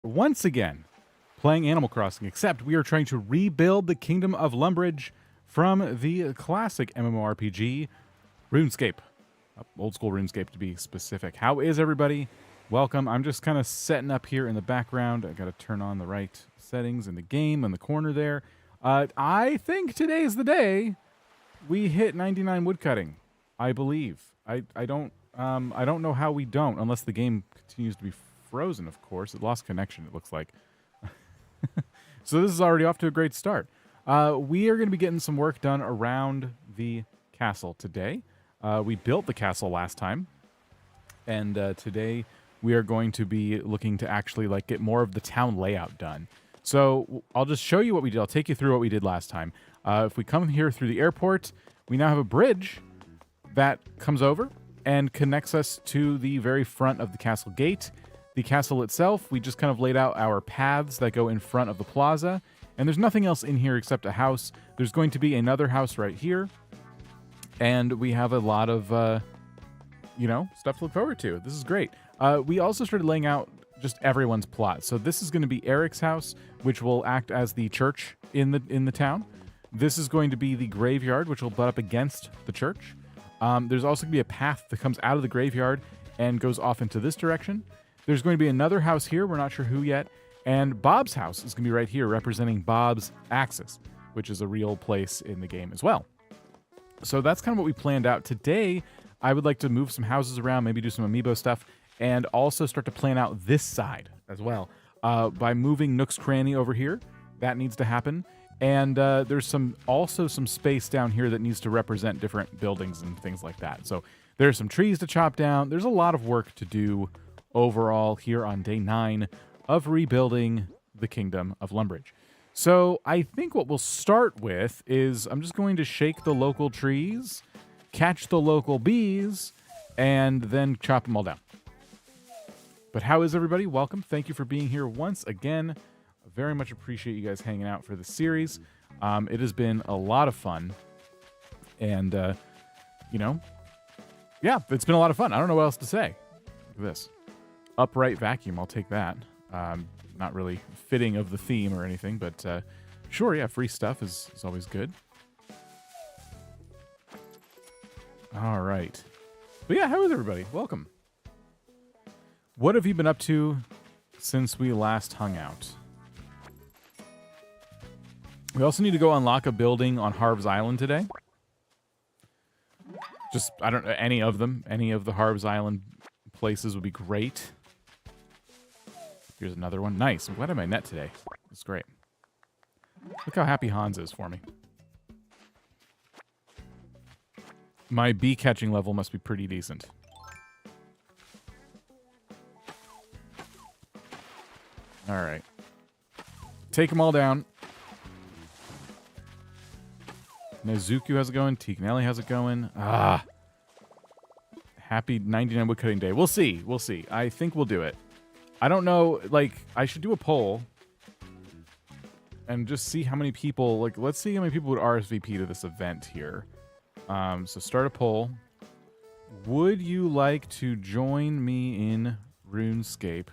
once again playing Animal Crossing, except we are trying to rebuild the Kingdom of Lumbridge from the classic MMORPG RuneScape. Old School RuneScape to be specific. How is everybody? Welcome. I'm just kind of setting up here in the background. I got to turn on the right settings in the game in the corner there. I think today's the day we hit 99 woodcutting. I believe. I don't know how we don't, unless the game continues to be frozen, of course. It lost connection, it looks like. So this is already off to a great start. We are going to be getting some work done around the castle today. We built the castle last time, and today we are going to be looking to actually get more of the town layout done. So I'll just show you what we did. I'll take you through what we did last time. If we come here through the airport, we now have a bridge that comes over and connects us to the very front of the castle gate. The castle itself, we just kind of laid out our paths that go in front of the plaza, and there's nothing else in here except a house. There's going to be another house right here, and we have a lot of, stuff to look forward to. This is great. We also started laying out just everyone's plot. So this is going to be Eric's house, which will act as the church in the town. This is going to be the graveyard, which will butt up against the church. There's also going to be a path that comes out of the graveyard and goes off into this direction. There's going to be another house here. We're not sure who yet. And Bob's house is going to be right here, representing Bob's Axis, which is a real place in the game as well. So that's kind of what we planned out. Today, I would like to move some houses around, maybe do some Amiibo stuff, and also start to plan out this side as well. By moving Nook's Cranny over here, that needs to happen. And there's also some space down here that needs to represent different buildings and things like that. So there's some trees to chop down. There's a lot of work to do overall here on day 9 of rebuilding the Kingdom of Lumbridge. So I think what we'll start with is I'm just going to shake the local trees, catch the local bees, and then chop them all down. But how is everybody? Welcome. Thank you for being here once again. I very much appreciate you guys hanging out for the series. It has been a lot of fun. And, yeah, it's been a lot of fun. I don't know what else to say. Look at this. Upright vacuum. I'll take that. Not really fitting of the theme or anything, but sure, yeah, free stuff is always good. All right. But yeah, how is everybody? Welcome. What have you been up to since we last hung out? We also need to go unlock a building on Harv's Island today. Just, I don't know, any of them. Any of the Harv's Island places would be great. Here's another one. Nice. I'm glad I had my net today. It's great. Look how happy Hans is for me. My bee catching level must be pretty decent. All right. Take them all down. Nezuku, how's it going? Tignelli, how's it going? Happy 99 woodcutting day. We'll see. We'll see. I think we'll do it. I don't know, I should do a poll and just see how many people, let's see how many people would RSVP to this event here. So start a poll. Would you like to join me in RuneScape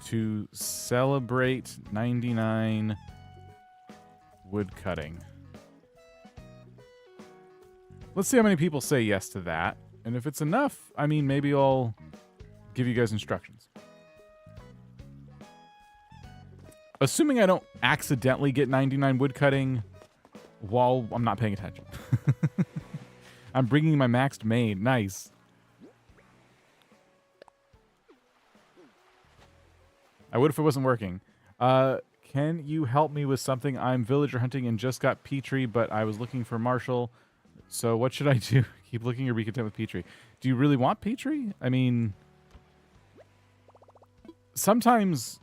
to celebrate 99 woodcutting? Let's see how many people say yes to that. And if it's enough, I mean, maybe I'll give you guys instructions. Assuming I don't accidentally get 99 woodcutting while I'm not paying attention. I'm bringing my maxed maid. Nice. I would if it wasn't working. Can you help me with something? I'm villager hunting and just got Petrie, but I was looking for Marshall. So what should I do? Keep looking or be content with Petrie? Do you really want Petrie? I mean, sometimes,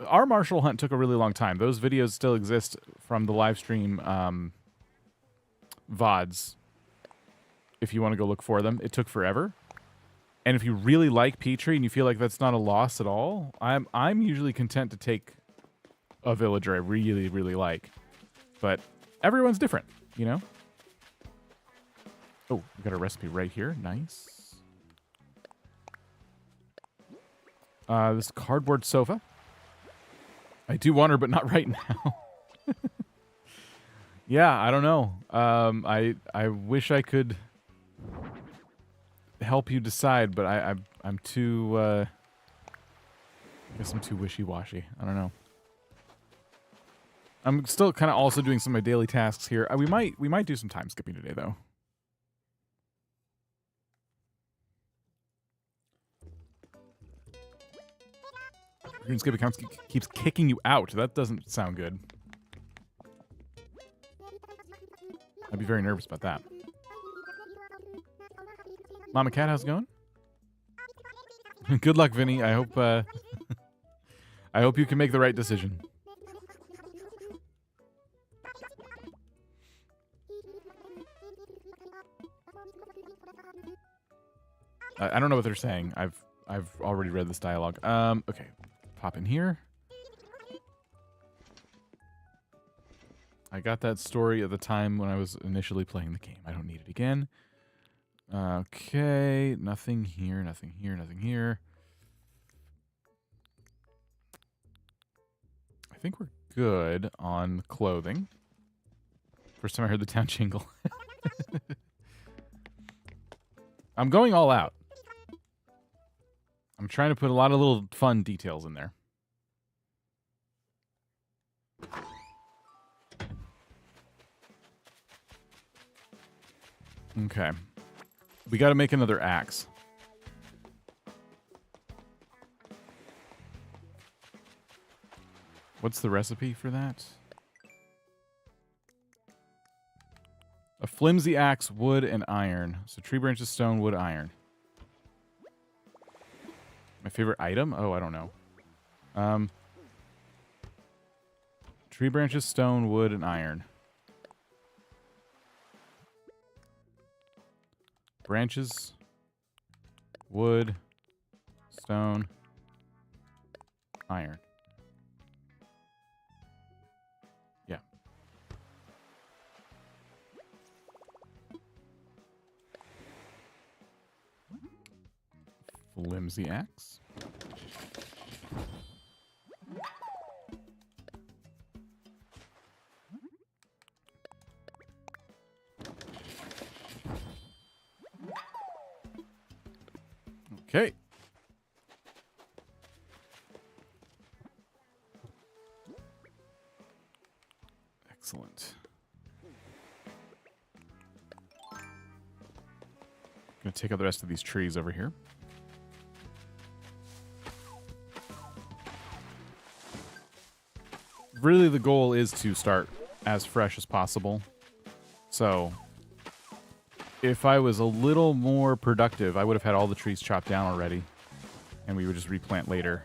our Marshall hunt took a really long time. Those videos still exist from the live stream VODs. If you want to go look for them, it took forever. And if you really like Petrie and you feel like that's not a loss at all, I'm usually content to take a villager I really, really like. But everyone's different, you know? Oh, we got a recipe right here. Nice. This cardboard sofa. I do want her, but not right now. Yeah, I don't know. I wish I could help you decide, but I'm too. I guess I'm too wishy-washy. I don't know. I'm still kind of also doing some of my daily tasks here. We might do some time skipping today, though. RuneScape account keeps kicking you out. That doesn't sound good. I'd be very nervous about that. Mama Cat, how's it going? Good luck, Vinny. I hope I hope you can make the right decision. I don't know what they're saying. I've already read this dialogue. Okay. Pop in here. I got that story at the time when I was initially playing the game. I don't need it again. Okay. Nothing here, nothing here, nothing here. I think we're good on clothing. First time I heard the town jingle. I'm going all out. I'm trying to put a lot of little fun details in there. Okay. We got to make another axe. What's the recipe for that? A flimsy axe, wood, and iron. So tree branches, stone, wood, iron. My favorite item? Oh, I don't know. Tree branches, stone, wood, and iron. Branches, wood, stone, iron. Yeah. Flimsy axe. Okay. Excellent. Gonna take out the rest of these trees over here. Really, the goal is to start as fresh as possible. So, if I was a little more productive, I would have had all the trees chopped down already, and we would just replant later.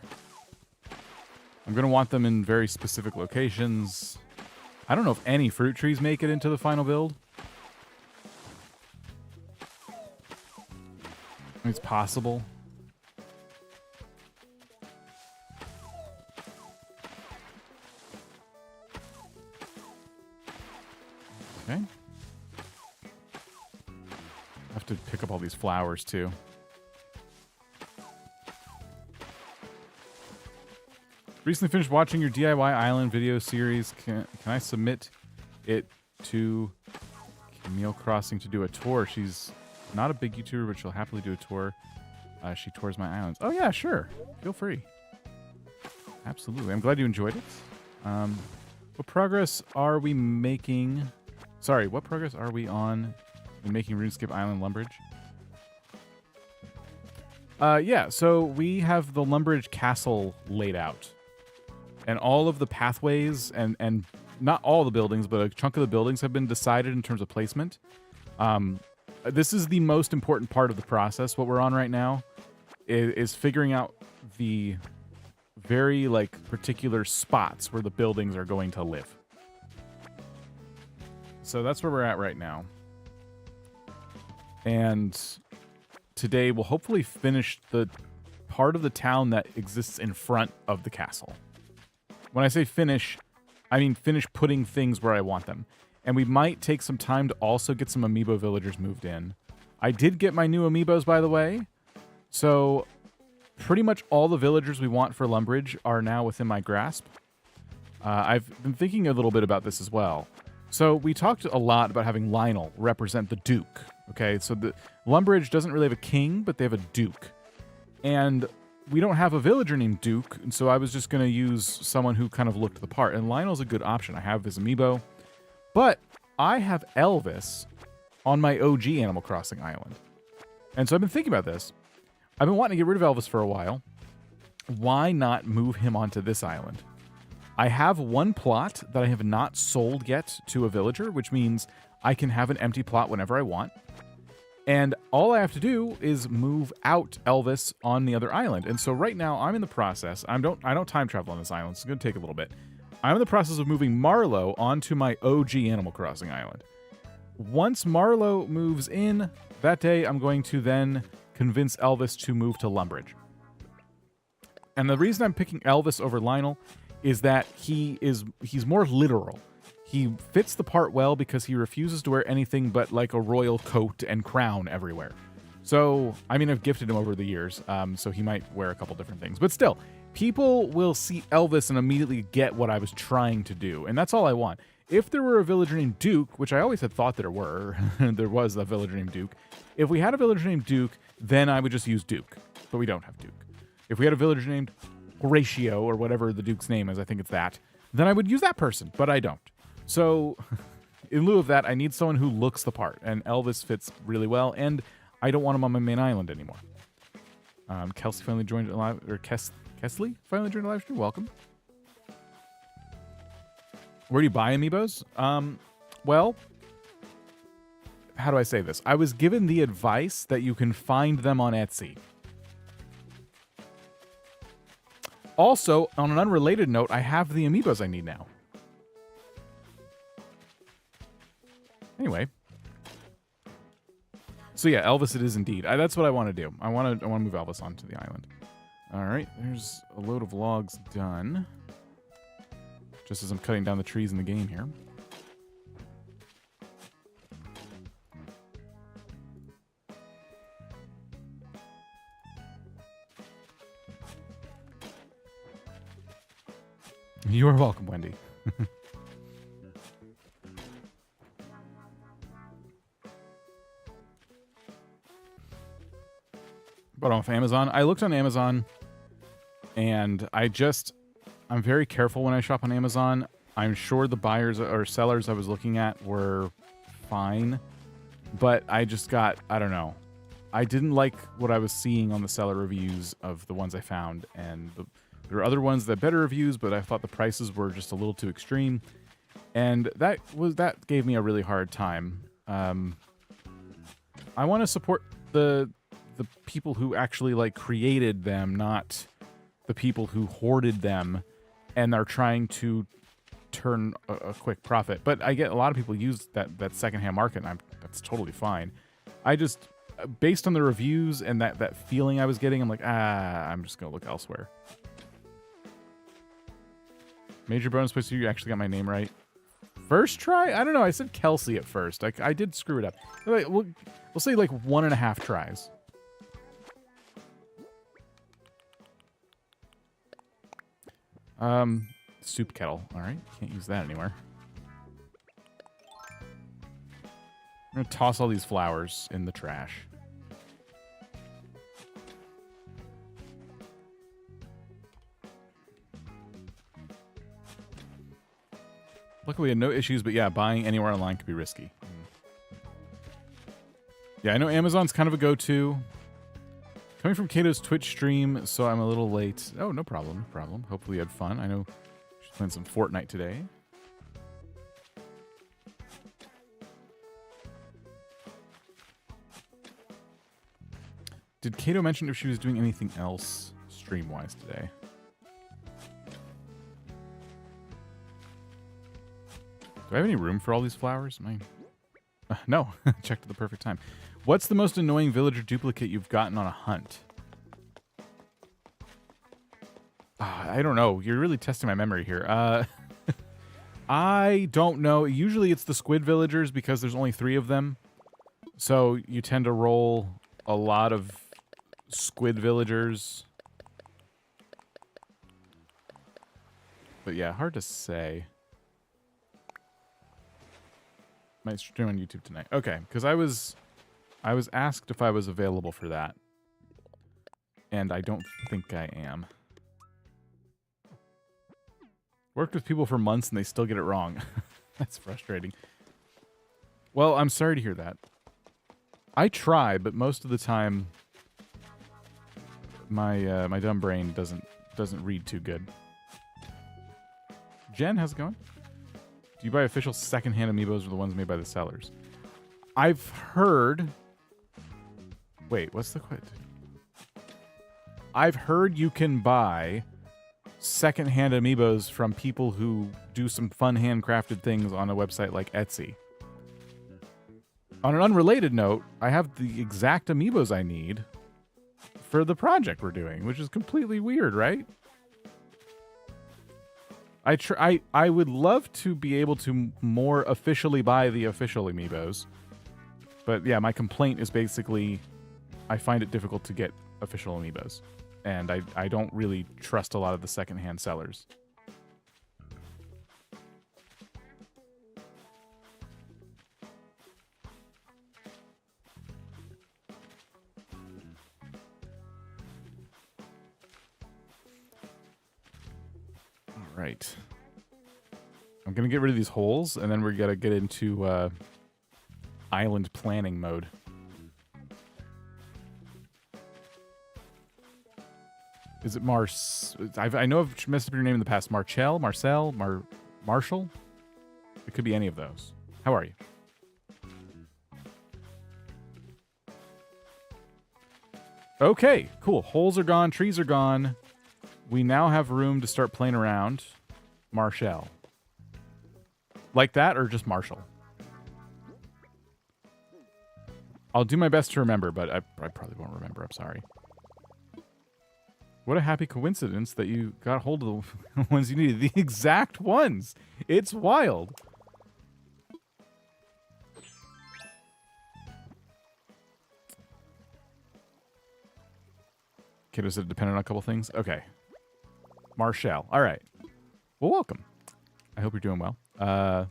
I'm going to want them in very specific locations. I don't know if any fruit trees make it into the final build. It's possible. Okay. I have to pick up all these flowers too. Recently finished watching your DIY island video series. Can I submit it to Camille Crossing to do a tour? She's not a big YouTuber, but she'll happily do a tour. She tours my islands. Oh yeah, sure. Feel free. Absolutely. I'm glad you enjoyed it. What progress are we making? Sorry, what progress are we on in making RuneScape Island Lumbridge? Yeah, so we have the Lumbridge castle laid out. And all of the pathways and not all the buildings, but a chunk of the buildings have been decided in terms of placement. This is the most important part of the process. What we're on right now is figuring out the very particular spots where the buildings are going to live. So that's where we're at right now. And today we'll hopefully finish the part of the town that exists in front of the castle. When I say finish, I mean finish putting things where I want them. And we might take some time to also get some Amiibo villagers moved in. I did get my new Amiibos, by the way. So pretty much all the villagers we want for Lumbridge are now within my grasp. I've been thinking a little bit about this as well. So we talked a lot about having Lionel represent the Duke. Okay, so the Lumbridge doesn't really have a king, but they have a Duke. And we don't have a villager named Duke, and so I was just going to use someone who kind of looked the part. And Lionel's a good option. I have his Amiibo. But I have Elvis on my OG Animal Crossing island. And so I've been thinking about this. I've been wanting to get rid of Elvis for a while. Why not move him onto this island? I have one plot that I have not sold yet to a villager, which means I can have an empty plot whenever I want. And all I have to do is move out Elvis on the other island. And so right now I'm in the process. I don't time travel on this island. So it's going to take a little bit. I'm in the process of moving Marlowe onto my OG Animal Crossing island. Once Marlowe moves in, that day I'm going to then convince Elvis to move to Lumbridge. And the reason I'm picking Elvis over Lionel is that he's more literal. He fits the part well because he refuses to wear anything but like a royal coat and crown everywhere. So, I mean, I've gifted him over the years, so he might wear a couple different things. But still, people will see Elvis and immediately get what I was trying to do, and that's all I want. If there were a villager named Duke, which I always had thought there were, there was a villager named Duke. If we had a villager named Duke, then I would just use Duke, but we don't have Duke. If we had a villager named Horatio, or whatever the Duke's name is, I think it's that, then I would use that person, but I don't. So, in lieu of that, I need someone who looks the part, and Elvis fits really well, and I don't want him on my main island anymore. Kelsey finally joined a live, or Kesley finally joined a live stream. Welcome. Where do you buy Amiibos? Well, how do I say this? I was given the advice that you can find them on Etsy. Also, on an unrelated note, I have the Amiibos I need now. Anyway. So yeah, Elvis it is indeed. That's what I want to do. I want to move Elvis onto the island. All right, there's a load of logs done. Just as I'm cutting down the trees in the game here. You are welcome, Wendy. But off Amazon. I looked on Amazon, and I'm very careful when I shop on Amazon. I'm sure the buyers or sellers I was looking at were fine, but I don't know. I didn't like what I was seeing on the seller reviews of the ones I found, and there were other ones that had better reviews, but I thought the prices were just a little too extreme, and that gave me a really hard time. I want to support the people who actually like created them, not the people who hoarded them and are trying to turn a quick profit. But I get a lot of people use that secondhand market, and that's totally fine. I just, based on the reviews and that feeling I was getting, I'm like, I'm just gonna look elsewhere. Major bonus points, you actually got my name right. First try? I don't know. I said Kelsey at first. I did screw it up. We'll say like 1.5 tries. Soup kettle. All right. Can't use that anywhere. I'm going to toss all these flowers in the trash. Luckily, we had no issues, but yeah, buying anywhere online could be risky. Yeah, I know Amazon's kind of a go-to. Coming from Kato's Twitch stream, so I'm a little late. Oh, no problem, no problem. Hopefully you had fun. I know she's playing some Fortnite today. Did Kato mention if she was doing anything else stream-wise today? Do I have any room for all these flowers? No, checked at the perfect time. What's the most annoying villager duplicate you've gotten on a hunt? I don't know. You're really testing my memory here. I don't know. Usually it's the squid villagers because there's only 3 of them. So you tend to roll a lot of squid villagers. But yeah, hard to say. Might stream on YouTube tonight. Okay, because I was asked if I was available for that. And I don't think I am. Worked with people for months and they still get it wrong. That's frustrating. Well, I'm sorry to hear that. I try, but most of the time my my dumb brain doesn't read too good. Jen, how's it going? Do you buy official secondhand amiibos or the ones made by the sellers? I've heard... Wait, what's the question? I've heard you can buy secondhand amiibos from people who do some fun handcrafted things on a website like Etsy. On an unrelated note, I have the exact amiibos I need for the project we're doing, which is completely weird, right? I would love to be able to more officially buy the official amiibos. But yeah, my complaint is basically I find it difficult to get official amiibos. And I don't really trust a lot of the secondhand sellers. All right. I'm going to get rid of these holes, and then we're going to get into island planning mode. Is it I know I've messed up your name in the past. Marcel? Marshall? It could be any of those. How are you? Okay, cool. Holes are gone. Trees are gone. We now have room to start playing around. Marshall. Like that or just Marshall? I'll do my best to remember, but I probably won't remember. I'm sorry. What a happy coincidence that you got hold of the ones you needed. The exact ones. It's wild. Kiddo said dependent on a couple things. Okay. Marshall. All right. Well, welcome. I hope you're doing well. I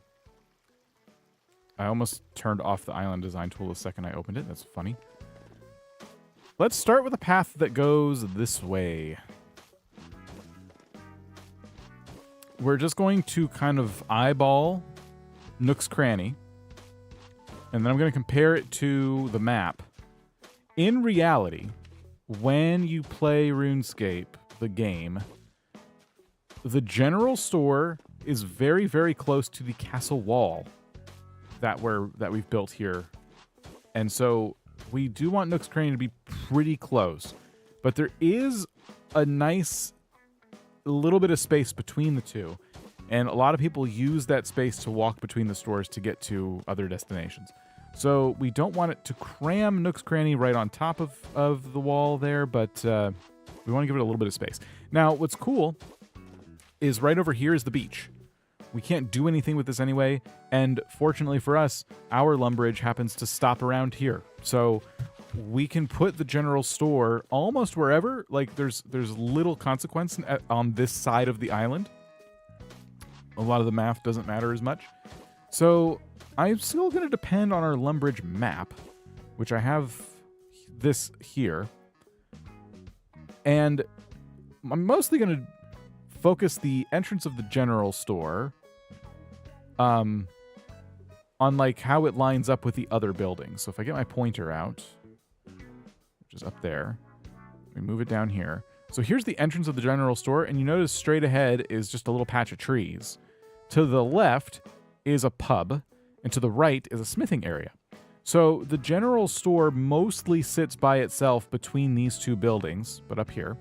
almost turned off the island design tool the second I opened it. That's funny. Let's start with a path that goes this way. We're just going to kind of eyeball Nook's Cranny. And then I'm going to compare it to the map. In reality, when you play RuneScape, the game, the general store is very, very close to the castle wall that we've built here. And so we do want Nook's Cranny to be pretty close. But there is a nice little bit of space between the two. And a lot of people use that space to walk between the stores to get to other destinations. So we don't want it to cram Nook's Cranny right on top of the wall there, but we want to give it a little bit of space. Now, what's cool is right over here is the beach. We can't do anything with this anyway, and fortunately for us, our Lumbridge happens to stop around here. So we can put the general store almost wherever. Like, there's little consequence on this side of the island. A lot of the math doesn't matter as much. So I'm still going to depend on our Lumbridge map, which I have this here. And I'm mostly going to focus the entrance of the general store on like how it lines up with the other buildings. So if I get my pointer out, which is up there, we move it down here. So here's the entrance of the general store, and you notice straight ahead is just a little patch of trees. To the left is a pub, and to the right is a smithing area. So the general store mostly sits by itself between these two buildings, but up here.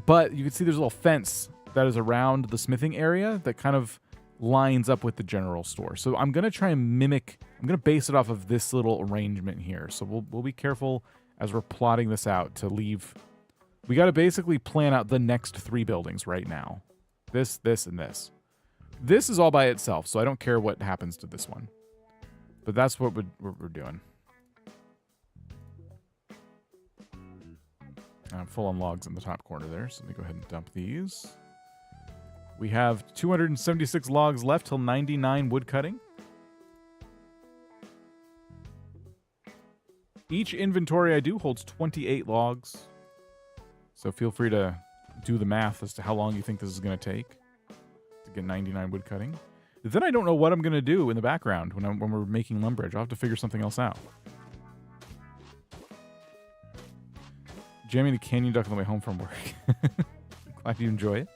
But you can see there's a little fence that is around the smithing area that kind of lines up with the general store. So I'm going to try and mimic, I'm going to base it off of this little arrangement here. So we'll be careful as we're plotting this out to leave. We got to basically plan out the next three buildings right now. This, and this. This is all by itself, so I don't care what happens to this one. But that's what we're doing. I'm full on logs in the top corner there, so let me go ahead and dump these. We have 276 logs left till 99 woodcutting. Each inventory I do holds 28 logs. So feel free to do the math as to how long you think this is going to take to get 99 woodcutting. Then I don't know what I'm going to do in the background when we're making Lumbridge. I'll have to figure something else out. Jamming the CanyonDuck on the way home from work. Glad you enjoy it.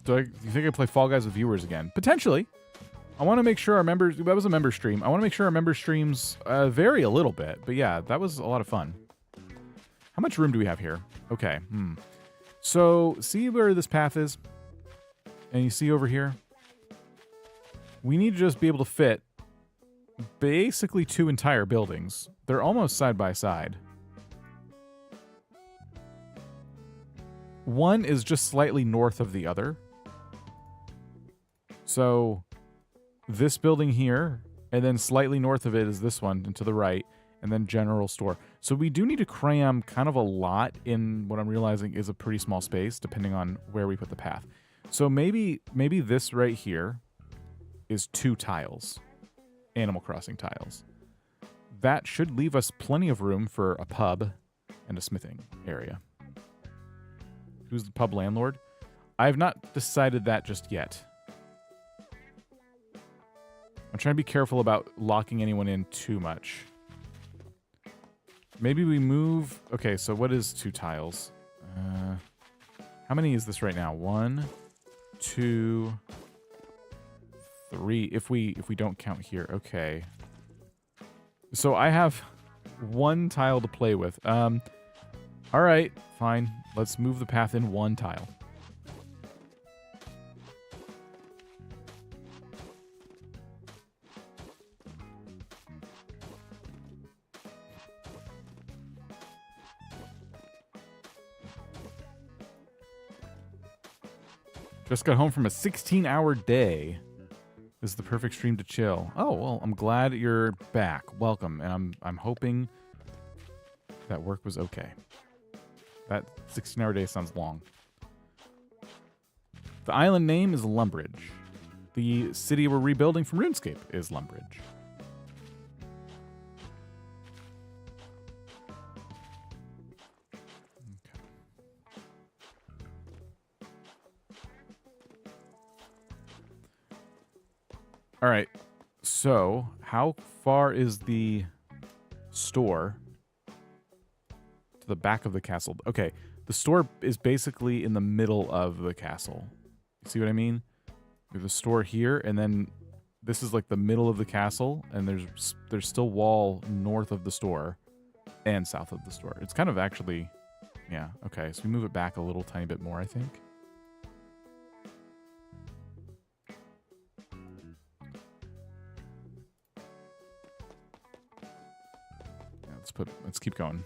Do you think I play Fall Guys with viewers again? Potentially. I want to make sure our members... That was a member stream. I want to make sure our member streams vary a little bit. But yeah, that was a lot of fun. How much room do we have here? Okay. So, see where this path is? And you see over here? We need to just be able to fit basically 2 entire buildings. They're almost side by side. One is just slightly north of the other. So this building here, and then slightly north of it is this one, and to the right, and then general store. So we do need to cram kind of a lot in what I'm realizing is a pretty small space, depending on where we put the path. So maybe this right here is 2 tiles, Animal Crossing tiles. That should leave us plenty of room for a pub and a smithing area. Who's the pub landlord? I have not decided that just yet. I'm trying to be careful about locking anyone in too much. Maybe we move... Okay, so what is 2 tiles? How many is this right now? 1, 2, 3. If we don't count here. Okay. So I have 1 tile to play with. All right, fine. Let's move the path in 1 tile. Just got home from a 16-hour day. This is the perfect stream to chill. Oh, well, I'm glad you're back. Welcome. And I'm hoping that work was okay. That 16-hour day sounds long. The island name is Lumbridge. The city we're rebuilding from RuneScape is Lumbridge. All right, so how far is the store to the back of the castle? Okay, the store is basically in the middle of the castle. You see what I mean? We have a store here, and then this is like the middle of the castle, and there's still wall north of the store and south of the store. It's kind of actually, yeah, okay, so we move it back a little tiny bit more, I think. Let's keep going.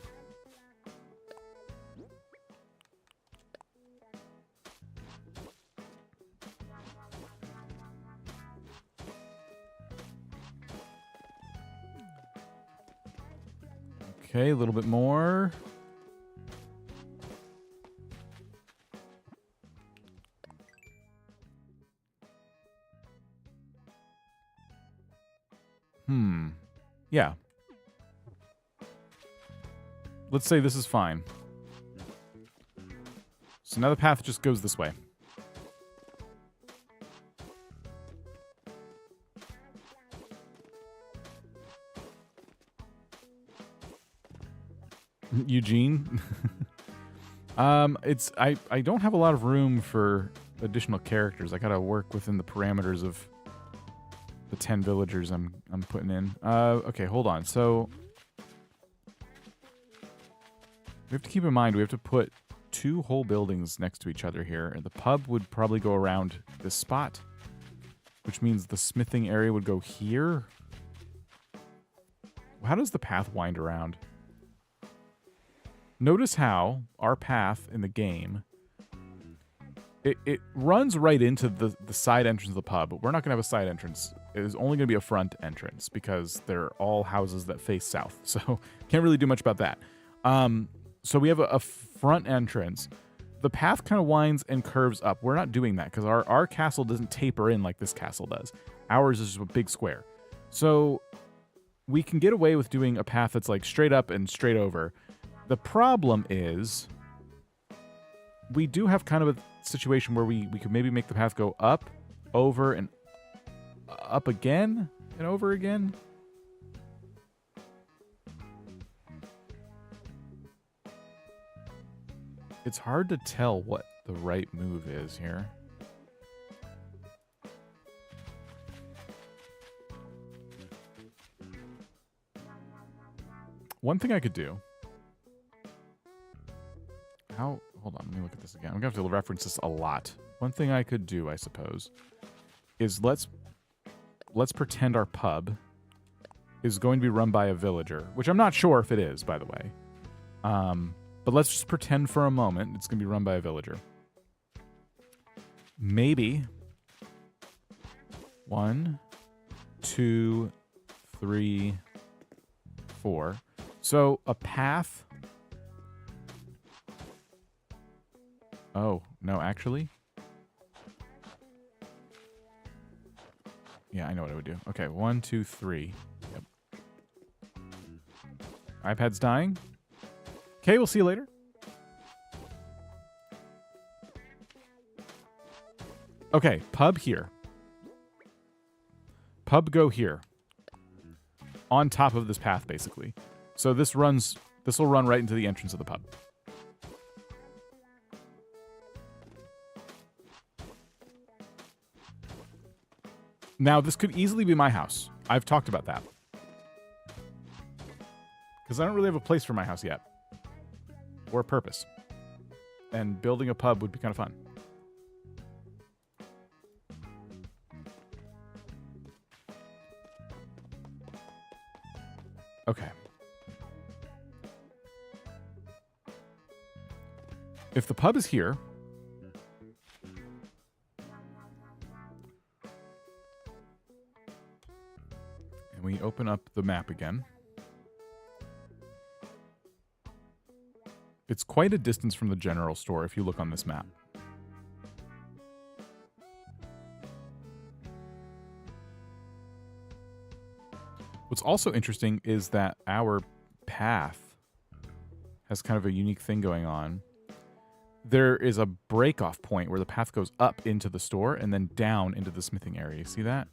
Okay, a little bit more. Yeah. Let's say this is fine. So now the path just goes this way. Eugene? I don't have a lot of room for additional characters. I gotta work within the parameters of the 10 villagers I'm putting in. Okay, hold on. So we have to keep in mind we have to put 2 whole buildings next to each other here, and the pub would probably go around this spot, which means the smithing area would go here. How does the path wind around? Notice how our path in the game It runs right into the side entrance of the pub, but we're not going to have a side entrance. It is only going to be a front entrance because they're all houses that face south. So can't really do much about that. So we have a front entrance. The path kind of winds and curves up. We're not doing that because our castle doesn't taper in like this castle does. Ours is just a big square. So we can get away with doing a path that's like straight up and straight over. The problem is we do have kind of a situation where we could maybe make the path go up, over, and up again, and over again. It's hard to tell what the right move is here. One thing I could do. Hold on, let me look at this again. I'm going to have to reference this a lot. One thing I could do, I suppose, is let's pretend our pub is going to be run by a villager, which I'm not sure if it is, by the way. But let's just pretend for a moment it's going to be run by a villager. Maybe 1, 2, 3, 4. So a path. Oh, no, actually. Yeah, I know what I would do. Okay, 1, 2, 3. Yep. iPad's dying. Okay, we'll see you later. Okay, pub here. Pub go here. On top of this path, basically. So this will run right into the entrance of the pub. Now, this could easily be my house. I've talked about that. Because I don't really have a place for my house yet. Or a purpose. And building a pub would be kind of fun. Okay. If the pub is here... and we open up the map again... it's quite a distance from the general store if you look on this map. What's also interesting is that our path has kind of a unique thing going on. There is a break-off point where the path goes up into the store and then down into the smithing area. See that?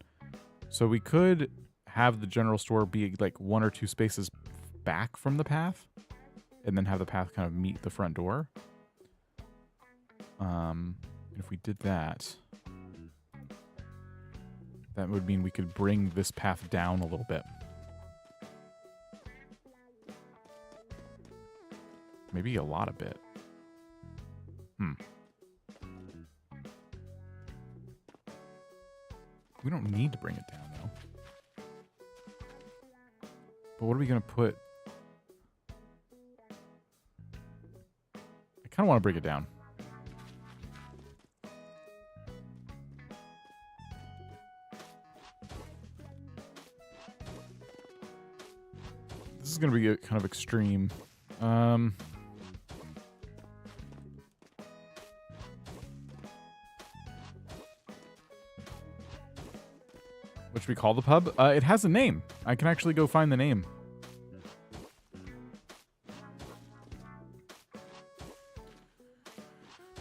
So we could have the general store be like 1 or 2 spaces back from the path. And then have the path kind of meet the front door. If we did that, that would mean we could bring this path down a little bit. Maybe a lot of bit. We don't need to bring it down, though. But what are we going to put? I kind of want to break it down. This is going to be a kind of extreme. What should we call the pub? It has a name. I can actually go find the name.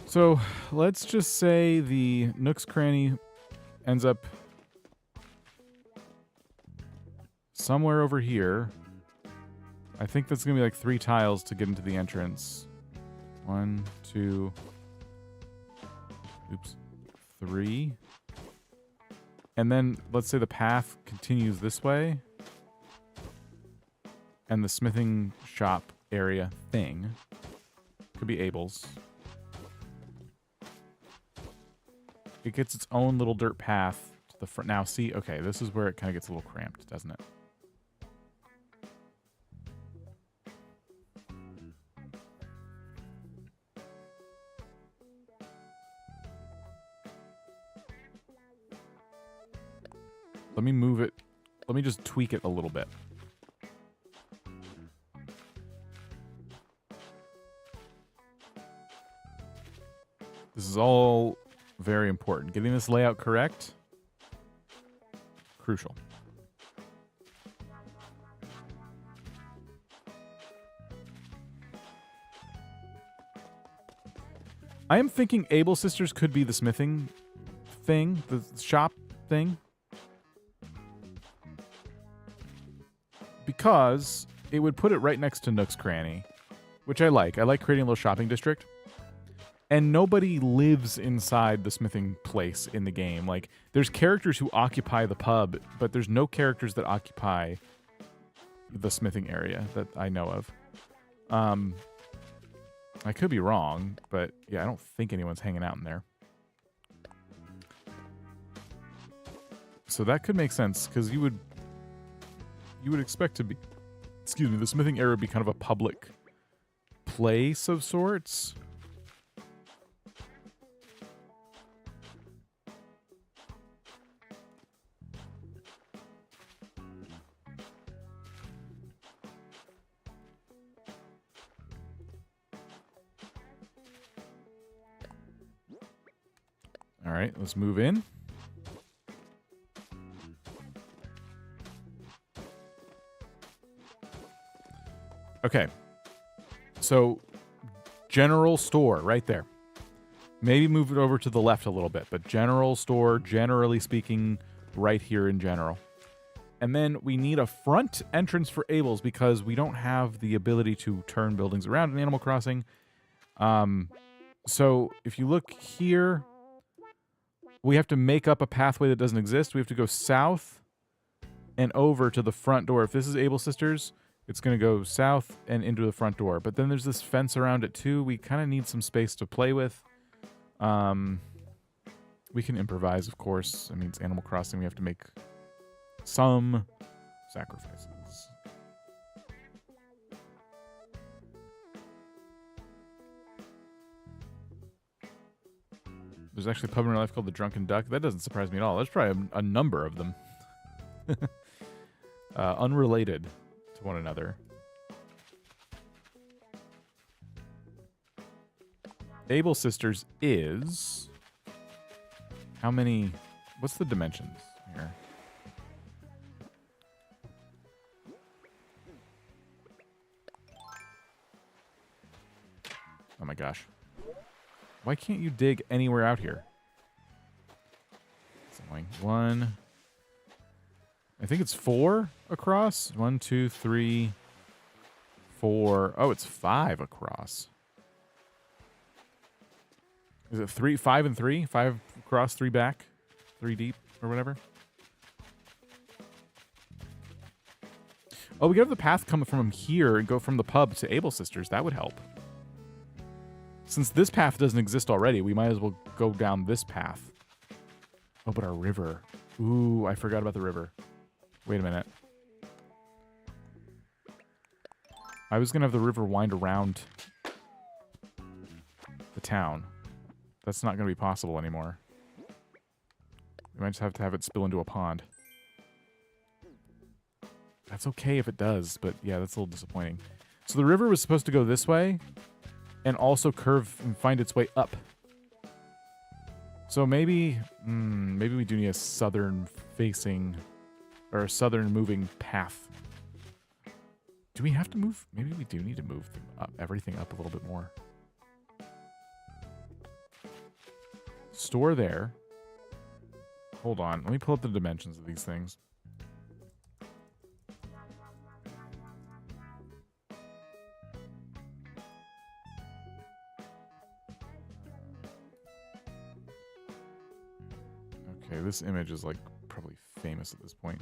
So let's just say the Nook's Cranny ends up somewhere over here. I think that's going to be like 3 tiles to get into the entrance. 1, 2, 3. And then let's say the path continues this way. And the smithing shop area thing could be Abel's. It gets its own little dirt path to the front. Now, see, okay, this is where it kind of gets a little cramped, doesn't it? Let me move it. Let me just tweak it a little bit. This is all very important. Getting this layout correct, crucial. I am thinking Able Sisters could be the smithing thing, the shop thing. Because it would put it right next to Nook's Cranny, which I like. I like creating a little shopping district. And nobody lives inside the smithing place in the game. Like, there's characters who occupy the pub, but there's no characters that occupy the smithing area that I know of. I could be wrong, but yeah, I don't think anyone's hanging out in there. So that could make sense, because you would expect to be, excuse me, the smithing area would be kind of a public place of sorts. All right, let's move in. Okay. So, general store right there. Maybe move it over to the left a little bit, but general store, generally speaking, right here in general. And then we need a front entrance for Ables because we don't have the ability to turn buildings around in Animal Crossing. So, if you look here, we have to make up a pathway that doesn't exist. We have to go south and over to the front door. If this is Able Sisters, it's going to go south and into the front door. But then there's this fence around it too. We kind of need some space to play with. We can improvise, of course. I mean, it's Animal Crossing. We have to make some sacrifices. There's actually a pub in real life called the Drunken Duck. That doesn't surprise me at all. There's probably a number of them. Unrelated to one another. Able Sisters is... How many... What's the dimensions here? Oh my gosh. Why can't you dig anywhere out here? It's annoying. 1... I think it's 4 across. 1, 2, 3, 4. Oh, it's 5 across. Is it 3, 5 and 3? 5 across, 3 back, 3 deep, or whatever. Oh, we could have the path come from here and go from the pub to Able Sisters. That would help. Since this path doesn't exist already, we might as well go down this path. Oh, but our river. Ooh, I forgot about the river. Wait a minute. I was going to have the river wind around the town. That's not going to be possible anymore. We might just have to have it spill into a pond. That's okay if it does, but yeah, that's a little disappointing. So the river was supposed to go this way and also curve and find its way up. So maybe we do need a southern facing... or a southern moving path. Do we have to move? Maybe we do need to move everything up a little bit more. Store there. Hold on. Let me pull up the dimensions of these things. Okay, this image is like probably famous at this point.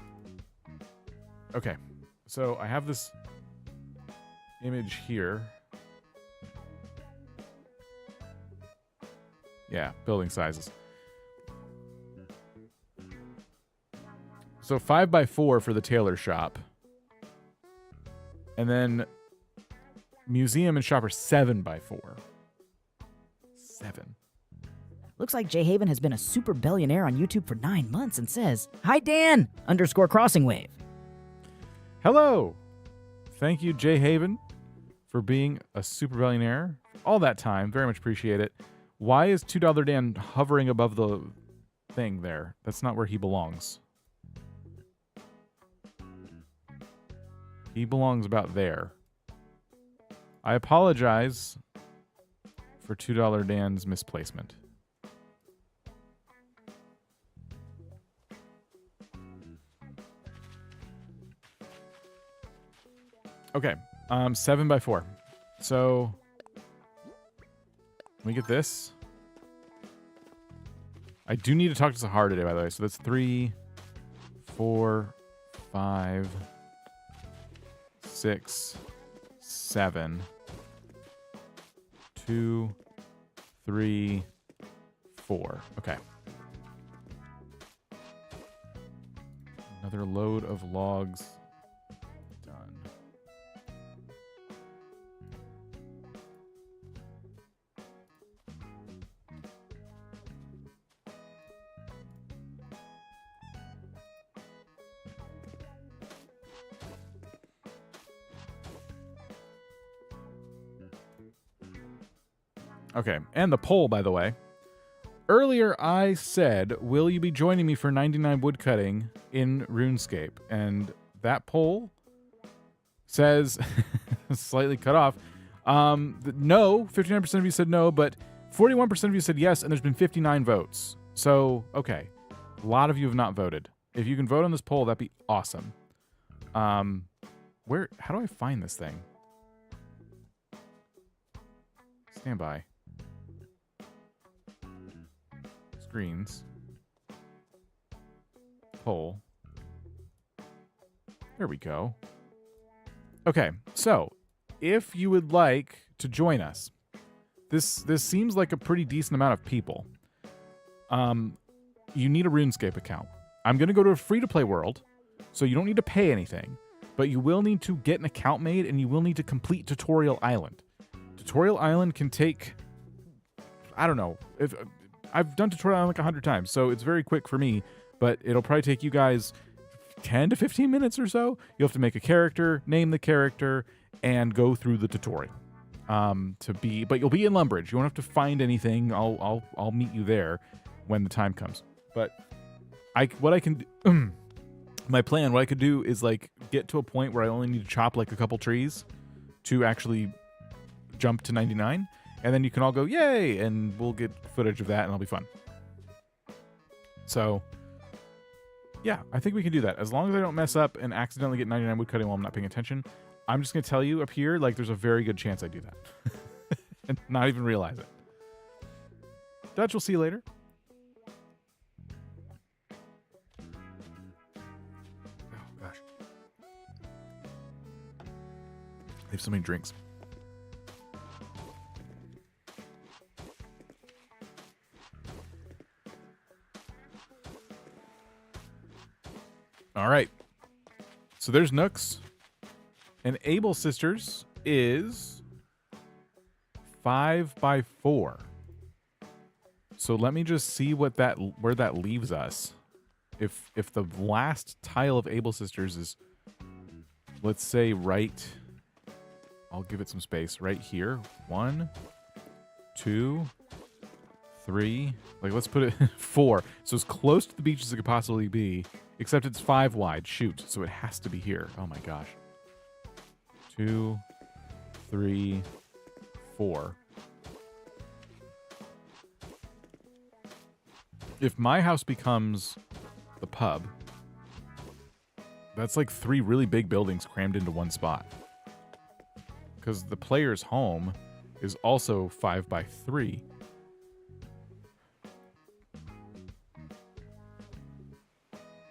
Okay, so I have this image here. Yeah, building sizes. So 5x4 for the tailor shop. And then museum and shop are 7x4. 7. Looks like Jay Haven has been a super billionaire on YouTube for 9 months and says, "Hi Dan, _crossing wave." Hello. Thank you, Jay Haven, for being a super billionaire all that time. Very much appreciate it. Why is $2 Dan hovering above the thing there? That's not where he belongs. He belongs about there. I apologize for $2 Dan's misplacement. Okay, 7 by 4. So we get this. I do need to talk to Sahara today, by the way. So that's 3, 4, 5, 6, 7, 2, 3, 4. Okay. Another load of logs. Done. Okay, and the poll, by the way. Earlier I said, will you be joining me for 99 woodcutting in RuneScape? And that poll says, slightly cut off, no, 59% of you said no, but 41% of you said yes, and there's been 59 votes. So, okay, a lot of you have not voted. If you can vote on this poll, that'd be awesome. How do I find this thing? Stand by. Screens. Poll. There we go. Okay, so if you would like to join us, this seems like a pretty decent amount of people. You need a RuneScape account. I'm going to go to a free-to-play world, so you don't need to pay anything, but you will need to get an account made, and you will need to complete Tutorial Island. Tutorial Island can take, I don't know, I've done Tutorial Island like 100 times, so it's very quick for me, but it'll probably take you guys 10 to 15 minutes or so. You'll have to make a character, name the character, and go through the tutorial. But you'll be in Lumbridge. You won't have to find anything. I'll meet you there when the time comes. But what I can do, my plan, what I could do is like get to a point where I only need to chop like a couple trees to actually jump to 99, and then you can all go yay, and we'll get footage of that, and it'll be fun. So yeah, I think we can do that as long as I don't mess up and accidentally get 99 woodcutting while I'm not paying attention. I'm just gonna tell you up here, like, there's a very good chance I do that and not even realize it. Dutch, we'll see you later. Oh gosh, I have so many drinks. All right, so there's Nooks, and Able Sisters is 5 by 4. So let me just see where that leaves us. If the last tile of Able Sisters is, let's say right, I'll give it some space right here. 1, 2, 3. Like, let's put it 4. So as close to the beach as it could possibly be. Except it's 5 wide. Shoot. So it has to be here. Oh my gosh. 2, 3, 4. If my house becomes the pub, that's like 3 really big buildings crammed into one spot. Because the player's home is also 5 by 3.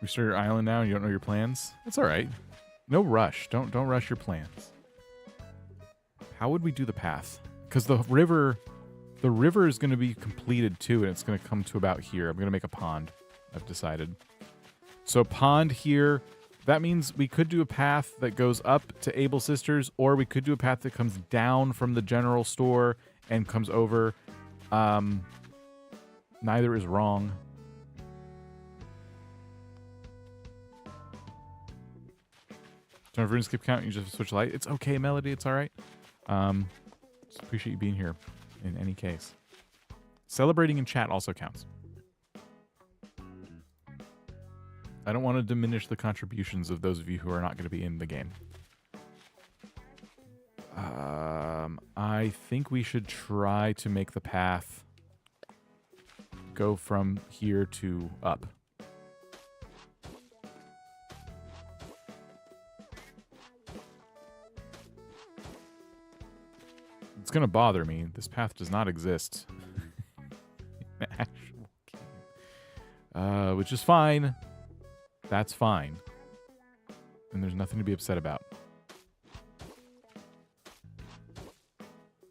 Restart your island now and you don't know your plans? That's all right. No rush. Don't rush your plans. How would we do the path? Because the river is going to be completed too, and it's going to come to about here. I'm going to make a pond, I've decided. So pond here, that means we could do a path that goes up to Able Sisters, or we could do a path that comes down from the general store and comes over. Neither is wrong. Turn off RuneScape count. You just switch light. It's okay, Melody. It's all right. Just appreciate you being here. In any case, celebrating in chat also counts. I don't want to diminish the contributions of those of you who are not going to be in the game. I think we should try to make the path go from here to up. It's going to bother me. This path does not exist. In the actual game. Which is fine. That's fine. And there's nothing to be upset about.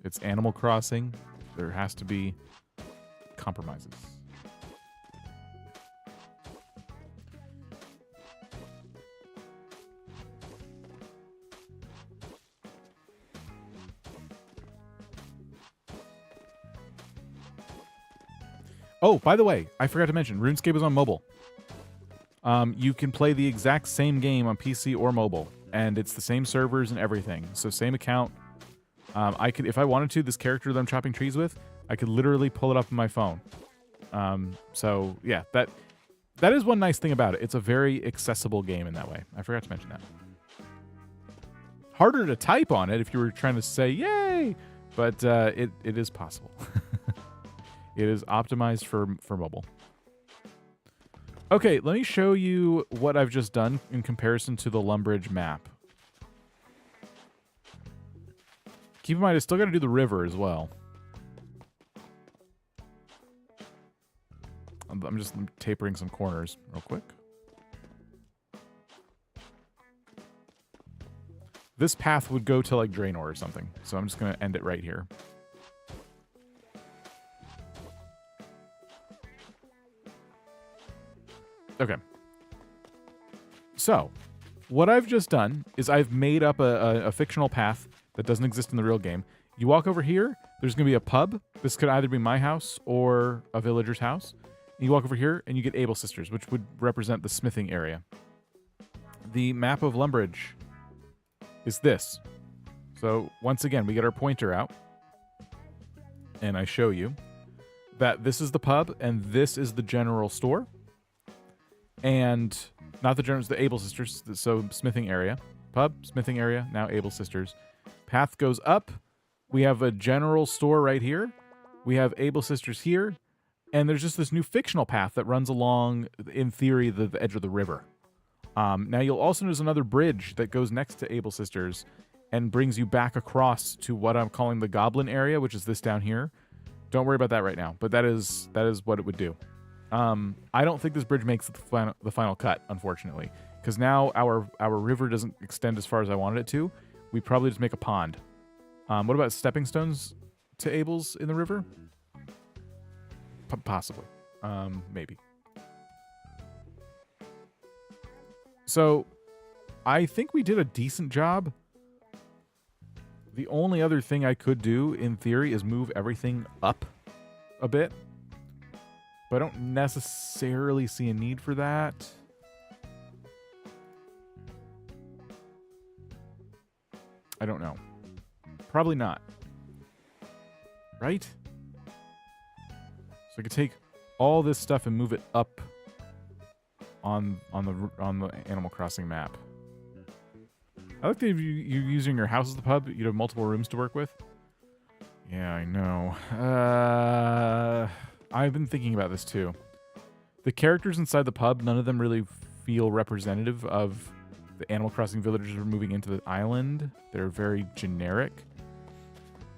It's Animal Crossing. There has to be compromises. Oh, by the way, I forgot to mention, RuneScape is on mobile. You can play the exact same game on PC or mobile, and it's the same servers and everything. So same account. I could, if I wanted to, this character that I'm chopping trees with, I could literally pull it up on my phone. So yeah, that is one nice thing about it. It's a very accessible game in that way. I forgot to mention that. Harder to type on it if you were trying to say yay, but it is possible. It is optimized for mobile. Okay, let me show you what I've just done in comparison to the Lumbridge map. Keep in mind, I still got to do the river as well. I'm just tapering some corners real quick. This path would go to like Draenor or something, so I'm just going to end it right here. Okay. So, what I've just done is I've made up a fictional path that doesn't exist in the real game. You walk over here, there's going to be a pub. This could either be my house or a villager's house. And you walk over here, and you get Able Sisters, which would represent the smithing area. The map of Lumbridge is this. So, once again, we get our pointer out. And I show you that this is the pub, and this is the general store. And not the general, the Able Sisters, so smithing area. Pub, smithing area, now Able Sisters. Path goes up. We have a general store right here. We have Able Sisters here. And there's just this new fictional path that runs along, in theory, the edge of the river. Now you'll also notice another bridge that goes next to Able Sisters and brings you back across to what I'm calling the goblin area, which is this down here. Don't worry about that right now, but that is what it would do. I don't think this bridge makes the final cut, unfortunately, because now our river doesn't extend as far as I wanted it to. We probably just make a pond. What about stepping stones to Abel's in the river? Possibly. Maybe. So, I think we did a decent job. The only other thing I could do, in theory, is move everything up a bit. But I don't necessarily see a need for that. I don't know. Probably not. Right? So I could take all this stuff and move it up on the Animal Crossing map. I like that you're using your house as the pub. You have multiple rooms to work with. Yeah, I know. I've been thinking about this too. The characters inside the pub, none of them really feel representative of the Animal Crossing villagers who are moving into the island. They're very generic.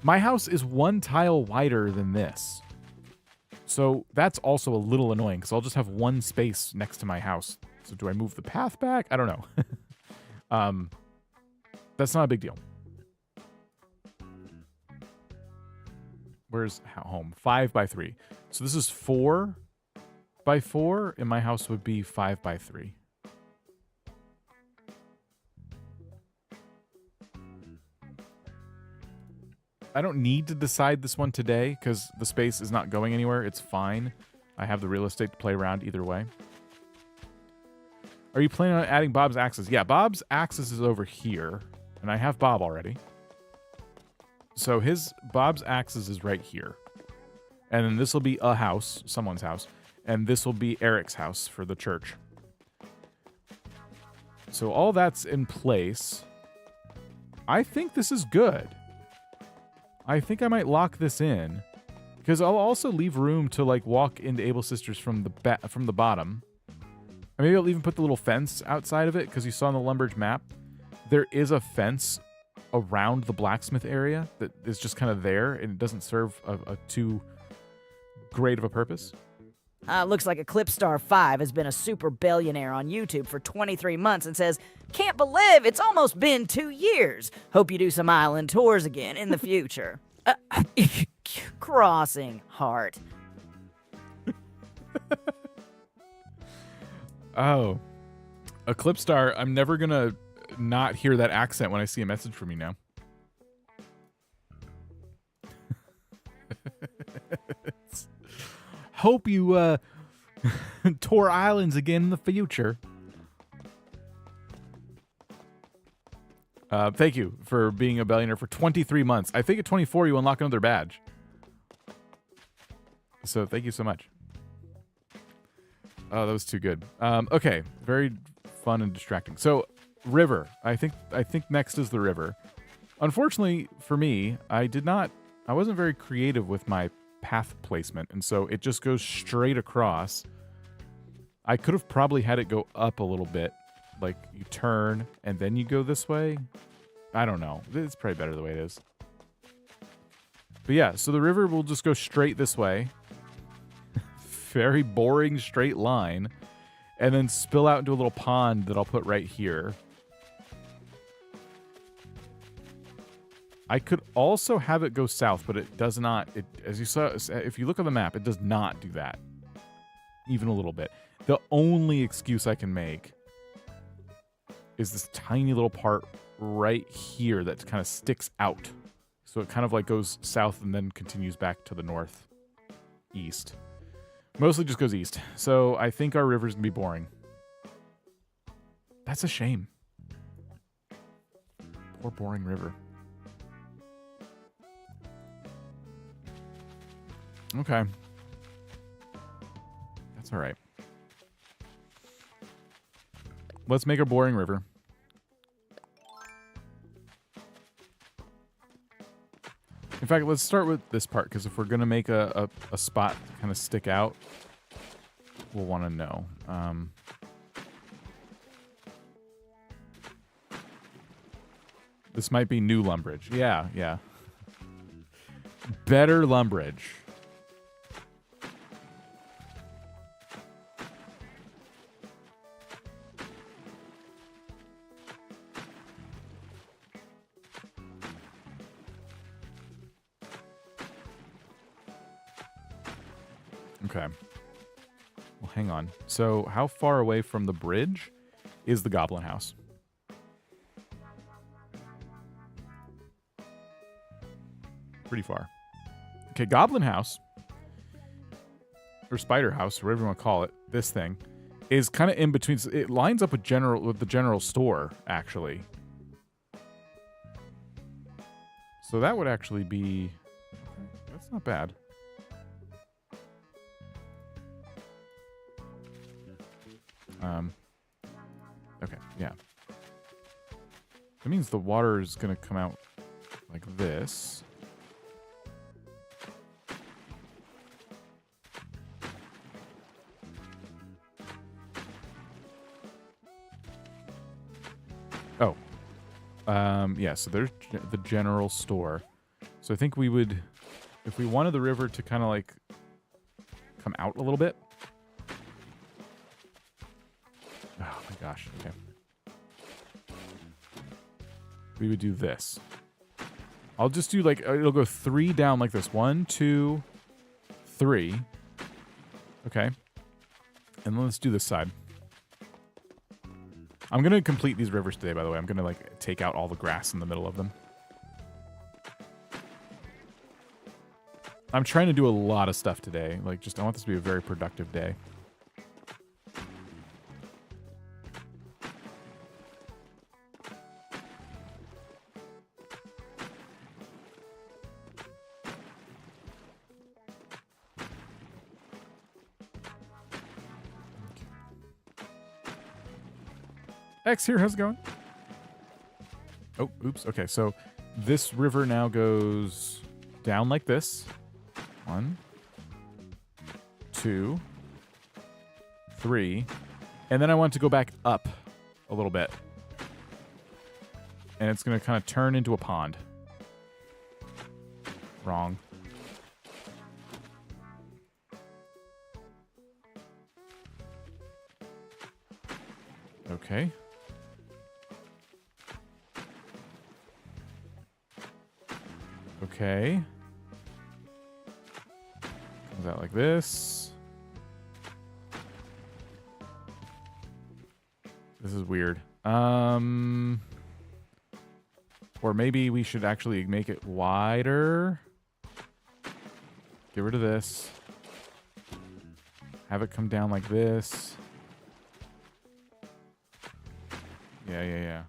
My house is one tile wider than this. So that's also a little annoying because I'll just have one space next to my house. So do I move the path back? I don't know. That's not a big deal. Where's home? 5x3. So this is 4x4, and my house would be 5x3. I don't need to decide this one today because the space is not going anywhere. It's fine. I have the real estate to play around either way. Are you planning on adding Bob's axes? Yeah, Bob's axes is over here, and I have Bob already. So Bob's axes is right here. And then this will be a house, someone's house, and this will be Eric's house for the church. So all that's in place. I think this is good. I think I might lock this in because I'll also leave room to like walk into Able Sisters from the bottom. And maybe I'll even put the little fence outside of it because you saw on the Lumbridge map there is a fence around the blacksmith area that is just kind of there and it doesn't serve a too great of a purpose. Looks like Eclipstar5 has been a super billionaire on YouTube for 23 months and says, "Can't believe it's almost been 2 years. Hope you do some island tours again in the future." Crossing heart. Oh. Eclipstar, I'm never going to not hear that accent when I see a message from you now. Hope you tour islands again in the future. Thank you for being a billionaire for 23 months. I think at 24 you unlock another badge. So thank you so much. Oh, that was too good. Okay, very fun and distracting. So river. I think next is the river. Unfortunately for me, I wasn't very creative with my path placement, and so it just goes straight across. I could have probably had it go up a little bit, like you turn and then you go this way. I don't know. It's probably better the way it is. But yeah, so the river will just go straight this way. Very boring straight line, and then spill out into a little pond that I'll put right here. I could also have it go south, but it does not. As you saw, if you look on the map, it does not do that. Even a little bit. The only excuse I can make is this tiny little part right here that kind of sticks out. So it kind of like goes south and then continues back to the north, east. Mostly just goes east. So I think our river's going to be boring. That's a shame. Poor boring river. Okay. That's all right. Let's make a boring river. In fact, let's start with this part, because if we're going to make a spot kind of stick out, we'll want to know. This might be new Lumbridge. Yeah, yeah. Better Lumbridge. Okay. Well, hang on. So how far away from the bridge is the goblin house? Pretty far. Okay, goblin house, or spider house, or whatever you want to call it, this thing, is kind of in between. It lines up with the general store, actually. So that would actually be... That's not bad. Okay, yeah. That means the water is going to come out like this. Oh. Yeah, so there's the general store. So I think we would, if we wanted the river to kind of like come out a little bit. Oh my gosh, okay. We would do this. I'll just do like, it'll go 3 down like this. 1, 2, 3. Okay. And then let's do this side. I'm going to complete these rivers today, by the way. I'm going to like take out all the grass in the middle of them. I'm trying to do a lot of stuff today. Like, I want this to be a very productive day. X here, how's it going? Oh, oops. Okay, so this river now goes down like this. 1, 2, 3. And then I want to go back up a little bit. And it's going to kind of turn into a pond. Wrong. Okay. Okay. Comes out like this. This is weird. Or maybe we should actually make it wider. Get rid of this. Have it come down like this. Yeah.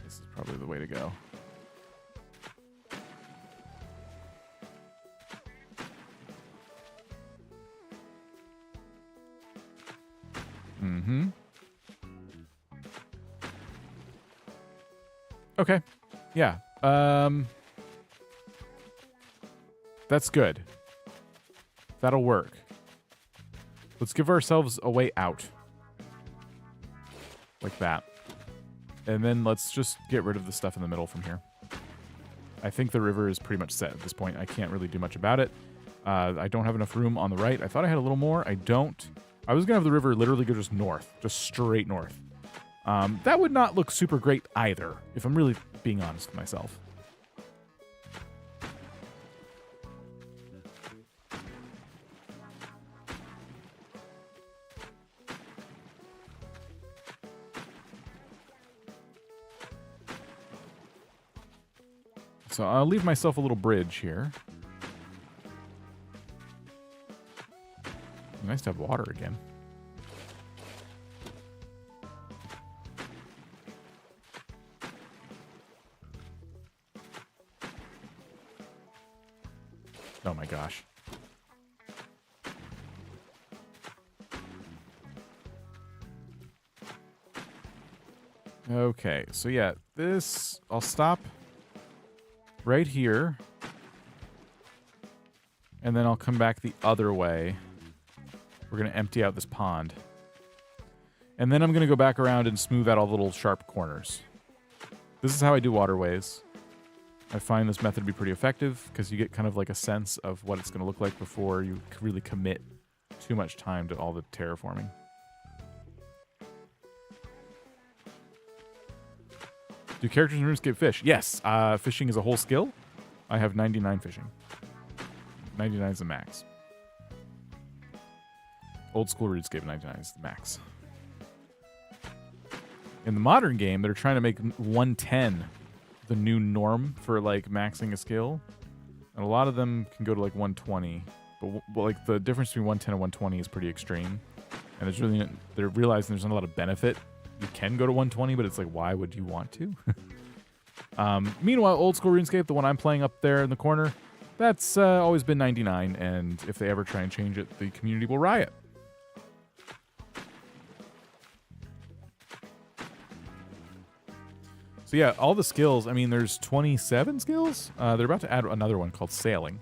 This is probably the way to go. Mm-hmm. Okay. Yeah. That's good. That'll work. Let's give ourselves a way out. Like that. And then let's just get rid of the stuff in the middle from here. I think the river is pretty much set at this point. I can't really do much about it. I don't have enough room on the right. I thought I had a little more. I don't. I was going to have the river literally go just north. Just straight north. That would not look super great either, if I'm really being honest with myself. So I'll leave myself a little bridge here. Nice to have water again. Oh my gosh. Okay, so yeah, this, I'll stop right here. And then I'll come back the other way. We're going to empty out this pond. And then I'm going to go back around and smooth out all the little sharp corners. This is how I do waterways. I find this method to be pretty effective because you get kind of like a sense of what it's going to look like before you really commit too much time to all the terraforming. Do characters in RuneScape fish? Yes. Fishing is a whole skill. I have 99 fishing. 99 is the max. Old School RuneScape 99 is the max. In the modern game, they're trying to make 110 the new norm for like maxing a skill, and a lot of them can go to like 120. But like the difference between 110 and 120 is pretty extreme, and it's really they're realizing there's not a lot of benefit. You can go to 120, but it's like, why would you want to? Meanwhile, Old School RuneScape, the one I'm playing up there in the corner, that's always been 99, and if they ever try and change it, the community will riot. So yeah, all the skills, I mean, there's 27 skills. They're about to add another one called Sailing,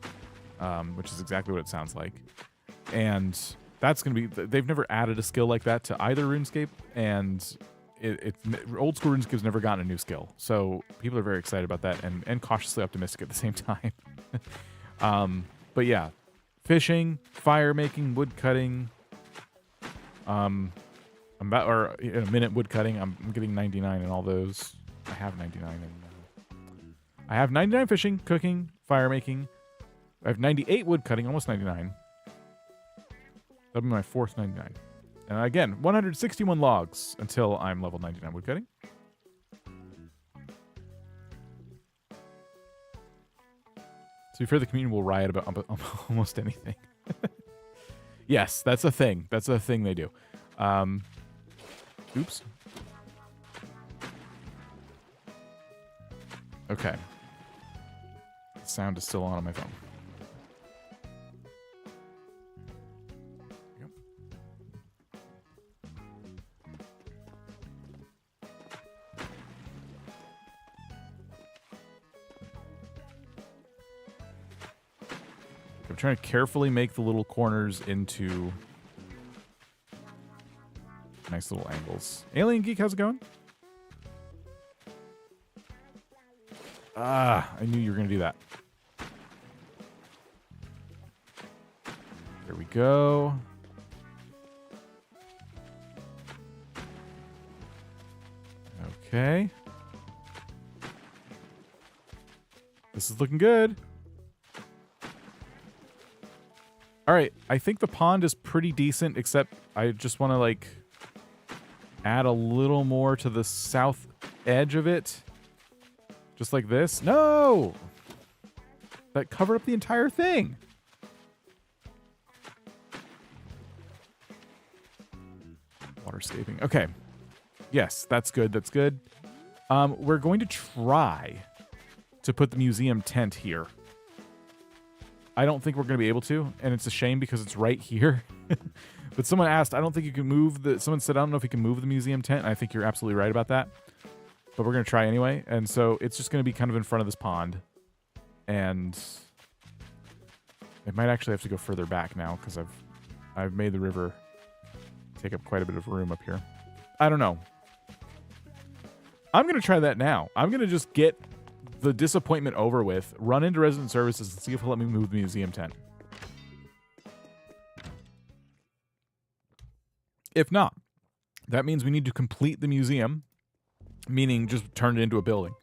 which is exactly what it sounds like. And that's going to be, they've never added a skill like that to either RuneScape, and Old School RuneScape's never gotten a new skill. So people are very excited about that and cautiously optimistic at the same time. But yeah, fishing, fire making, wood cutting. In a minute wood cutting, I'm getting 99 in all those. I have 99 in, I have 99 fishing, cooking, fire making. I have 98 wood cutting, almost 99. That'll be my fourth 99. And again, 161 logs until I'm level 99 woodcutting. To be fair, the community will riot about almost anything. Yes, that's a thing. That's a thing they do. Oops. Okay. The sound is still on my phone. Yep. I'm trying to carefully make the little corners into nice little angles. Alien Geek, how's it going? Ah, I knew you were going to do that. There we go. Okay. This is looking good. All right, I think the pond is pretty decent, except I just want to, like, add a little more to the south edge of it. Just like this. No! That covered up the entire thing. Waterscaping. Okay. Yes, that's good. That's good. We're going to try to put the museum tent here. I don't think we're going to be able to, and it's a shame because it's right here. But someone asked, I don't think you can move the... Someone said, I don't know if you can move the museum tent, and I think you're absolutely right about that. But we're going to try anyway, and so it's just going to be kind of in front of this pond. And it might actually have to go further back now, because I've made the river take up quite a bit of room up here. I don't know. I'm going to try that now. I'm going to just get the disappointment over with, run into resident services, and see if he'll let me move the museum tent. If not, that means we need to complete the museum, meaning just turn it into a building,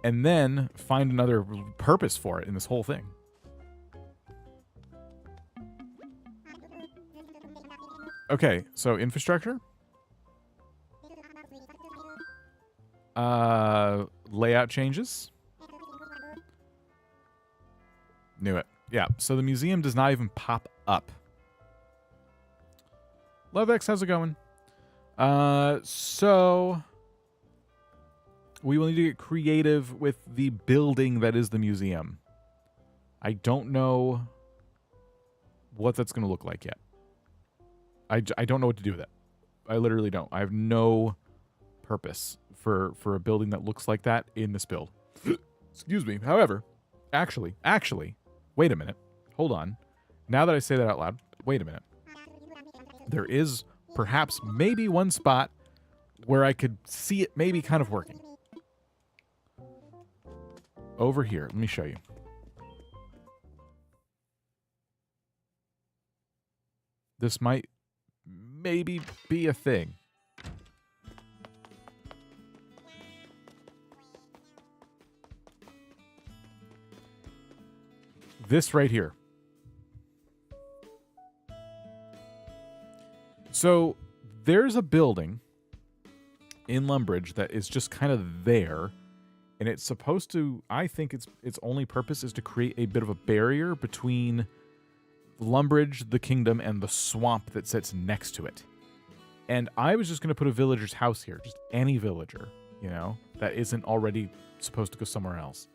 and then find another purpose for it in this whole thing. Okay, so infrastructure. Layout changes. Knew it. Yeah, so the museum does not even pop up. LoveX, how's it going? So we will need to get creative with the building that is the museum. I don't know what that's going to look like yet. I don't know what to do with it. I literally don't. I have no purpose for a building that looks like that in this build. Excuse me. However, actually, wait a minute. Hold on. Now that I say that out loud, wait a minute. There is perhaps maybe one spot where I could see it maybe kind of working. Over here. Let me show you. This might maybe be a thing. This right here. So there's a building in Lumbridge that is just kind of there, and it's supposed to, I think its only purpose is to create a bit of a barrier between Lumbridge, the kingdom, and the swamp that sits next to it. And I was just going to put a villager's house here, just any villager, you know, that isn't already supposed to go somewhere else.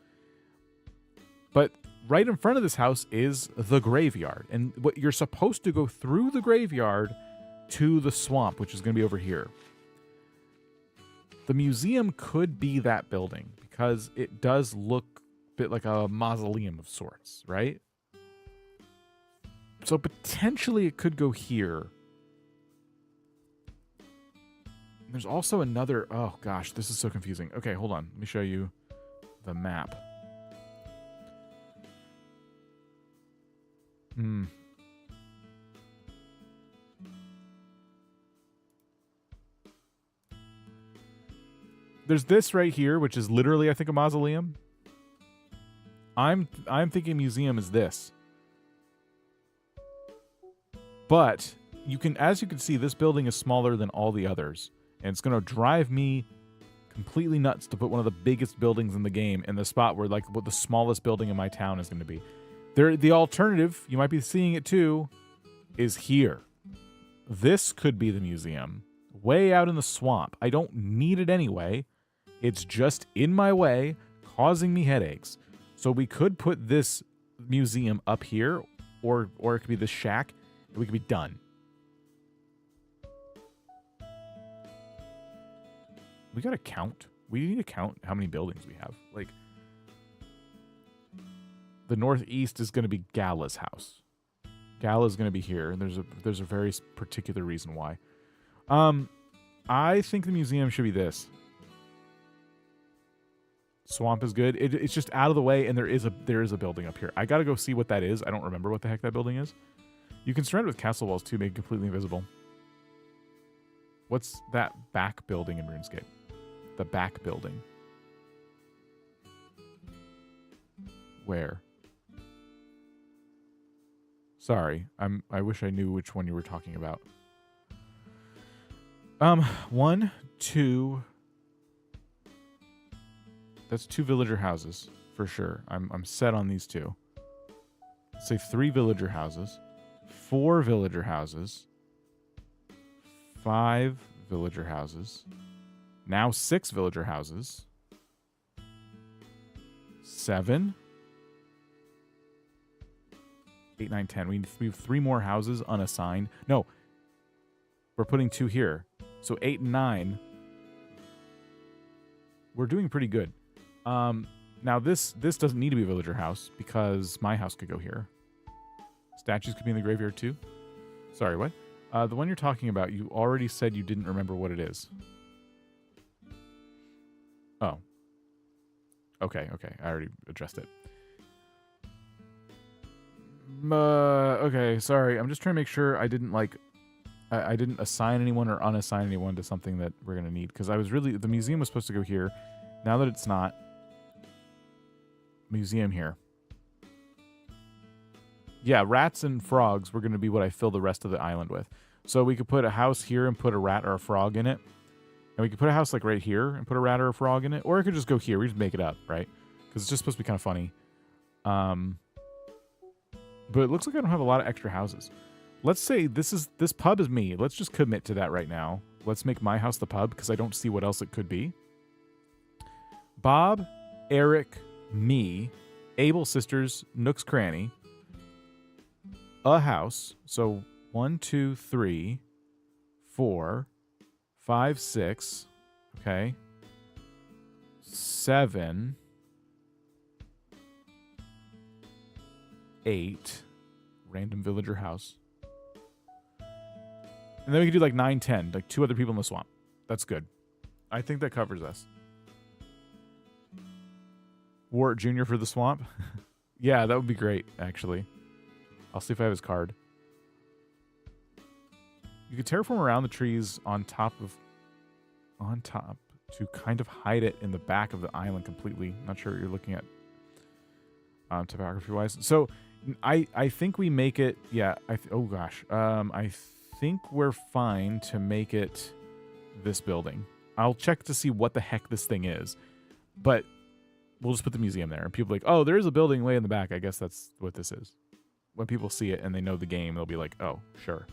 But right in front of this house is the graveyard, and what you're supposed to go through the graveyard to the swamp, which is going to be over here. The museum could be that building because it does look a bit like a mausoleum of sorts, right? So potentially it could go here. There's also another... Oh, gosh, this is so confusing. Okay, hold on. Let me show you the map. There's this right here, which is literally, I think, a mausoleum. I'm thinking museum is this. But as you can see, this building is smaller than all the others. And it's going to drive me completely nuts to put one of the biggest buildings in the game in the spot where, like, what the smallest building in my town is going to be. The alternative, you might be seeing it too, is here. This could be the museum. Way out in the swamp. I don't need it anyway. It's just in my way, causing me headaches. So we could put this museum up here, or it could be this shack, and we could be done. We gotta count. We need to count how many buildings we have. Like, the northeast is gonna be Gala's house. Gala's gonna be here, and there's a very particular reason why. I think the museum should be this. Swamp is good. It's just out of the way, and there is a building up here. I gotta go see what that is. I don't remember what the heck that building is. You can surround it with castle walls too, make it completely invisible. What's that back building in RuneScape? The back building. Where? Sorry, I wish I knew which one you were talking about. 1, 2. That's 2 villager houses for sure. I'm set on these 2. Let's say 3 villager houses, 4 villager houses, 5 villager houses, now 6 villager houses, 7, 8, 9, 10. We have 3 more houses unassigned. No, we're putting 2 here. So 8 and 9. We're doing pretty good. Now this doesn't need to be a villager house because my house could go here. Statues could be in the graveyard too. Sorry, what? The one you're talking about, you already said you didn't remember what it is. Oh. Okay. I already addressed it. Okay, sorry. I'm just trying to make sure I didn't I didn't assign anyone or unassign anyone to something that we're gonna need, because the museum was supposed to go here. Now that it's not, museum here. Yeah, rats and frogs were gonna be what I fill the rest of the island with. So we could put a house here and put a rat or a frog in it, and we could put a house like right here and put a rat or a frog in it, or it could just go here. We just make it up, right? Because it's just supposed to be kind of funny. But it looks like I don't have a lot of extra houses. Let's say this pub is me. Let's just commit to that right now. Let's make my house the pub, because I don't see what else it could be. Bob, Eric, me, Able Sisters, Nook's Cranny, a house. So 1, 2, 3, 4, 5, 6. Okay. 7, 8. Random villager house. And then we could do like 9, 10. Like 2 other people in the swamp. That's good. I think that covers us. Wart Jr. for the swamp? Yeah, that would be great, actually. I'll see if I have his card. You could terraform around the trees on top to kind of hide it in the back of the island completely. Not sure what you're looking at topography-wise. So I think we make it... Yeah, oh gosh. I think we're fine to make it this building. I'll check to see what the heck this thing is. But we'll just put the museum there. And people are like, oh, there is a building way in the back. I guess that's what this is. When people see it and they know the game, they'll be like, oh, sure.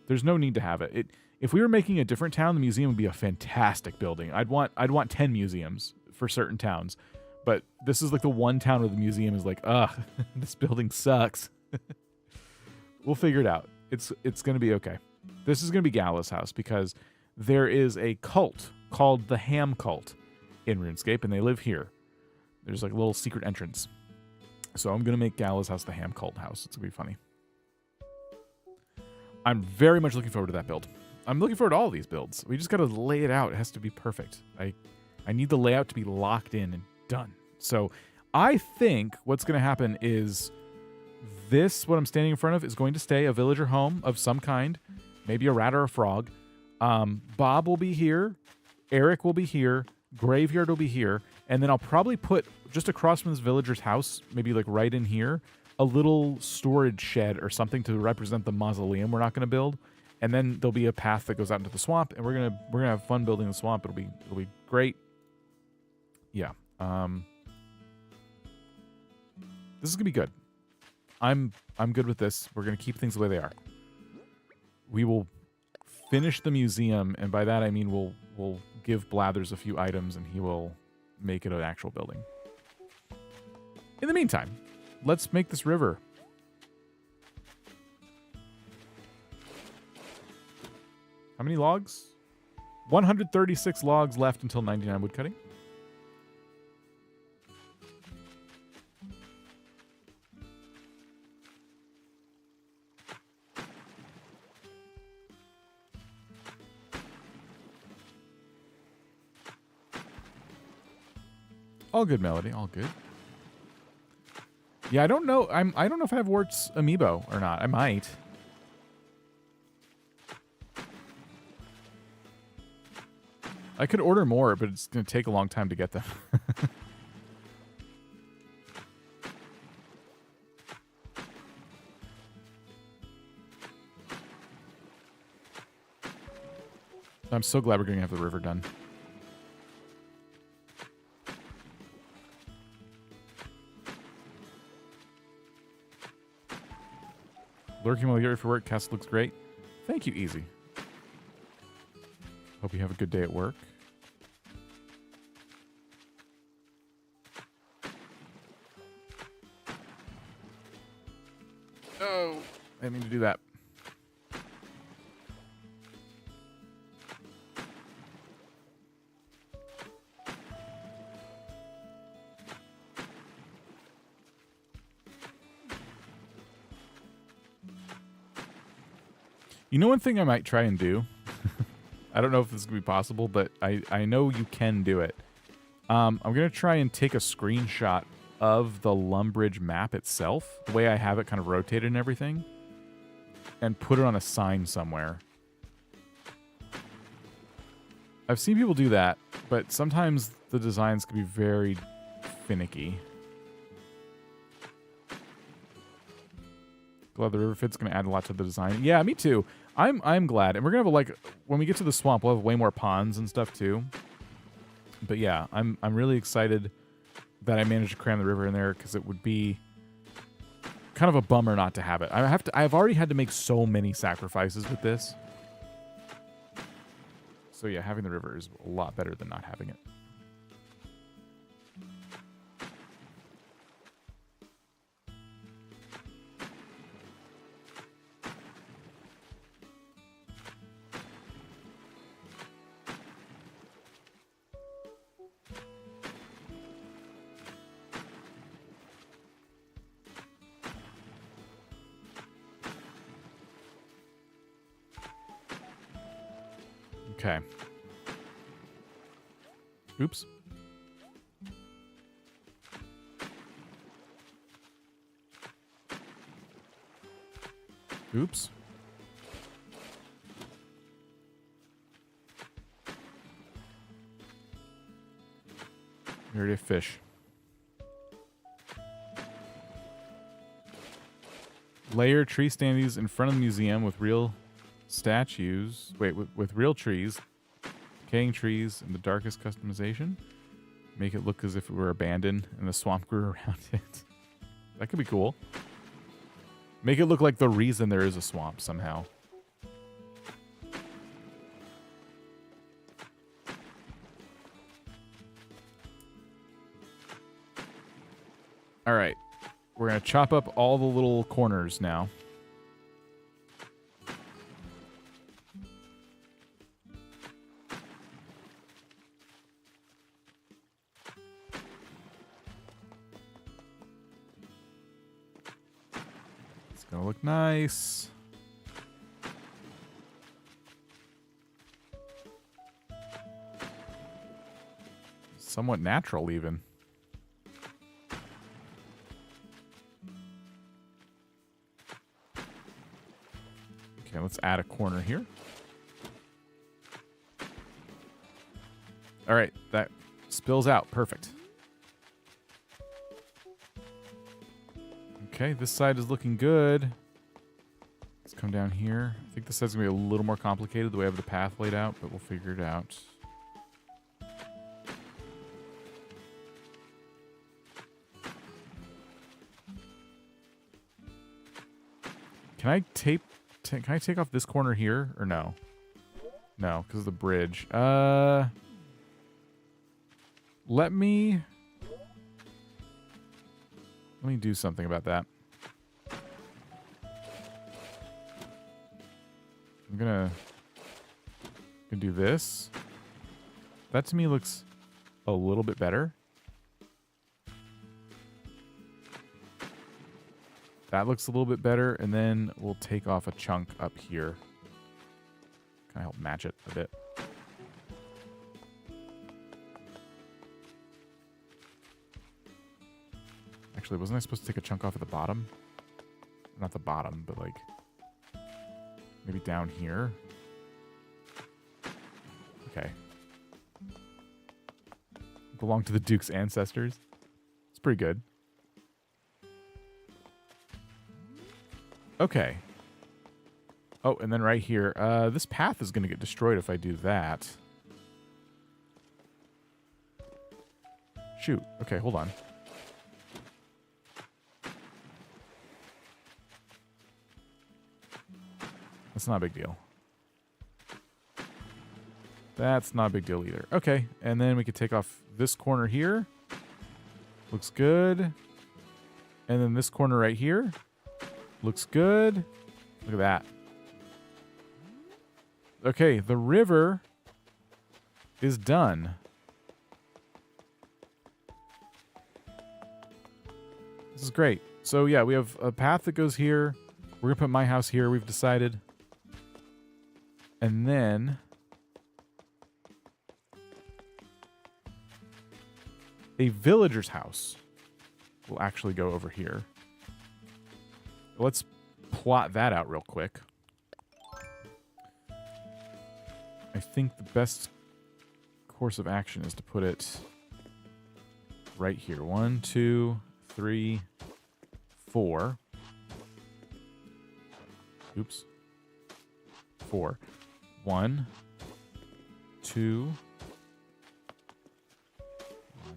There's no need to have it. If we were making a different town, the museum would be a fantastic building. I'd want 10 museums for certain towns. But this is like the one town where the museum is like, ugh, this building sucks. We'll figure it out. It's going to be okay. This is going to be Gala's house because there is a cult called the Ham Cult in RuneScape, and they live here. There's like a little secret entrance. So I'm going to make Gala's house the Ham Cult house. It's going to be funny. I'm very much looking forward to that build. I'm looking forward to all of these builds. We just got to lay it out. It has to be perfect. I need the layout to be locked in and done. So I think what's going to happen is this, what I'm standing in front of, is going to stay a villager home of some kind. Maybe a rat or a frog. Bob will be here. Eric will be here. Graveyard will be here. And then I'll probably put just across from this villager's house, maybe like right in here, a little storage shed or something to represent the mausoleum we're not going to build, and then there'll be a path that goes out into the swamp, and we're gonna have fun building the swamp. It'll be great. Yeah. This is gonna be good. I'm good with this. We're gonna keep things the way they are. We will finish the museum, and by that I mean we'll give Blathers a few items, and he will make it an actual building. In the meantime, let's make this river. How many logs? 136 logs left until 99 woodcutting. All good, Melody. All good. Yeah, I don't know. I don't know if I have Wart's Amiibo or not. I might. I could order more, but it's going to take a long time to get them. I'm so glad we're going to have the river done. Lurking while you're for work. Cast looks great. Thank you, Easy. Hope you have a good day at work. Oh, I didn't mean to do that. You know one thing I might try and do? I don't know if this is going to be possible, but I know you can do it. I'm going to try and take a screenshot of the Lumbridge map itself, the way I have it kind of rotated and everything, and put it on a sign somewhere. I've seen people do that, but sometimes the designs can be very finicky. Glad the river fit's going to add a lot to the design. Yeah, me too. I'm glad. And we're going to have when we get to the swamp, we'll have way more ponds and stuff too. But yeah, I'm really excited that I managed to cram the river in there, because it would be kind of a bummer not to have it. I've already had to make so many sacrifices with this. So yeah, having the river is a lot better than not having it. Okay. Oops. Oops. We already have fish. Layer tree standees in front of the museum with real statues. Wait, with real trees, decaying trees, and the darkest customization. Make it look as if it were abandoned and the swamp grew around it. That could be cool. Make it look like the reason there is a swamp somehow. All right. We're going to chop up all the little corners now. It's going to look nice. Somewhat natural even. Okay, let's add a corner here. All right, that spills out. Perfect. Okay, this side is looking good. Let's come down here. I think this side's going to be a little more complicated the way I have the path laid out, but we'll figure it out. Can I take off this corner here or no? No, because of the bridge. Let me do something about that. I'm gonna do this. That to me looks a little bit better. That looks a little bit better, and then we'll take off a chunk up here. Kind of help match it a bit. Actually, wasn't I supposed to take a chunk off at the bottom? Not the bottom, but like maybe down here. Okay. Belong to the Duke's ancestors. It's pretty good. Okay. Oh, and then right here, this path is going to get destroyed if I do that. Shoot. Okay, hold on. That's not a big deal. That's not a big deal either. Okay, and then we could take off this corner here. Looks good. And then this corner right here. Looks good. Look at that. Okay, the river is done. This is great. So yeah, we have a path that goes here. We're going to put my house here, we've decided. And then a villager's house will actually go over here. Let's plot that out real quick. I think the best course of action is to put it right here. 1, 2, 3, 4. Oops. 4. 1, 2, 1,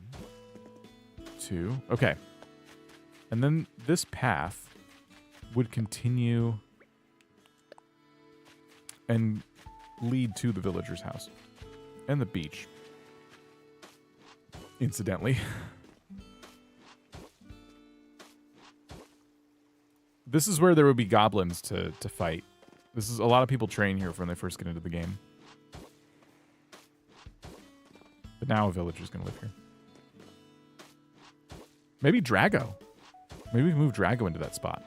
2. Okay. And then this path would continue and lead to the villager's house and the beach, incidentally. This is where there would be goblins to fight. This is a lot of people train here when they first get into the game. But now a villager's going to live here. Maybe Drago. Maybe we can move Drago into that spot.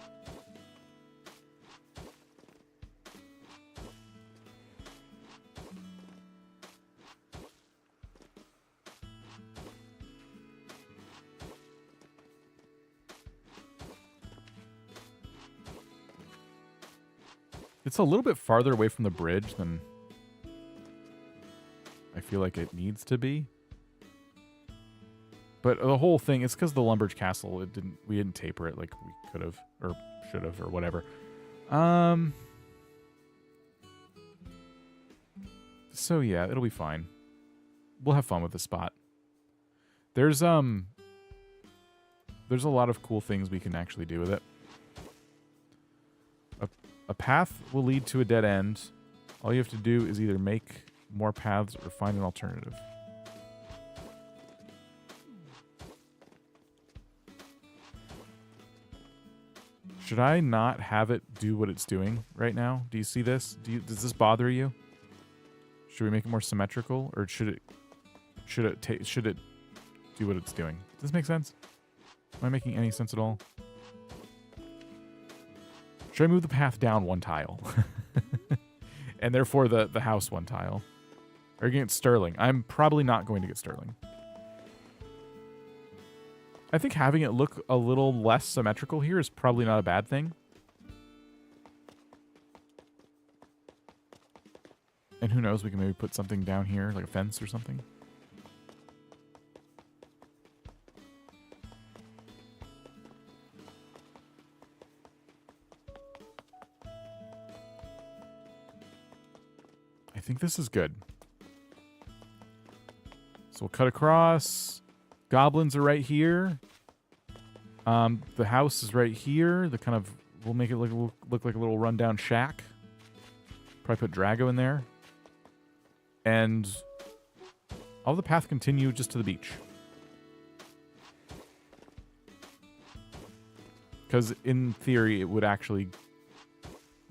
It's a little bit farther away from the bridge than I feel like it needs to be. But the whole thing, it's because the Lumbridge castle, we didn't taper it like we could have or should have or whatever. So yeah, it'll be fine. We'll have fun with the spot. There's a lot of cool things we can actually do with it. A path will lead to a dead end. All you have to do is either make more paths or find an alternative. Should I not have it do what it's doing right now? Do you see this? Does this bother you? Should we make it more symmetrical, or should it do what it's doing? Does this make sense? Am I making any sense at all? Should I move the path down one tile? And therefore the house one tile? Or get Sterling? I'm probably not going to get Sterling. I think having it look a little less symmetrical here is probably not a bad thing. And who knows, we can maybe put something down here, like a fence or something. think this is good. So we'll cut across. Goblins are right here. The house is right here. The kind of we'll make it look like a little rundown shack. Probably put Drago in there. And all the path continue just to the beach. Because in theory, it would actually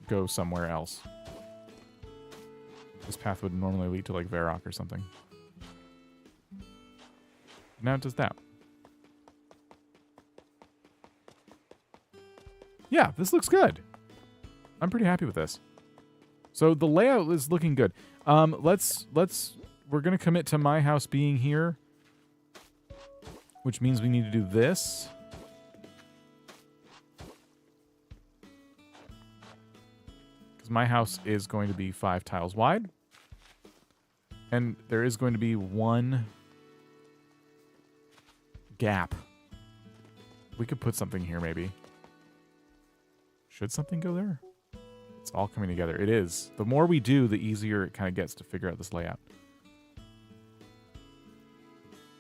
go somewhere else. This path would normally lead to like Varrock or something. Now it does that. Yeah, this looks good. I'm pretty happy with this. So the layout is looking good. We're gonna commit to my house being here, which means we need to do this. Because my house is going to be 5 tiles wide. And there is going to be 1 gap. We could put something here, maybe. Should something go there? It's all coming together. It is. The more we do, the easier it kind of gets to figure out this layout.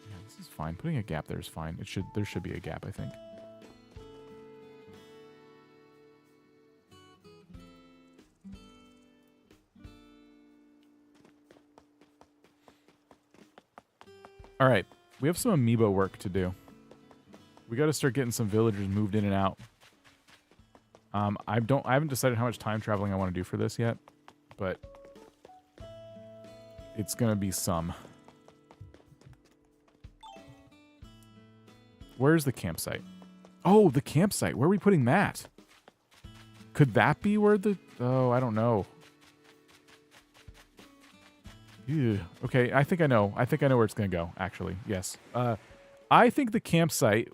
Yeah, this is fine. Putting a gap there is fine. There should be a gap, I think. All right, we have some Amiibo work to do. We got to start getting some villagers moved in and out. I haven't decided how much time traveling I want to do for this yet, but it's gonna be some. Where's the campsite? Oh, the campsite. Where are we putting that? Could that be where the? Oh, I don't know. Ew. Okay, I think I know. I think I know where it's gonna go. Actually, yes. I think the campsite,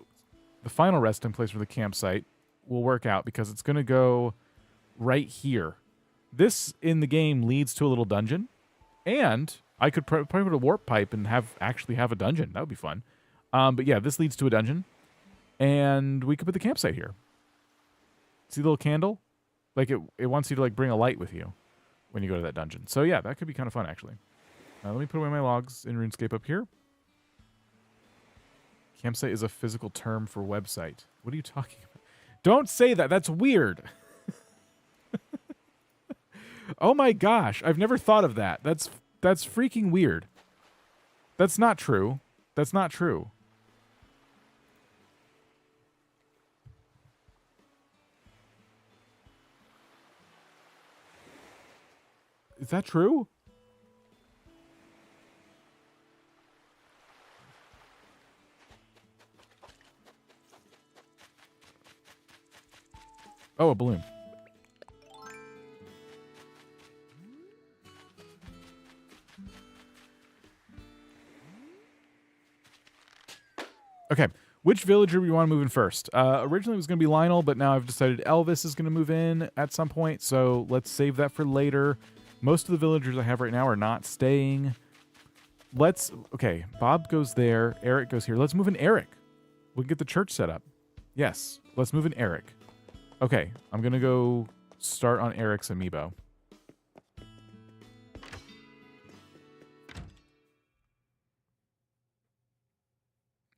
the final resting place for the campsite, will work out because it's going to go right here. This in the game leads to a little dungeon, and I could probably put a warp pipe and actually have a dungeon. That would be fun. But yeah, this leads to a dungeon, and we could put the campsite here. See the little candle? Like it wants you to like bring a light with you when you go to that dungeon. So yeah, that could be kind of fun actually. Let me put away my logs in RuneScape up here. Campsite is a physical term for website. What are you talking about? Don't say that. That's weird. Oh my gosh. I've never thought of that. That's freaking weird. That's not true. That's not true. Is that true? Oh, a balloon. Okay, which villager we want to move in first? Originally it was going to be Lionel, but now I've decided Elvis is going to move in at some point, so let's save that for later. Most of the villagers I have right now are not staying. Okay, Bob goes there, Eric goes here. Let's move in Eric. We can get the church set up. Yes, let's move in Eric. Okay, I'm going to go start on Eric's Amiibo.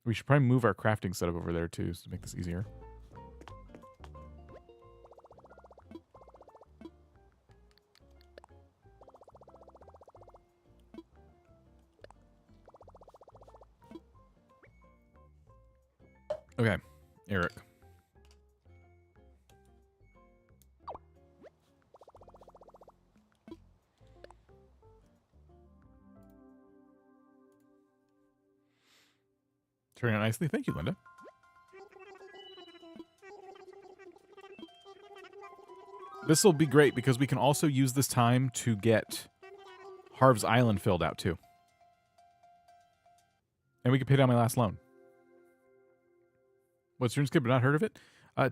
We should probably move our crafting setup over there too to make this easier. Okay, Eric. Turning out nicely. Thank you, Linda. This will be great because we can also use this time to get Harv's Island filled out too. And we can pay down my last loan. What's RuneScape? I've not heard of it.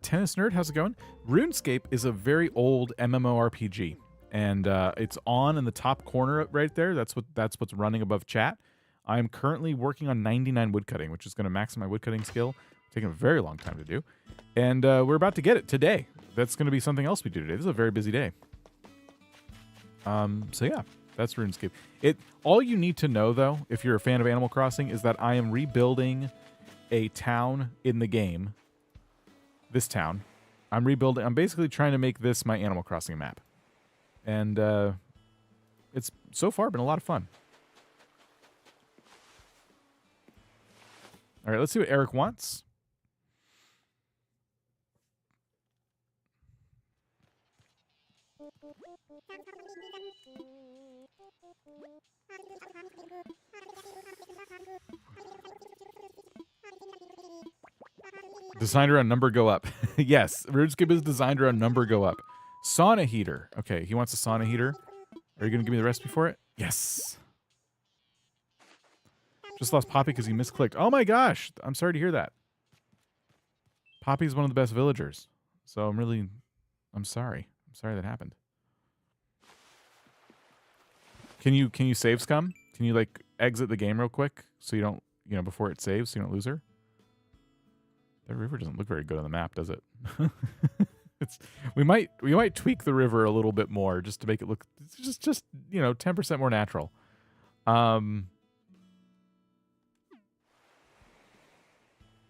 Tennis Nerd, how's it going? RuneScape is a very old MMORPG. And it's on in the top corner right there. That's what's running above chat. I'm currently working on 99 woodcutting, which is going to max my woodcutting skill. It's taking a very long time to do. And we're about to get it today. That's going to be something else we do today. This is a very busy day. So yeah, That's RuneScape. All you need to know, though, if you're a fan of Animal Crossing, is that I am rebuilding a town in the game. This town. I'm basically trying to make this my Animal Crossing map. And it's so far been a lot of fun. All right, let's see what Eric wants. Designed around number go up. Yes, RuneScape is designed around number go up. Sauna heater. Okay, he wants a sauna heater. Are you going to give me the recipe for it? Yes. Just lost Poppy because he misclicked. Oh my gosh. I'm sorry to hear that. Poppy's one of the best villagers. So I'm sorry. I'm sorry that happened. Can you save scum? Can you like exit the game real quick so you don't, before it saves so you don't lose her? That river doesn't look very good on the map, does it? We might tweak the river a little bit more just to make it look just 10% more natural.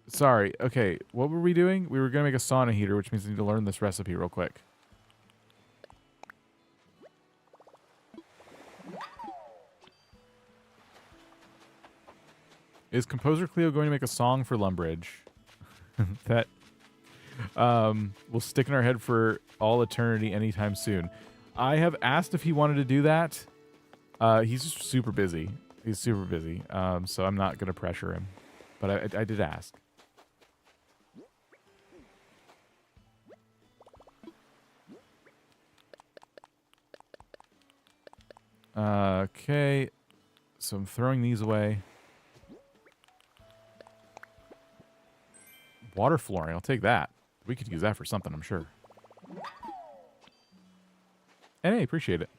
Sorry. Okay, what were we doing? We were gonna make a sauna heater, which means we need to learn this recipe real quick. Is Composer Cleo going to make a song for Lumbridge that will stick in our head for all eternity anytime soon? I have asked if he wanted to do that. He's just super busy. He's super busy, so I'm not going to pressure him. But I did ask. Okay, so I'm throwing these away. Water flooring, I'll take that. We could use that for something, I'm sure. And hey, appreciate it.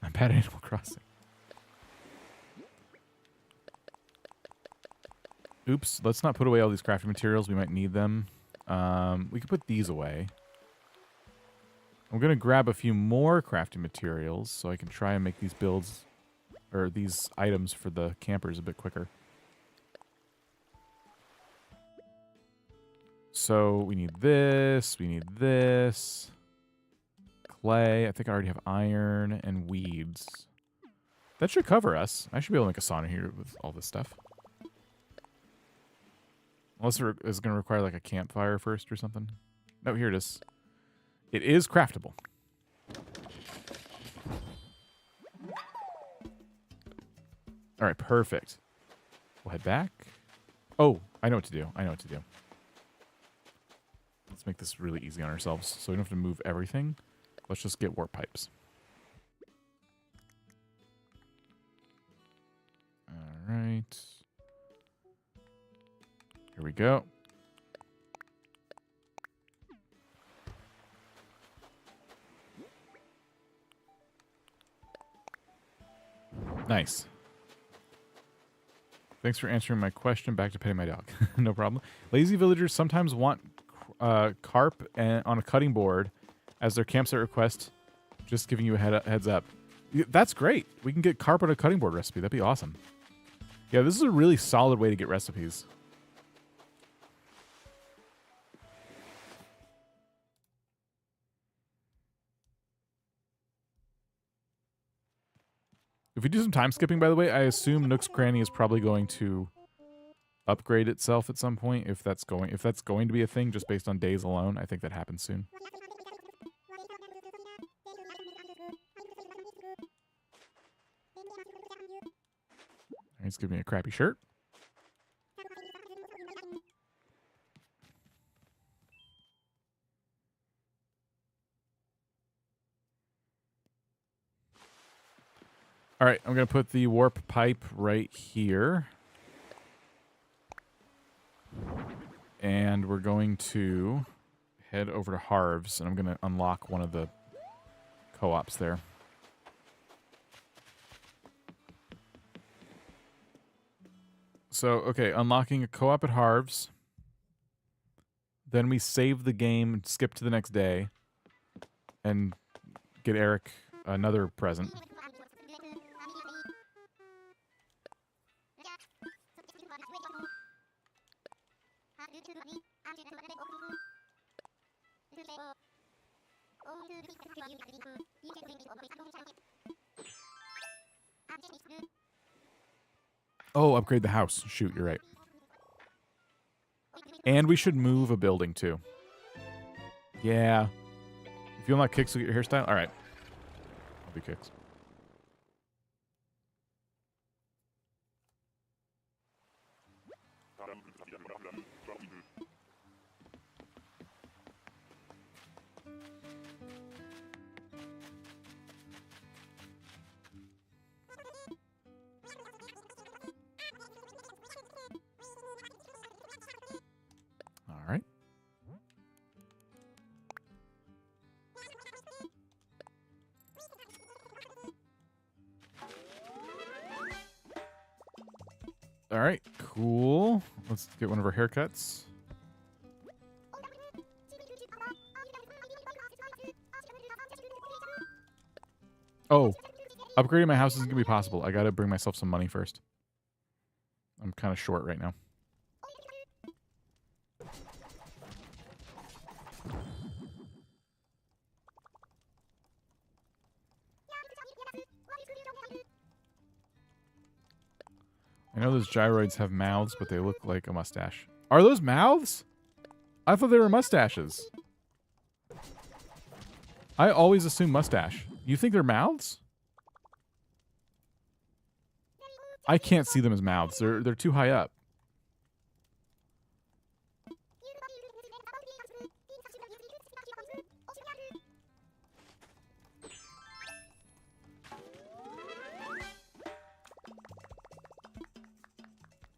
I'm bad at Animal Crossing. Oops, let's not put away all these crafting materials. We might need them. We could put these away. I'm going to grab a few more crafting materials so I can try and make these builds, or these items for the campers a bit quicker. So we need this, clay. I think I already have iron and weeds. That should cover us. I should be able to make a sauna here with all this stuff. Unless it's going to require like a campfire first or something. No, here it is. It is craftable. All right, perfect. We'll head back. Oh, I know what to do. Let's make this really easy on ourselves so we don't have to move everything. Let's just get warp pipes. All right. Here we go. Nice. Thanks for answering my question. Back to petting my dog. No problem. Lazy villagers sometimes want carp on a cutting board as their campsite request. Just giving you a heads up. That's great. We can get carp on a cutting board recipe. That'd be awesome. Yeah, this is a really solid way to get recipes. If we do some time skipping, by the way, I assume Nook's Cranny is probably going to upgrade itself at some point. If that's going to be a thing, just based on days alone, I think that happens soon. He's giving me a crappy shirt. All right, I'm going to put the warp pipe right here. And we're going to head over to Harv's, and I'm going to unlock one of the co-ops there. So, okay, unlocking a co-op at Harv's. Then we save the game, skip to the next day, and get Eric another present. Oh, upgrade the house. Shoot, you're right. And we should move a building, too. Yeah. If you unlock kicks, you'll get your hairstyle. All right. I'll be kicks. All right. All right, cool. Let's get one of our haircuts. Oh, upgrading my house isn't going to be possible. I got to bring myself some money first. I'm kind of short right now. I know those gyroids have mouths, but they look like a mustache. Are those mouths? I thought they were mustaches. I always assume mustache. You think they're mouths? I can't see them as mouths. They're too high up.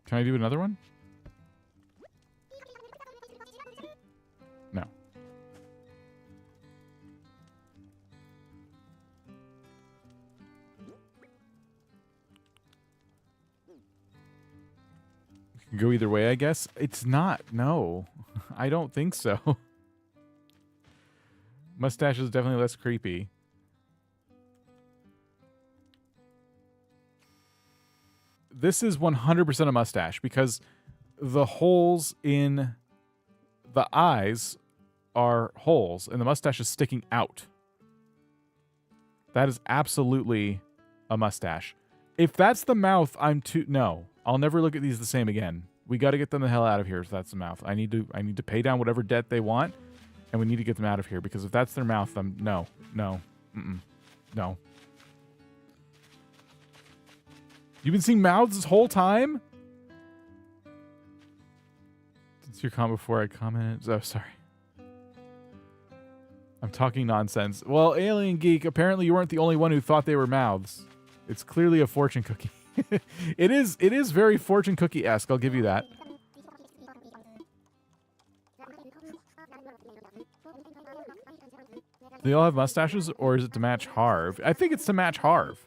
Can I do another one? No. We can go either way, I guess. It's not. No. I don't think so. Mustache is definitely less creepy. This is 100% a mustache because the holes in the eyes are holes and the mustache is sticking out. That is absolutely a mustache. If that's the mouth, no. I'll never look at these the same again. We got to get them the hell out of here if that's the mouth. I need to pay down whatever debt they want and we need to get them out of here because if that's their mouth, then no. No. You've been seeing mouths this whole time? Since your comment before I commented. Oh, sorry. I'm talking nonsense. Well, Alien Geek, apparently you weren't the only one who thought they were mouths. It's clearly a fortune cookie. It is very fortune cookie-esque, I'll give you that. Do they all have mustaches, or is it to match Harv? I think it's to match Harv.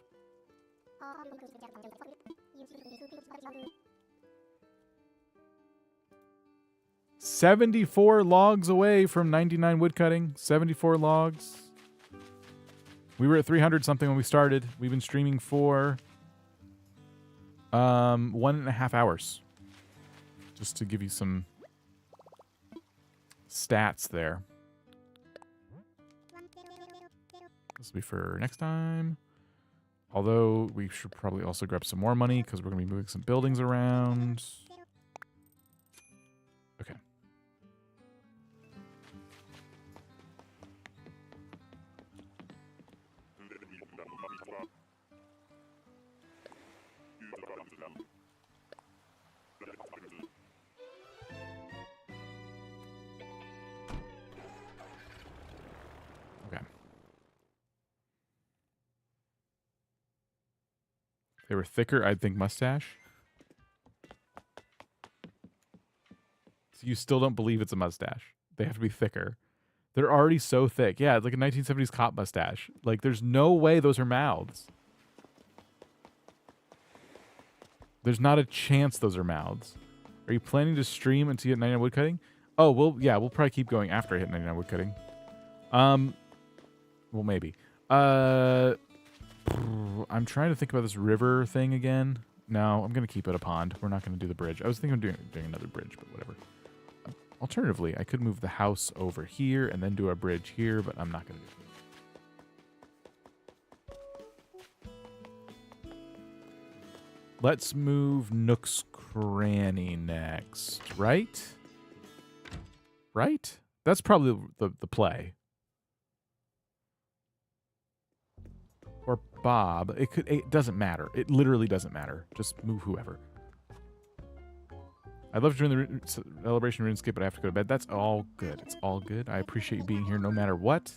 $74 logs away from 99 woodcutting. 74 logs. We were at 300 something when we started. We've been streaming for 1.5 hours. Just to give you some stats there. This will be for next time. Although we should probably also grab some more money because we're going to be moving some buildings around. Okay. If they were thicker, I'd think mustache. So you still don't believe it's a mustache. They have to be thicker. They're already so thick. Yeah, it's like a 1970s cop mustache. Like, there's no way those are mouths. There's not a chance those are mouths. Are you planning to stream until you hit 99 woodcutting? Oh, we'll probably keep going after I hit 99 woodcutting. Well, maybe. I'm trying to think about this river thing again. No, I'm going to keep it a pond. We're not going to do the bridge. I was thinking of doing another bridge, but whatever. Alternatively, I could move the house over here and then do a bridge here, but I'm not going to do it. Let's move Nook's Cranny next, right? Right? That's probably the play. Or Bob. It doesn't matter. It literally doesn't matter. Just move whoever. I'd love to join the Celebration RuneScape, but I have to go to bed. That's all good. It's all good. I appreciate you being here no matter what.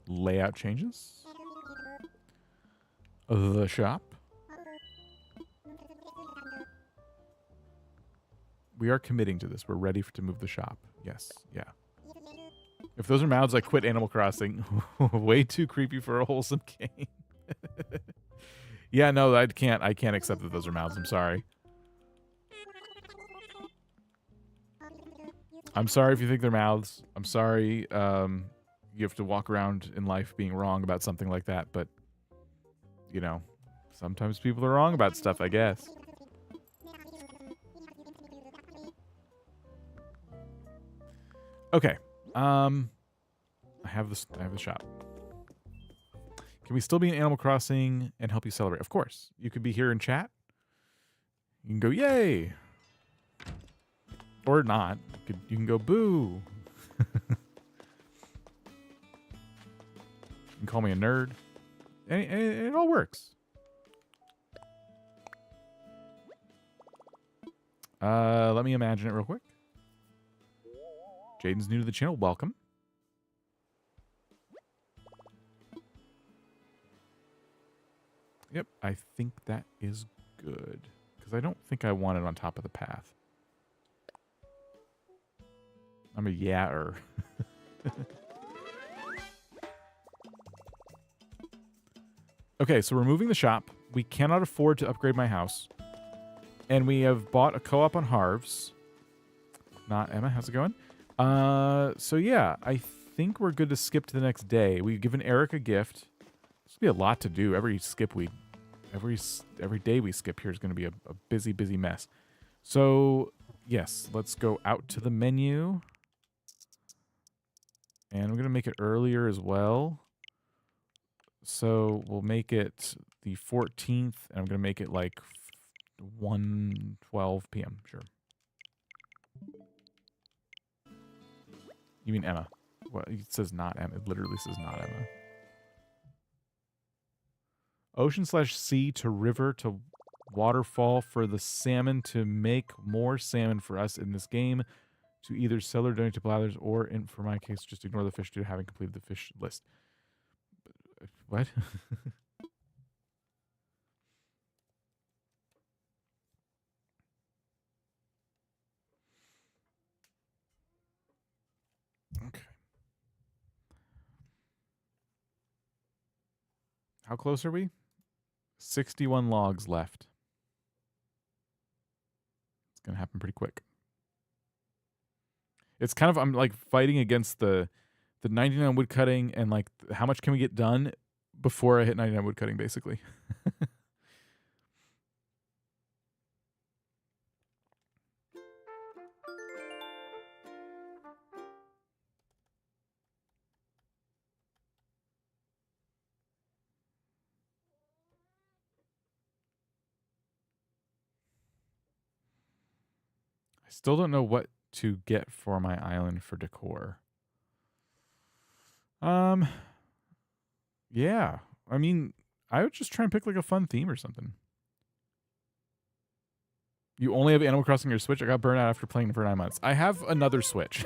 Layout changes. The shop. We are committing to this. We're ready to move the shop. Yes. Yeah. If those are mouths, I quit Animal Crossing. Way too creepy for a wholesome game. Yeah, no, I can't accept that those are mouths. I'm sorry. I'm sorry if you think they're mouths. I'm sorry you have to walk around in life being wrong about something like that, but, you know, sometimes people are wrong about stuff, I guess. Okay. I have the shop. Can we still be in Animal Crossing and help you celebrate? Of course. You could be here in chat. You can go, yay! Or not. You can go, boo! You can call me a nerd. And it all works. Let me imagine it real quick. Jaden's new to the channel. Welcome. Yep, I think that is good. Because I don't think I want it on top of the path. I'm a yatter. Okay, so we're moving the shop. We cannot afford to upgrade my house. And we have bought a co-op on Harv's. Not Emma, how's it going? So yeah, I think we're good to skip to the next day. We've given Eric a gift. This will be a lot to do. Every day we skip here is going to be a busy, busy mess. So yes, let's go out to the menu. And I'm going to make it earlier as well. So we'll make it the 14th, and I'm going to make it like 1:12 p.m. Sure. You mean Emma? Well, it says not Emma. It literally says not Emma. Ocean/sea to river to waterfall for the salmon to make more salmon for us in this game. To either sell or donate to Blathers, or for my case, just ignore the fish due to having completed the fish list. What? Okay. How close are we? 61 logs left. It's going to happen pretty quick. It's kind of, I'm like fighting against the 99 woodcutting and like how much can we get done before I hit 99 woodcutting, basically. I still don't know what to get for my island for decor. Yeah. I mean, I would just try and pick like a fun theme or something. You only have Animal Crossing on your Switch? I got burned out after playing for 9 months. I have another Switch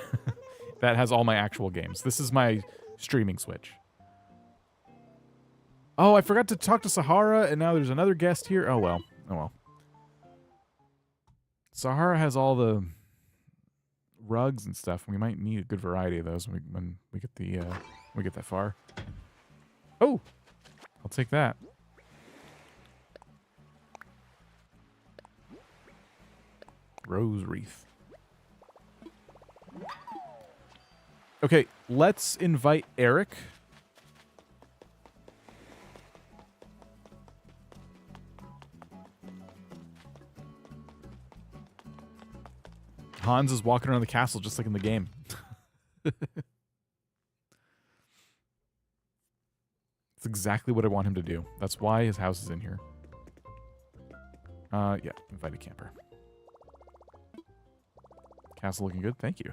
that has all my actual games. This is my streaming Switch. Oh, I forgot to talk to Sahara, and now there's another guest here. Oh, well. Oh, well. Sahara has all the rugs and stuff. We might need a good variety of those when we get the we get that far. Oh, I'll take that. Rose wreath. Okay, let's invite Eric. Hans is walking around the castle just like in the game. exactly what I want him to do. That's why his house is in here. Yeah, invite a camper. Castle looking good. Thank you.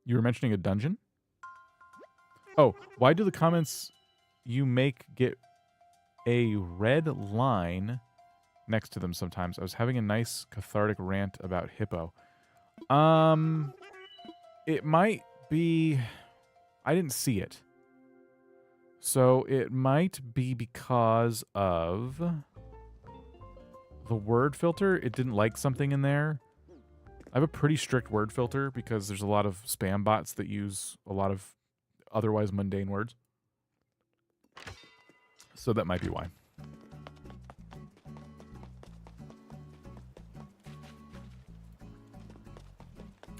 You were mentioning a dungeon? Oh, why do the comments you make get a red line next to them sometimes? I was having a nice cathartic rant about Hippo. It might be... I didn't see it. So it might be because of the word filter. It didn't like something in there. I have a pretty strict word filter because there's a lot of spam bots that use a lot of otherwise mundane words. So that might be why.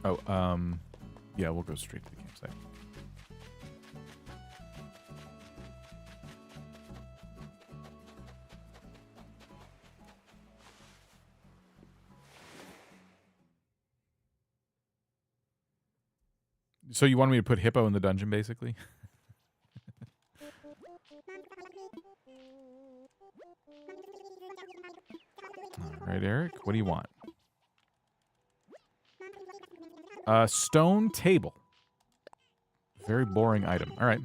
Oh, yeah, we'll go straight to the campsite. So you wanted me to put Hippo in the dungeon, basically? All right, Eric, what do you want? Stone table. Very boring item. All right.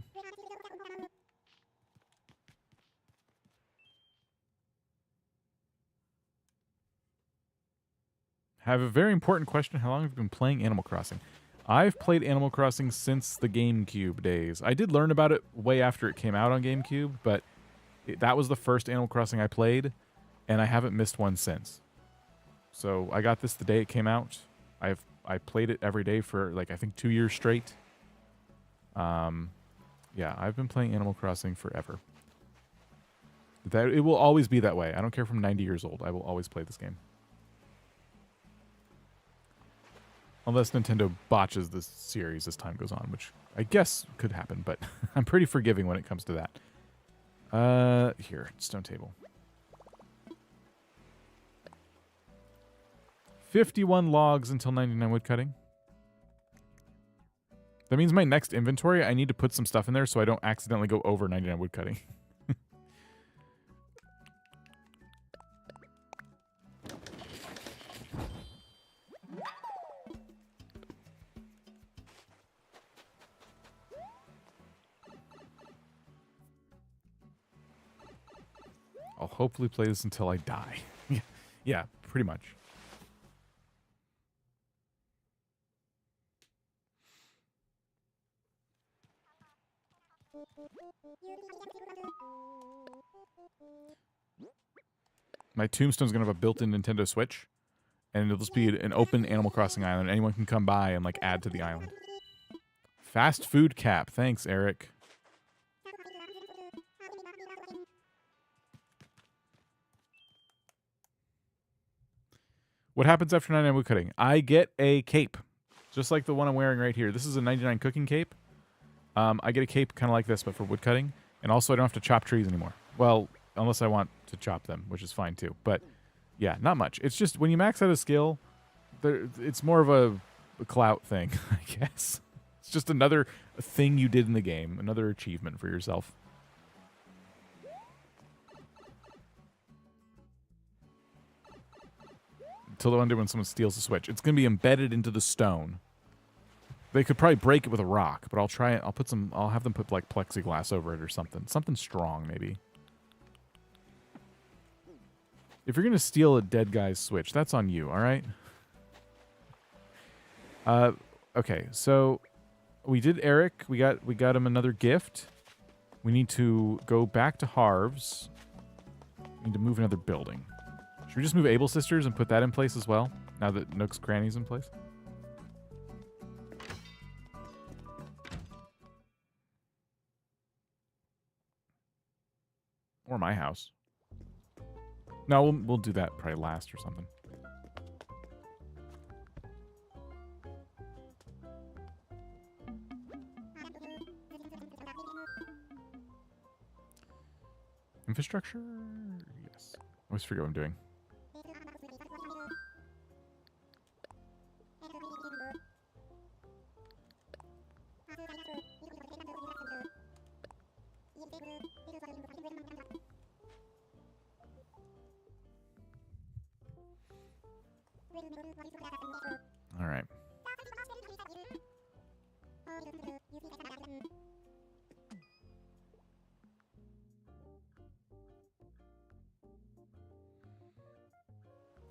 Have a very important question. How long have you been playing Animal Crossing? I've played Animal Crossing since the GameCube days. I did learn about it way after it came out on GameCube, but that was the first Animal Crossing I played, and I haven't missed one since. So I got this the day it came out. I played it every day for, like, I think 2 years straight. Yeah, I've been playing Animal Crossing forever. It will always be that way. I don't care if I'm 90 years old. I will always play this game. Unless Nintendo botches this series as time goes on, which I guess could happen, but I'm pretty forgiving when it comes to that. Here, stone table. 51 logs until 99 woodcutting. That means my next inventory, I need to put some stuff in there so I don't accidentally go over 99 woodcutting. I'll hopefully play this until I die. Yeah, pretty much. My tombstone's gonna have a built-in Nintendo Switch, and it'll just be an open Animal Crossing island. Anyone can come by and like add to the island. Fast food cap. Thanks, Eric. What happens after 99 woodcutting? I get a cape, just like the one I'm wearing right here. This is a 99 cooking cape. I get a cape kind of like this, but for woodcutting. And also I don't have to chop trees anymore. Well, unless I want to chop them, which is fine too. But yeah, not much. It's just when you max out a skill, it's more of a clout thing, I guess. It's just another thing you did in the game, another achievement for yourself. Until the one day when someone steals the Switch. It's going to be embedded into the stone. They could probably break it with a rock, but I'll try it. I'll have them put like plexiglass over it or something. Something strong, maybe. If you're going to steal a dead guy's Switch, that's on you, all right? Okay, so we did Eric. We got him another gift. We need to go back to Harv's. We need to move another building. Should we just move Able Sisters and put that in place as well, now that Nook's Cranny's in place? Or my house. No, we'll do that probably last or something. Infrastructure? Yes. I always forget what I'm doing. All right.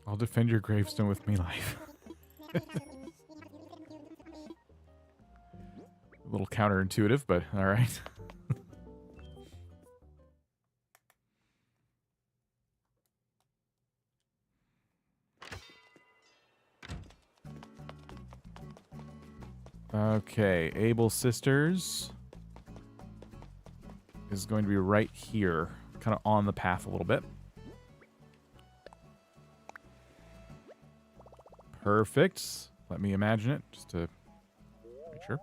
I'll defend your gravestone with me life. A little counterintuitive, but all right. Okay, Able Sisters is going to be right here, kind of on the path a little bit. Perfect. Let me imagine it, just to make sure.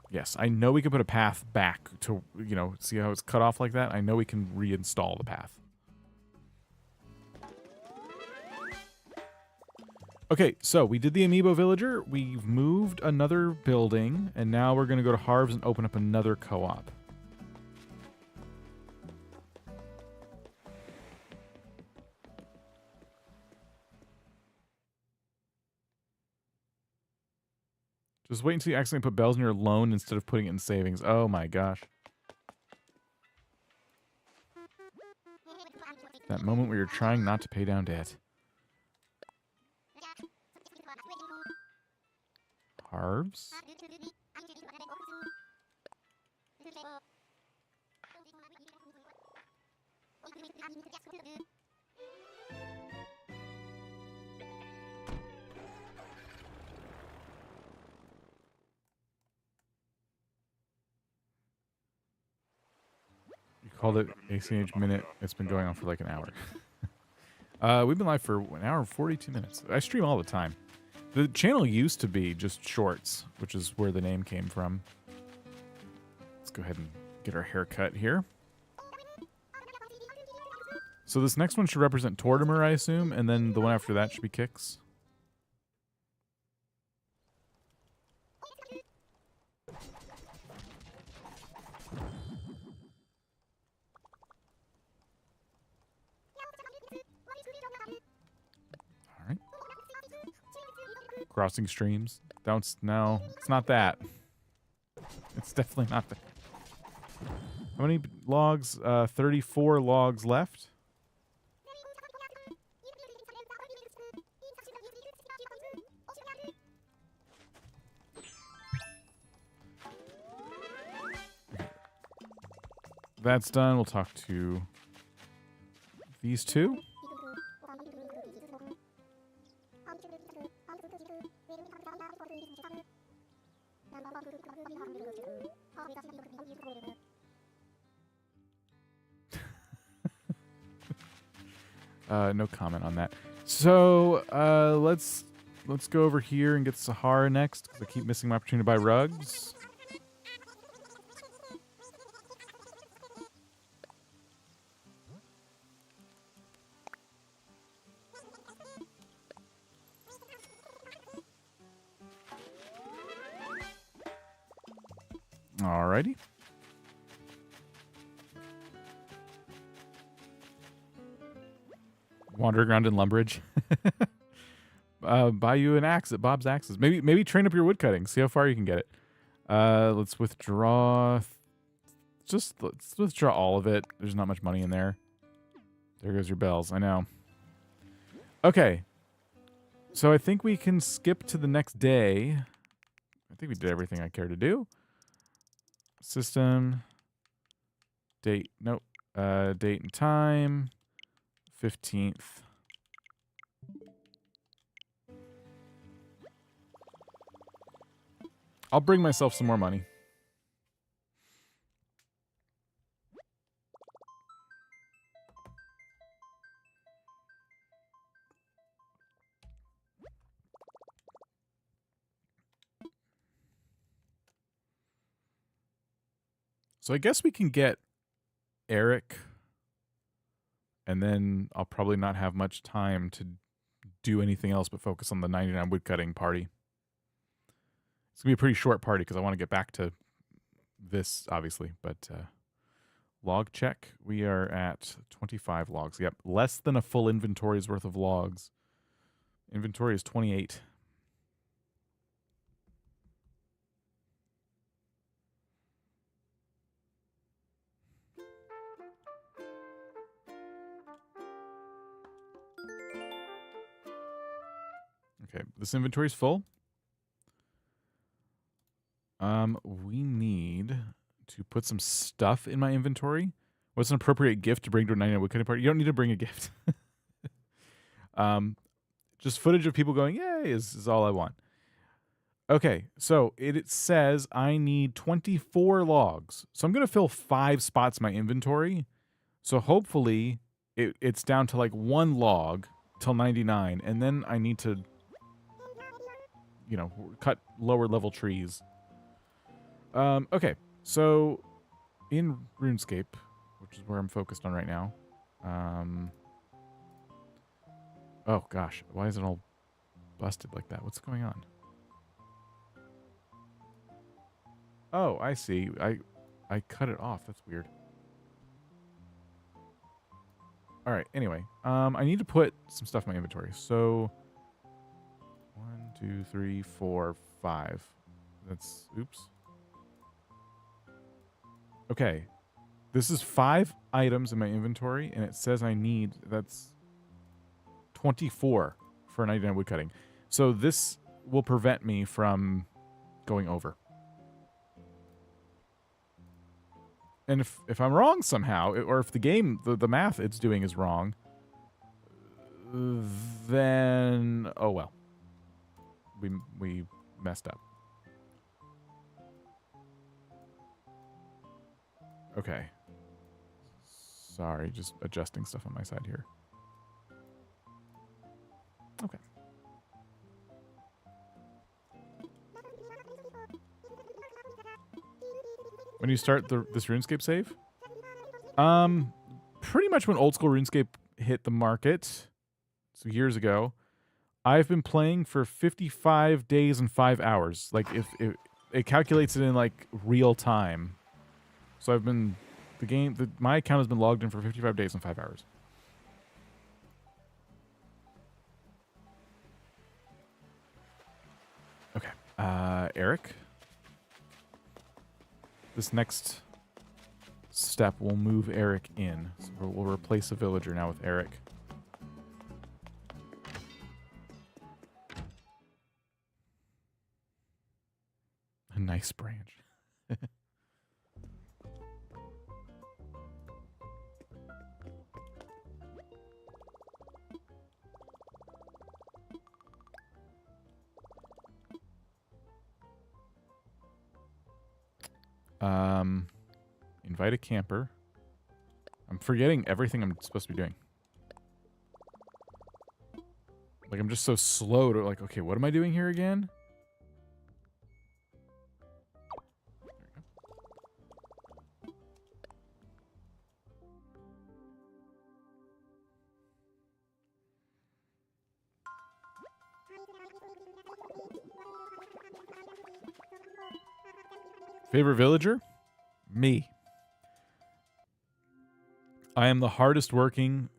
Yes, I know we can put a path back to, you know, see how it's cut off like that? I know we can reinstall the path. Okay, so we did the Amiibo Villager. We've moved another building, and now we're going to go to Harv's and open up another co-op. Just wait until you accidentally put bells in your loan instead of putting it in savings. Oh my gosh. That moment where you're trying not to pay down debt. Harv's? You called it ACNH minute. It's been going on for like an hour. We've been live for 1 hour and 42 minutes. I stream all the time. The channel used to be just shorts, which is where the name came from. Let's go ahead and get our haircut here. So this next one should represent Tortimer, I assume, and then the one after that should be Kix. All right. Crossing streams. No, it's not that. It's definitely not that. How many logs? 34 logs left. That's done. We'll talk to these two. No comment on that. So let's go over here and get Sahara next, because I keep missing my opportunity to buy rugs. Alrighty. Wandering around in Lumbridge. Buy you an axe at Bob's Axes. Maybe train up your woodcutting. See how far you can get it. Let's withdraw. Let's withdraw all of it. There's not much money in there. There goes your bells. I know. Okay. So I think we can skip to the next day. I think we did everything I care to do. System. Date. Nope. Date and time. 15th. I'll bring myself some more money. So I guess we can get Eric, and then I'll probably not have much time to do anything else but focus on the 99 woodcutting party. It's going to be a pretty short party because I want to get back to this, obviously. But log check. We are at 25 logs. Yep, less than a full inventory's worth of logs. Inventory is 28. Okay, this inventory is full. We need to put some stuff in my inventory. What's an appropriate gift to bring to a 99 woodcutting party? You don't need to bring a gift. Just footage of people going, yay, is all I want. Okay, so it says I need 24 logs. So I'm going to fill 5 spots in my inventory. So hopefully it's down to like 1 log till 99. And then I need to, you know, cut lower level trees. Okay, so in RuneScape, which is where I'm focused on right now. Oh gosh, why is it all busted like that? What's going on? Oh, I see. I cut it off. That's weird. All right. Anyway, I need to put some stuff in my inventory. So 1, 2, 3, 4, 5. That's oops. Okay. This is 5 items in my inventory, and it says I need that's 24 for 99 woodcutting. So this will prevent me from going over. And if I'm wrong somehow, or if the game, the math it's doing is wrong, then, oh well. We messed up. Okay. Sorry, just adjusting stuff on my side here. Okay. When you start this RuneScape save? Pretty much when Old School RuneScape hit the market, so years ago. I've been playing for 55 days and 5 hours. Like, if it calculates it in, like, real time. So I've been... my account has been logged in for 55 days and 5 hours. Okay. Eric? This next step will move Eric in. So we'll replace a villager now with Eric. A nice branch. Invite a camper. I'm forgetting everything I'm supposed to be doing. Like, I'm just so slow to, like, okay, what am I doing here again? Favorite villager? Me. I am the hardest working,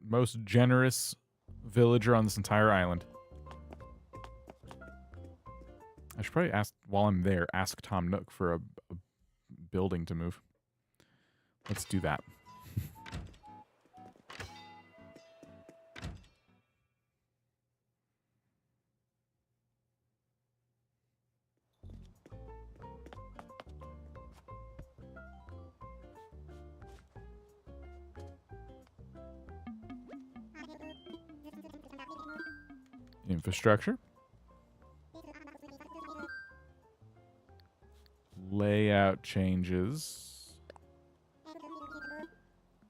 most generous villager on this entire island. I should probably ask, while I'm there, ask Tom Nook for a building to move. Let's do that. Infrastructure. Layout changes.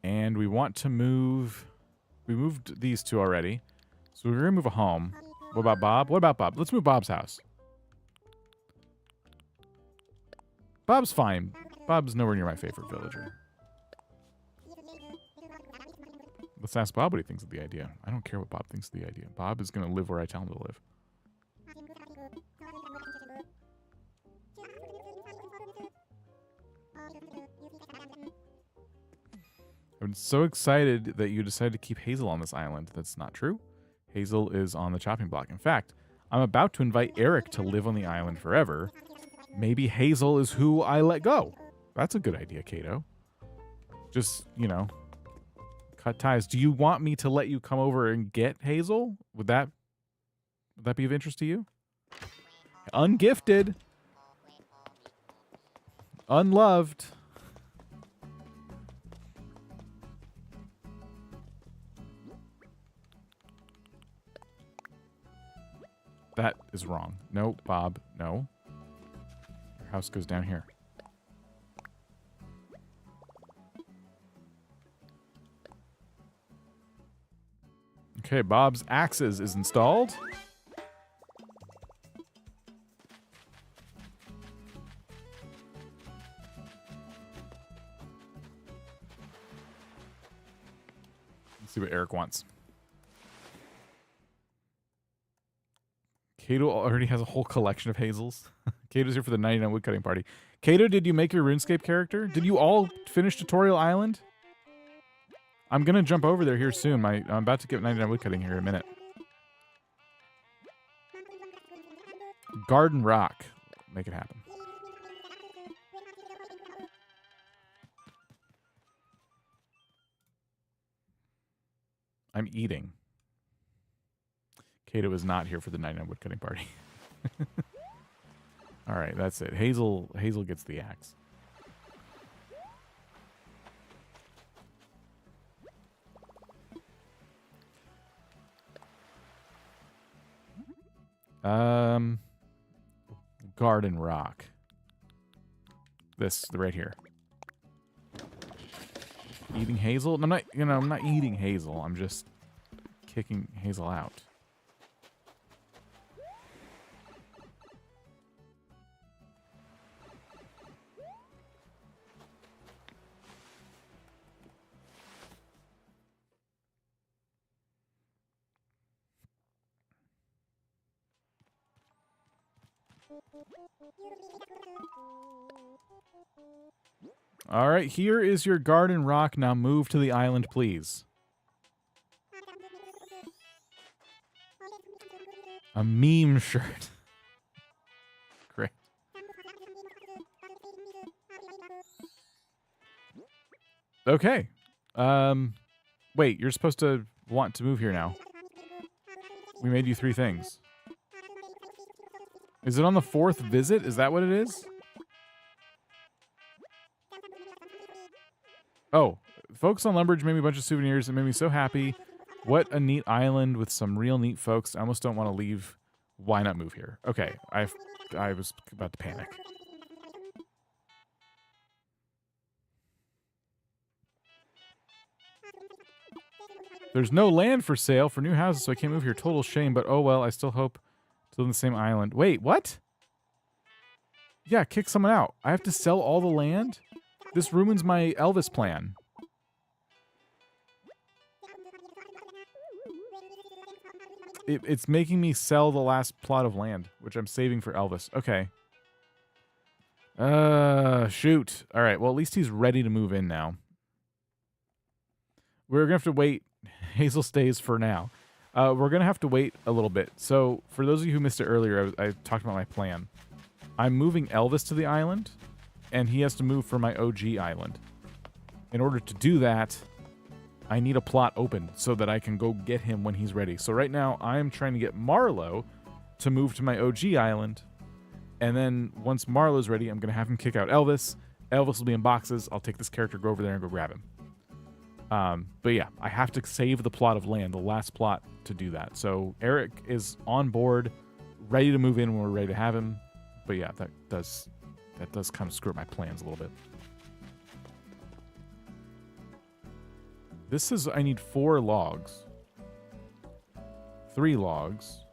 And we want to move... We moved these 2 already. So we're going to move a home. What about Bob? What about Bob? Let's move Bob's house. Bob's fine. Bob's nowhere near my favorite villager. Let's ask Bob what he thinks of the idea. I don't care what Bob thinks of the idea. Bob is going to live where I tell him to live. I'm so excited that you decided to keep Hazel on this island. That's not true. Hazel is on the chopping block. In fact, I'm about to invite Eric to live on the island forever. Maybe Hazel is who I let go. That's a good idea, Kato. Just, you know, cut ties. Do you want me to let you come over and get Hazel? Would that be of interest to you? Ungifted. Unloved. That is wrong. No, Bob, no. Your house goes down here. Okay, Bob's axes is installed. Let's see what Eric wants. Kato already has a whole collection of Hazels. Kato's here for the 99 woodcutting party. Kato, did you make your RuneScape character? Did you all finish Tutorial Island? I'm going to jump over there here soon. I'm about to get 99 woodcutting here in a minute. Garden Rock. Make it happen. I'm eating. Kato is not here for the 99 woodcutting party. All right, that's it. Hazel gets the axe. Garden Rock. This right here. Eating Hazel? I'm not, I'm not eating Hazel. I'm just kicking Hazel out. All right, here is your garden rock. Now move to the island, please. A meme shirt. Great. Okay. Wait, you're supposed to want to move here now. We made you 3 things. Is it on the 4th visit? Is that what it is? Oh, folks on Lumbridge made me a bunch of souvenirs. It made me so happy. What a neat island with some real neat folks. I almost don't want to leave. Why not move here? Okay, I was about to panic. There's no land for sale for new houses, so I can't move here. Total shame, but oh well, I still hope to live on the same island. Wait, what? Yeah, kick someone out. I have to sell all the land? This ruins my Elvis plan. It's making me sell the last plot of land, which I'm saving for Elvis. Okay. Shoot. All right, well, at least he's ready to move in now. We're going to have to wait. Hazel stays for now. We're going to have to wait a little bit. So, for those of you who missed it earlier, I talked about my plan. I'm moving Elvis to the island, and he has to move from my OG island. In order to do that, I need a plot open so that I can go get him when he's ready. So right now, I'm trying to get Marlowe to move to my OG island, and then once Marlowe's ready, I'm going to have him kick out Elvis. Elvis will be in boxes. I'll take this character, go over there, and go grab him. But yeah, I have to save the plot of land, the last plot, to do that. So Eric is on board, ready to move in when we're ready to have him. But yeah, that does kind of screw up my plans a little bit. This says I need 4 logs. 3 logs.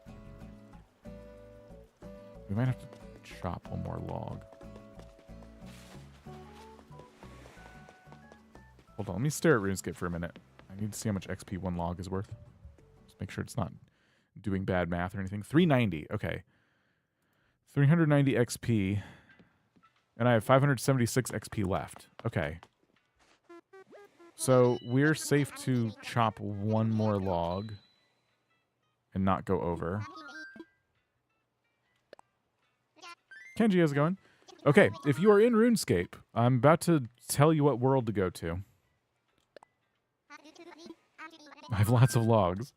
We might have to chop one more log. Hold on, let me stare at RuneScape for a minute. I need to see how much XP one log is worth. Just make sure it's not doing bad math or anything. 390, okay. 390 XP. And I have 576 XP left. Okay. So we're safe to chop one more log and not go over. Kenji, how's it going? Okay, if you are in RuneScape, I'm about to tell you what world to go to. I have lots of logs.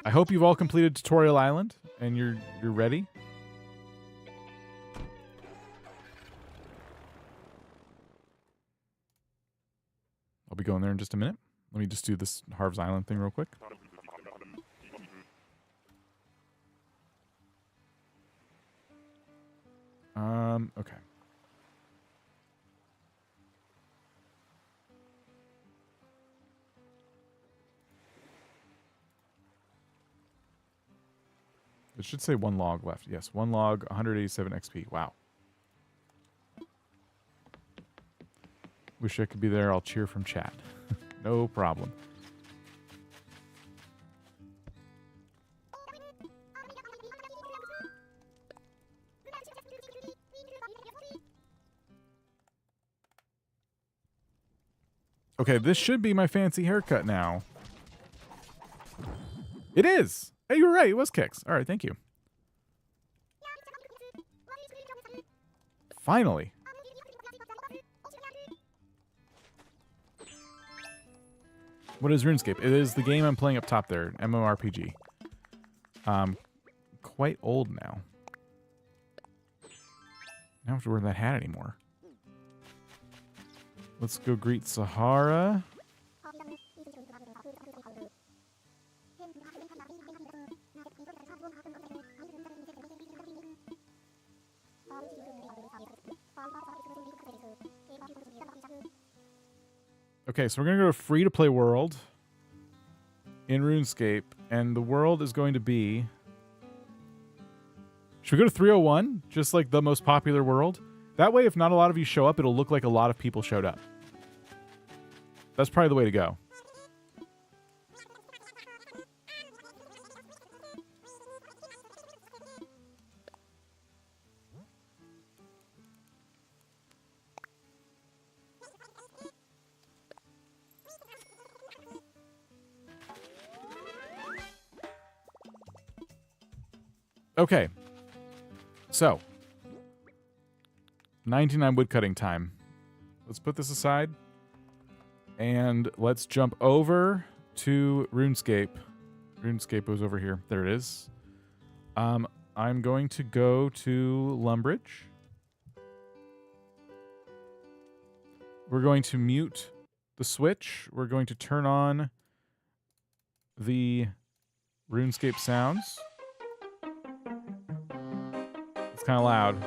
I hope you've all completed Tutorial Island and you're ready. I'll be going there in just a minute. Let me just do this Harv's Island thing real quick. Okay. It should say one log left. Yes, one log, 187 XP. Wow. Wish I could be there. I'll cheer from chat. No problem. Okay, this should be my fancy haircut now. It is! Hey, you were right. It was Kix. All right, thank you. Finally. What is RuneScape? It is the game I'm playing up top there, MMORPG. Quite old now. I don't have to wear that hat anymore. Let's go greet Sahara. Okay, so we're going to go to free-to-play world in RuneScape, and the world is going to be... Should we go to 301, just like the most popular world? That way, if not a lot of you show up, it'll look like a lot of people showed up. That's probably the way to go. Okay, so 99 woodcutting time. Let's put this aside and let's jump over to RuneScape. RuneScape was over here. There it is. I'm going to go to Lumbridge. We're going to mute the switch. We're going to turn on the RuneScape sounds. It's kind of loud.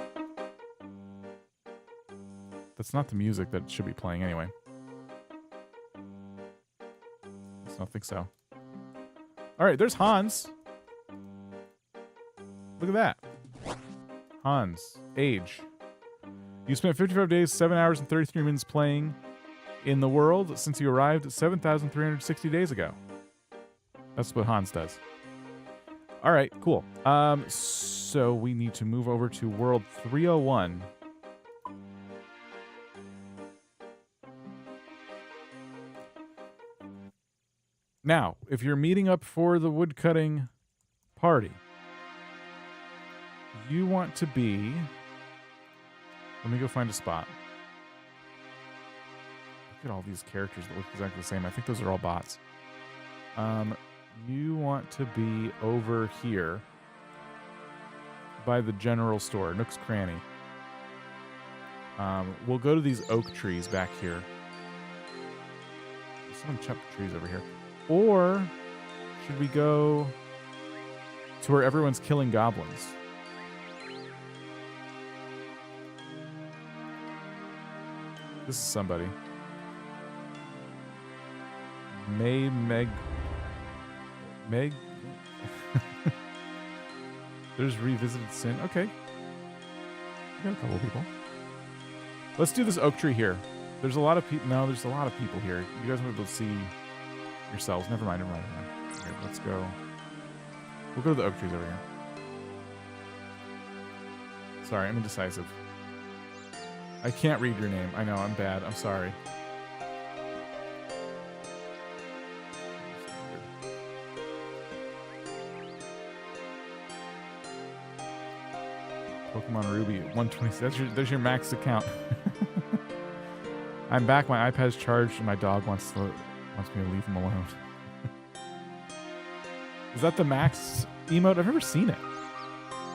That's not the music that should be playing anyway. I don't think so. All right, there's Hans. Look at that. Hans, age. You spent 55 days, 7 hours, and 33 minutes playing in the world since you arrived 7,360 days ago. That's what Hans does. All right, cool. So we need to move over to world 301. Now, if you're meeting up for the woodcutting party, you want to be... Let me go find a spot. Look at all these characters that look exactly the same. I think those are all bots. You want to be over here by the general store, Nook's Cranny. We'll go to these oak trees back here. There's some chopped trees over here. Or should we go to where everyone's killing goblins? This is somebody. Meg. There's Revisited Sin. Okay. We got a couple of people. Let's do this oak tree here. There's a lot of people. No, there's a lot of people here. You guys won't be able to see yourselves. Never mind. Here, let's go. We'll go to the oak trees over here. Sorry, I'm indecisive. I can't read your name. I know, I'm bad. I'm sorry. Pokemon Ruby 120. There's your max account. I'm back. My iPad's charged, and my dog wants me to leave him alone. Is that the max emote? I've never seen it.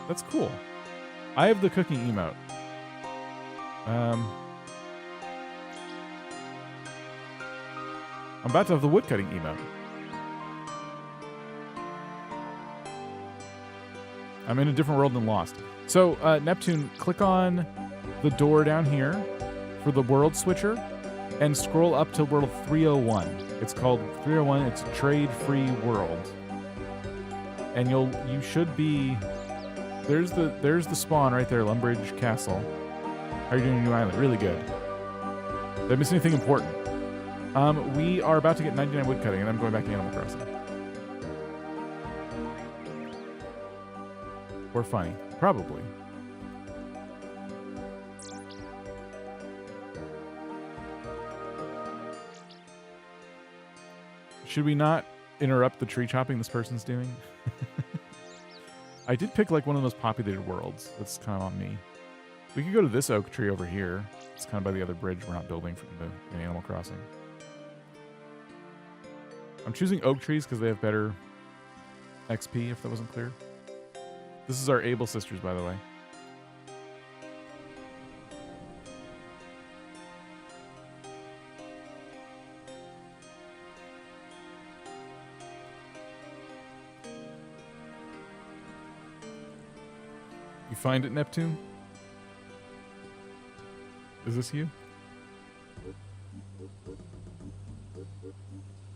That's cool. I have the cooking emote. I'm about to have the woodcutting emote. I'm in a different world than Lost. So, Neptune, click on the door down here for the world switcher and scroll up to world 301. It's called 301. It's a trade-free world. And you should be... There's the spawn right there, Lumbridge Castle. How are you doing, New Island? Really good. Did I miss anything important? We are about to get 99 woodcutting, and I'm going back to Animal Crossing. Or funny. Probably. Should we not interrupt the tree chopping this person's doing? I did pick like one of the most populated worlds. That's kind of on me. We could go to this oak tree over here. It's kind of by the other bridge we're not building in Animal Crossing. I'm choosing oak trees because they have better XP, if that wasn't clear. This is our Able sisters, by the way. You find it, Neptune? Is this you?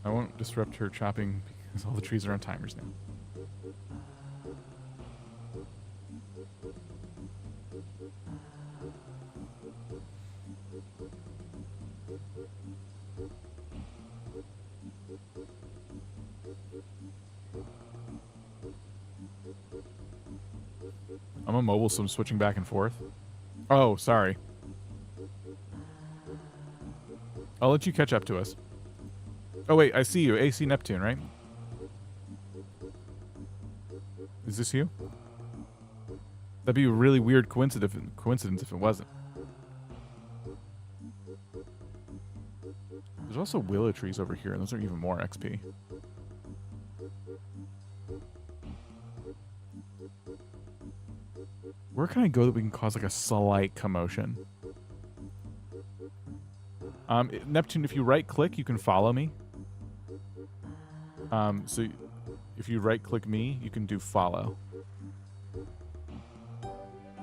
I won't disrupt her chopping because all the trees are on timers now. I'm a mobile, so I'm switching back and forth. Oh, sorry. I'll let you catch up to us. Oh, wait, I see you. AC Neptune, right? Is this you? That'd be a really weird coincidence if it wasn't. There's also willow trees over here, and those are even more XP. Where can I go that we can cause like a slight commotion? Neptune, if you right-click, you can follow me. So if you right-click me, you can do follow.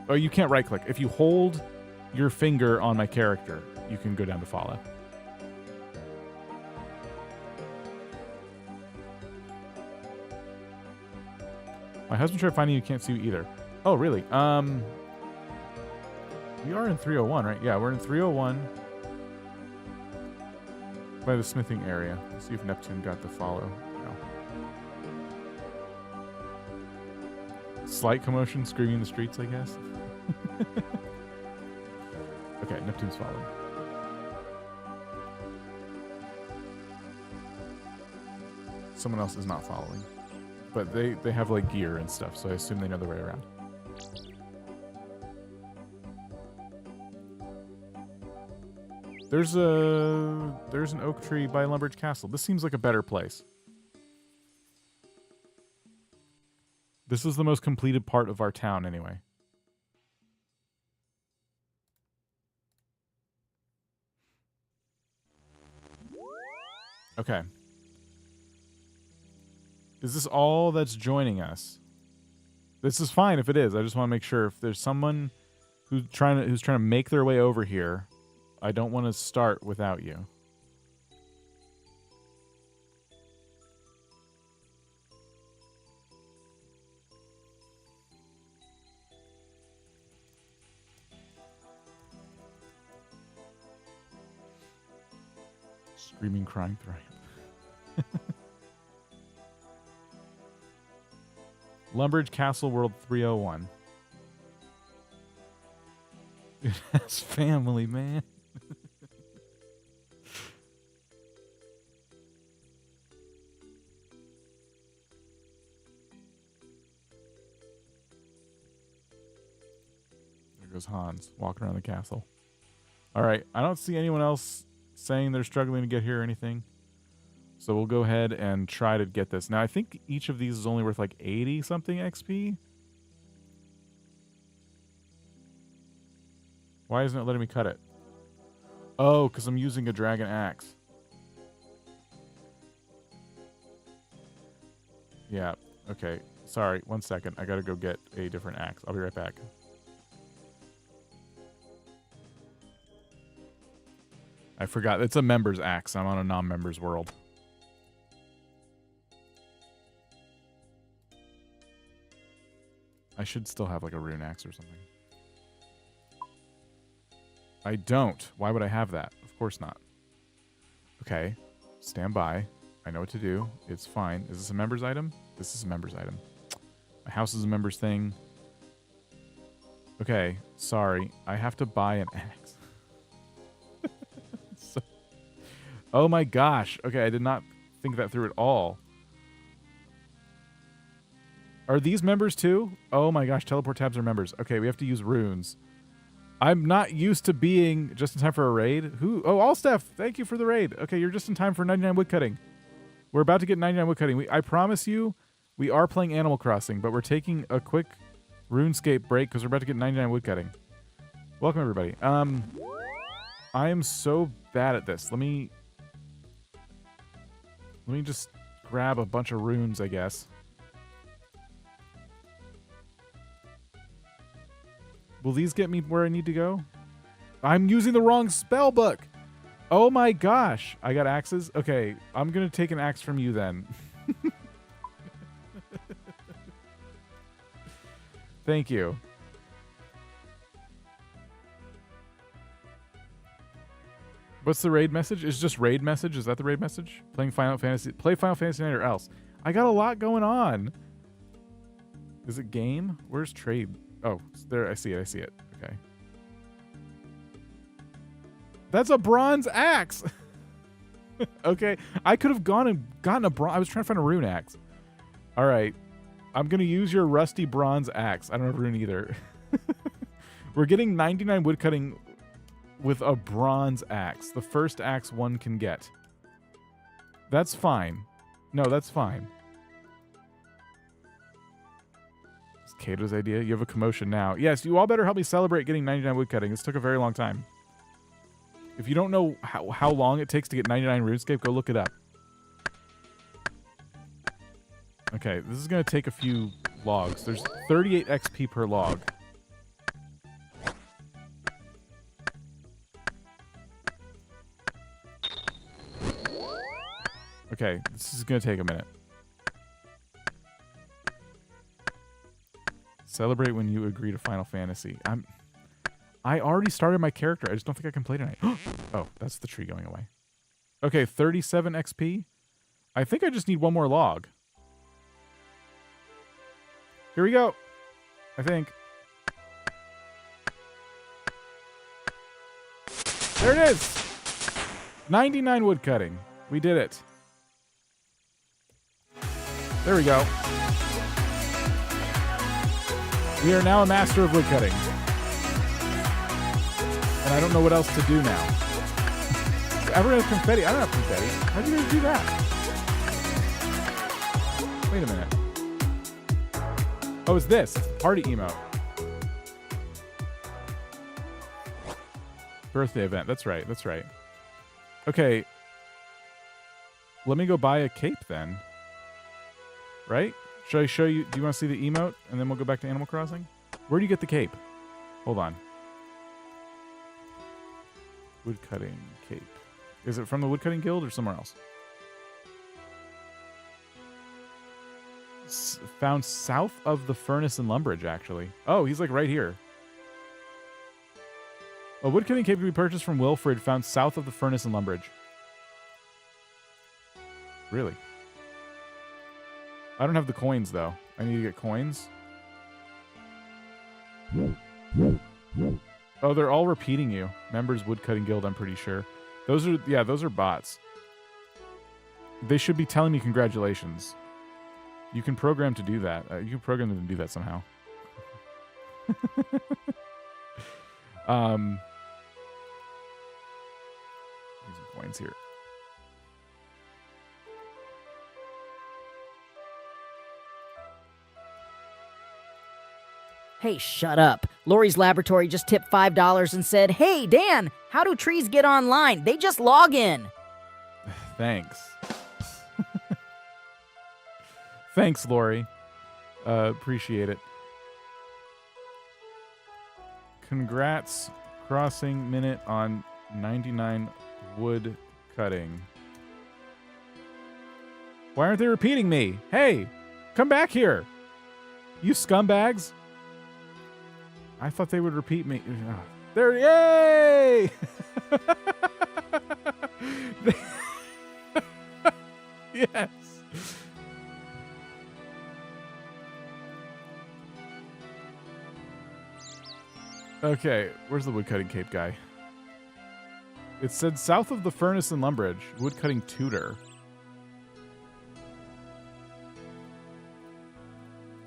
Oh, you can't right-click. If you hold your finger on my character, you can go down to follow. My husband tried finding you, can't see you either. Oh, really? We are in 301, right? Yeah, we're in 301. By the smithing area. Let's see if Neptune got the follow. No. Slight commotion, screaming in the streets, I guess. Okay, Neptune's following. Someone else is not following. But they have like gear and stuff, so I assume they know the way around. There's an oak tree by Lumbridge Castle. This seems like a better place. This is the most completed part of our town anyway. Okay. Is this all that's joining us? This is fine if it is. I just want to make sure if there's someone who's trying to make their way over here, I don't want to start without you. Screaming, crying, thriving. Lumbridge Castle World 301. It has family, man. There goes Hans walking around the castle. All right, I don't see anyone else saying they're struggling to get here or anything. So we'll go ahead and try to get this. Now, I think each of these is only worth like 80-something XP. Why isn't it letting me cut it? Oh, because I'm using a dragon axe. Yeah, okay. Sorry, 1 second. I gotta go get a different axe. I'll be right back. I forgot. It's a member's axe. I'm on a non-member's world. I should still have like a rune axe or something. I don't. Why would I have that? Of course not. Okay. Stand by. I know what to do. It's fine. Is this a member's item? This is a member's item. My house is a member's thing. Okay. Sorry. I have to buy an axe. Oh my gosh. Okay, I did not think that through at all. Are these members too? Oh my gosh, teleport tabs are members. Okay, we have to use runes. I'm not used to being just in time for a raid. Who? Oh, Allstaff, thank you for the raid. Okay, you're just in time for 99 woodcutting. We're about to get 99 woodcutting. I promise you, we are playing Animal Crossing, but we're taking a quick RuneScape break because we're about to get 99 woodcutting. Welcome, everybody. I am so bad at this. Let me just grab a bunch of runes, I guess. Will these get me where I need to go? I'm using the wrong spell book. Oh my gosh. I got axes? Okay, I'm going to take an axe from you then. Thank you. What's the raid message? It's just raid message? Is that the raid message? Playing Final Fantasy. Play Final Fantasy 9 or else. I got a lot going on. Is it game? Where's trade? Oh, there. I see it. I see it. Okay. That's a bronze axe. Okay. I could have gone and gotten a bronze. I was trying to find a rune axe. All right. I'm going to use your rusty bronze axe. I don't have rune either. We're getting 99 woodcutting with a bronze axe. The first axe one can get. That's fine. No, that's fine. It's Kato's idea. You have a commotion now. Yes, you all better help me celebrate getting 99 woodcutting. This took a very long time. If you don't know how long it takes to get 99 RuneScape, go look it up. Okay, this is going to take a few logs. There's 38 XP per log. Okay, this is going to take a minute. Celebrate when you agree to Final Fantasy. I already started my character. I just don't think I can play tonight. Oh, that's the tree going away. Okay, 37 XP. I think I just need one more log. Here we go. I think. There it is. 99 woodcutting. We did it. There we go. We are now a master of woodcutting. And I don't know what else to do now. Everyone has confetti. I don't have confetti. How do you guys do that? Wait a minute. Oh, it's this. It's the party emote. Birthday event. That's right. That's right. Okay. Let me go buy a cape then. Right? Should I show you? Do you want to see the emote? And then we'll go back to Animal Crossing? Where do you get the cape? Hold on. Woodcutting cape. Is it from the Woodcutting Guild or somewhere else? Found south of the furnace in Lumbridge, actually. Oh, he's like right here. A woodcutting cape can be purchased from Wilfred, found south of the furnace in Lumbridge. Really? I don't have the coins, though. I need to get coins. Oh, they're all repeating you. Members Woodcutting Guild, I'm pretty sure. Those are bots. They should be telling me congratulations. You can program to do that. You can program them to do that somehow. Here's some coins here. Hey, shut up. Lori's Laboratory just tipped $5 and said, "Hey, Dan, how do trees get online? They just log in." Thanks. Thanks, Lori. Appreciate it. Congrats, crossing minute on 99 wood cutting. Why aren't they repeating me? Hey, come back here. You scumbags. I thought they would repeat me. Oh, there, yay! Yes. Okay, where's the woodcutting cape guy? It said south of the furnace in Lumbridge, woodcutting tutor.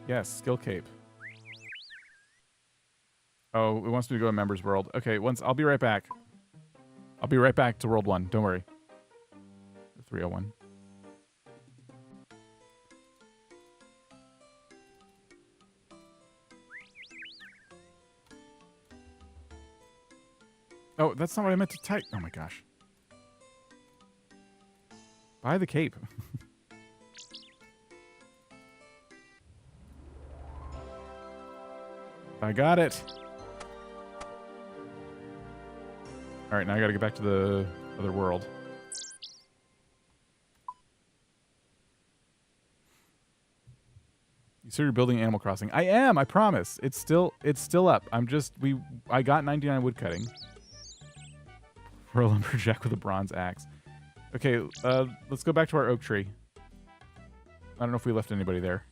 Yes, skill cape. Oh, it wants me to go to Members World. Okay, I'll be right back. I'll be right back to World 1. Don't worry. 301. Oh, that's not what I meant to type. Oh my gosh. Buy the cape. I got it. All right, now I got to get back to the other world. You said you're building Animal Crossing. I am, I promise. It's still up. I got 99 woodcutting. For a lumberjack with a bronze axe. Okay, let's go back to our oak tree. I don't know if we left anybody there.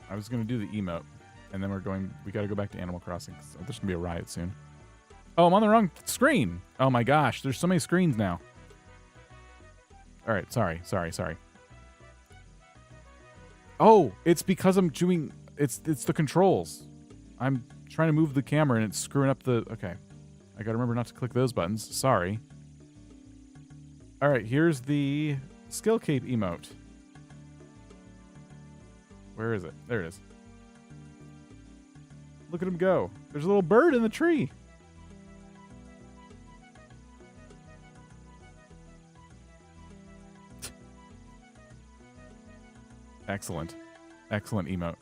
I was going to do the emote, and then we got to go back to Animal Crossing. There's going to be a riot soon. Oh, I'm on the wrong screen. Oh my gosh, there's so many screens now. All right, sorry. Oh, it's because I'm doing... It's the controls. I'm trying to move the camera, and it's screwing up the... Okay. I got to remember not to click those buttons. Sorry. All right, here's the skill cape emote. Where is it? There it is. Look at him go. There's a little bird in the tree. Excellent. Excellent emote.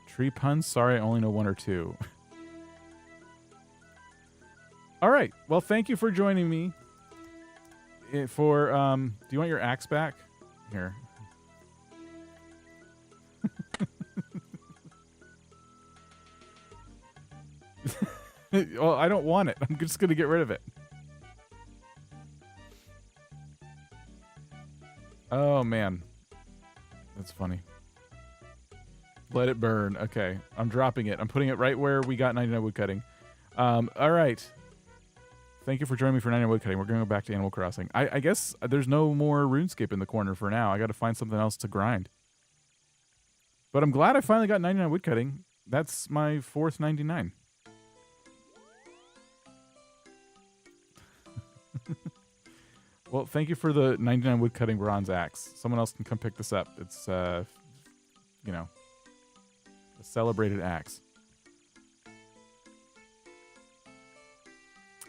Tree puns? Sorry, I only know one or two. All right. Well, thank you for joining me. Do you want your axe back? Here. Well, I don't want it. I'm just going to get rid of it. Oh, man. That's funny. Let it burn. Okay. I'm dropping it. I'm putting it right where we got 99 woodcutting. All right. Thank you for joining me for 99 woodcutting. We're going to go back to Animal Crossing. I guess there's no more RuneScape in the corner for now. I got to find something else to grind. But I'm glad I finally got 99 woodcutting. That's my fourth 99. Well, thank you for the 99 woodcutting bronze axe. Someone else can come pick this up. It's, a celebrated axe.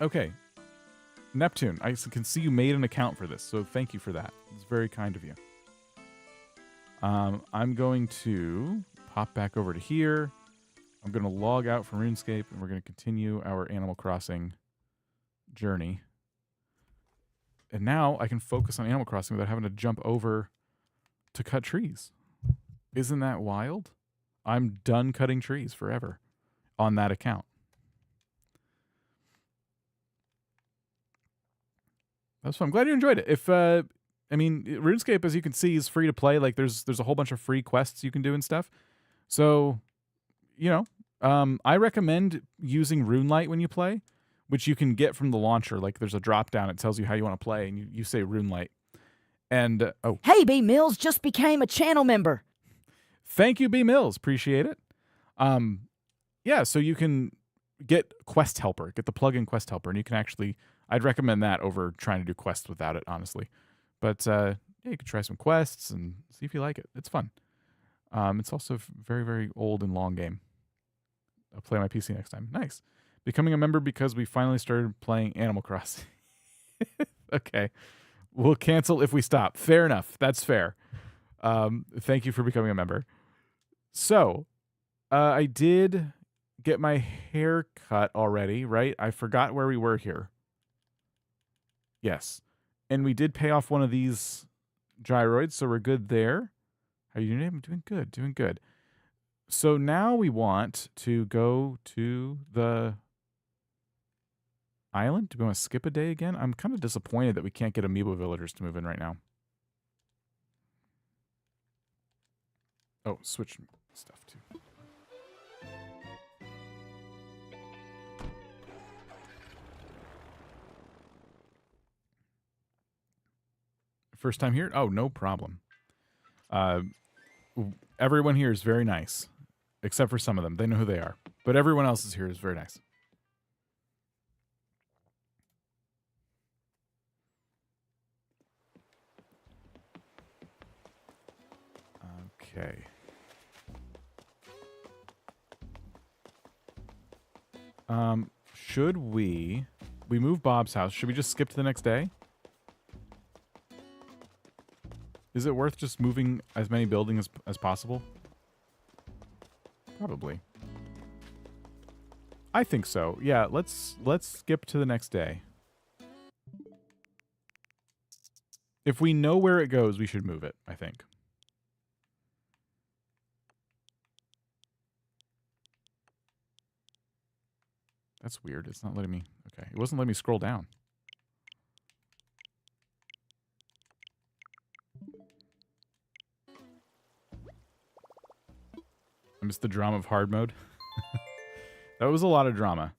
Okay. Neptune, I can see you made an account for this, so thank you for that. It's very kind of you. I'm going to pop back over to here. I'm going to log out from RuneScape, and we're going to continue our Animal Crossing journey. And now I can focus on Animal Crossing without having to jump over to cut trees. Isn't that wild? I'm done cutting trees forever on that account. That's fun. I'm glad you enjoyed it. If I mean, RuneScape, as you can see, is free to play. Like there's a whole bunch of free quests you can do and stuff. So, you know, I recommend using RuneLight when you play, which you can get from the launcher. Like there's a drop down. It tells you how you want to play, and you say RuneLight. And oh, Hey, B Mills just became a channel member. thank you, B Mills. Appreciate it. Yeah, so you can get Quest Helper, get the plugin Quest Helper, and you can actually, I'd recommend that over trying to do quests without it, honestly. But yeah, you can try some quests and see if you like it. It's fun. It's also a very, very old and long game. I'll play on my PC next time. Nice. Becoming a member because we finally started playing Animal Crossing. Okay. We'll cancel if we stop. Fair enough. That's fair. Thank you for becoming a member. So, I did get my hair cut already, right? I forgot where we were here. Yes. And we did pay off one of these gyroids, so we're good there. How are you doing? I'm doing good, doing good. So now we want to go to the island. Do we want to skip a day again? I'm kind of disappointed that we can't get Amiibo villagers to move in right now. Oh, switch stuff too. First time here? Oh, no problem. Everyone here is very nice, except for some of them. They know who they are. But everyone else is here is very nice. Okay. Should we move Bob's house? Should we just skip to the next day? Is it worth just moving as many buildings as possible? Probably. I think so. Yeah, let's skip to the next day. If we know where it goes, we should move it, I think. That's weird. It's not letting me... Okay. It wasn't letting me scroll down. I missed the drama of hard mode. That was a lot of drama.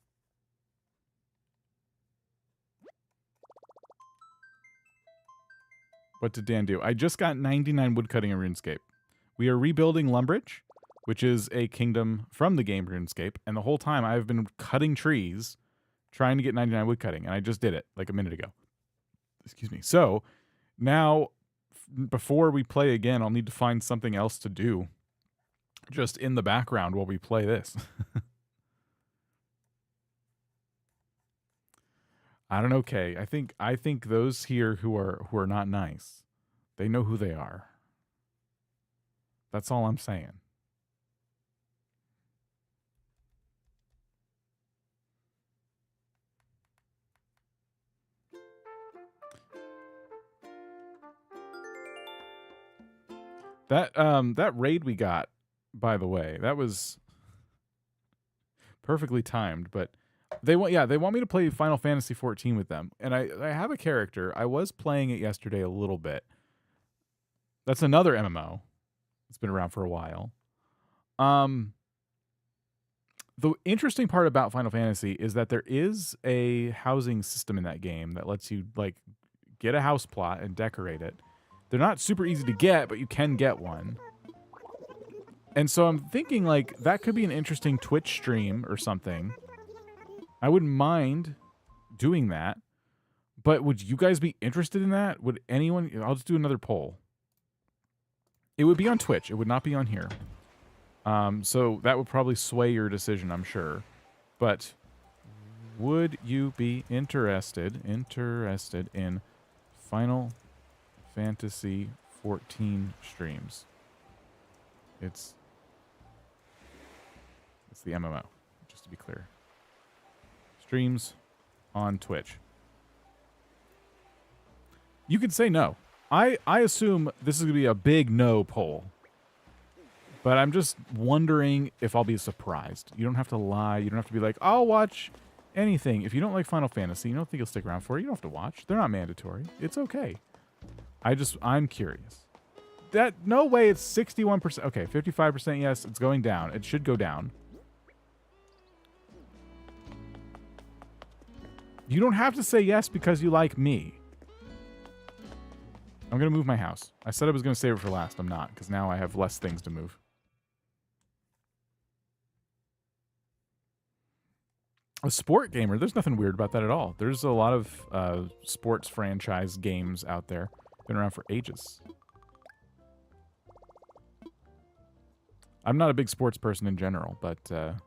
What did Dan do? I just got 99 woodcutting in RuneScape. We are rebuilding Lumbridge, which is a kingdom from the game RuneScape, and the whole time I've been cutting trees trying to get 99 woodcutting, and I just did it like a minute ago. Excuse me. So now, before we play again, I'll need to find something else to do just in the background while we play this. I don't know, Kay. I think those here who are not nice, they know who they are. That's all I'm saying. That raid we got, by the way, that was perfectly timed, but they want me to play Final Fantasy 14 with them. And I have a character. I was playing it yesterday a little bit. That's another MMO. It's been around for a while. The interesting part about Final Fantasy is that there is a housing system in that game that lets you like get a house plot and decorate it. They're not super easy to get, but you can get one. And so I'm thinking like that could be an interesting Twitch stream or something. I wouldn't mind doing that. But would you guys be interested in that? Would anyone... I'll just do another poll. It would be on Twitch. It would not be on here. So that would probably sway your decision, I'm sure. But would you be interested in Final Fantasy 14 streams? It's the MMO, just to be clear. Streams on Twitch. You could say no. I assume this is going to be a big no poll. But I'm just wondering if I'll be surprised. You don't have to lie. You don't have to be like, I'll watch anything. If you don't like Final Fantasy, you don't think you'll stick around for it, you don't have to watch. They're not mandatory. It's okay. I'm curious. No way it's 61%. Okay, 55% yes, it's going down. It should go down. You don't have to say yes because you like me. I'm going to move my house. I said I was going to save it for last. I'm not, because now I have less things to move. A sport gamer, there's nothing weird about that at all. There's a lot of sports franchise games out there. Been around for ages. I'm not a big sports person in general, but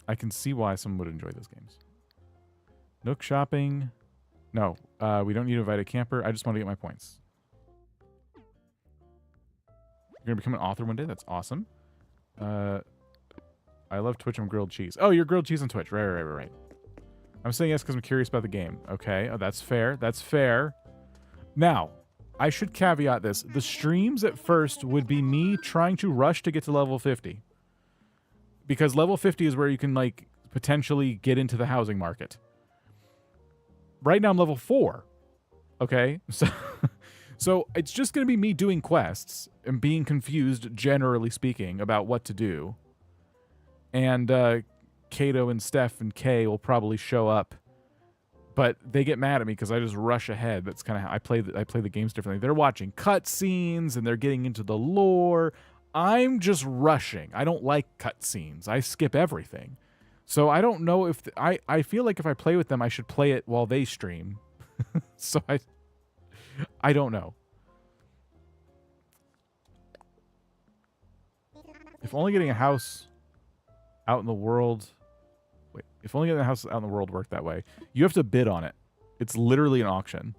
I can see why someone would enjoy those games. Nook shopping. No, we don't need to invite a camper. I just want to get my points. You're going to become an author one day? That's awesome. I love Twitch and grilled cheese. Oh, you're grilled cheese on Twitch. Right. I'm saying yes because I'm curious about the game. Okay, oh, that's fair. That's fair. Now, I should caveat this. The streams at first would be me trying to rush to get to level 50. Because level 50 is where you can, like, potentially get into the housing market. Right now I'm level 4. Okay? So it's just going to be me doing quests and being confused, generally speaking, about what to do. And Kato and Steph and Kay will probably show up. But they get mad at me because I just rush ahead. That's kind of how I play the games differently. They're watching cutscenes and they're getting into the lore. I'm just rushing. I don't like cutscenes. I skip everything. So I don't know if... I feel like if I play with them, I should play it while they stream. So I don't know. If only getting a house out in the world... Wait, if only getting a house out in the world worked that way. You have to bid on it. It's literally an auction.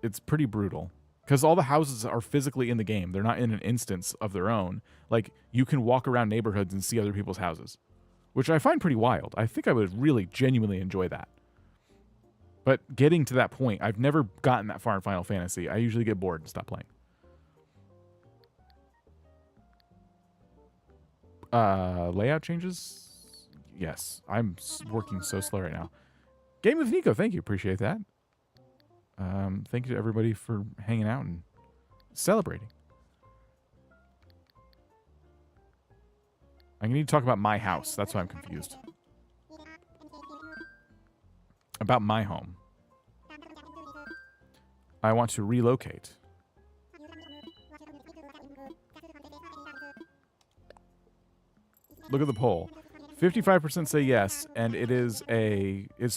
It's pretty brutal. Because all the houses are physically in the game. They're not in an instance of their own. Like, you can walk around neighborhoods and see other people's houses. Which I find pretty wild. I think I would really genuinely enjoy that. But getting to that point, I've never gotten that far in Final Fantasy. I usually get bored and stop playing. Layout changes? Yes. I'm working so slow right now. Game with Nico, thank you. Appreciate that. Thank you to everybody for hanging out and celebrating. I need to talk about my house. That's why I'm confused. About my home. I want to relocate. Look at the poll. 55% say yes, and it is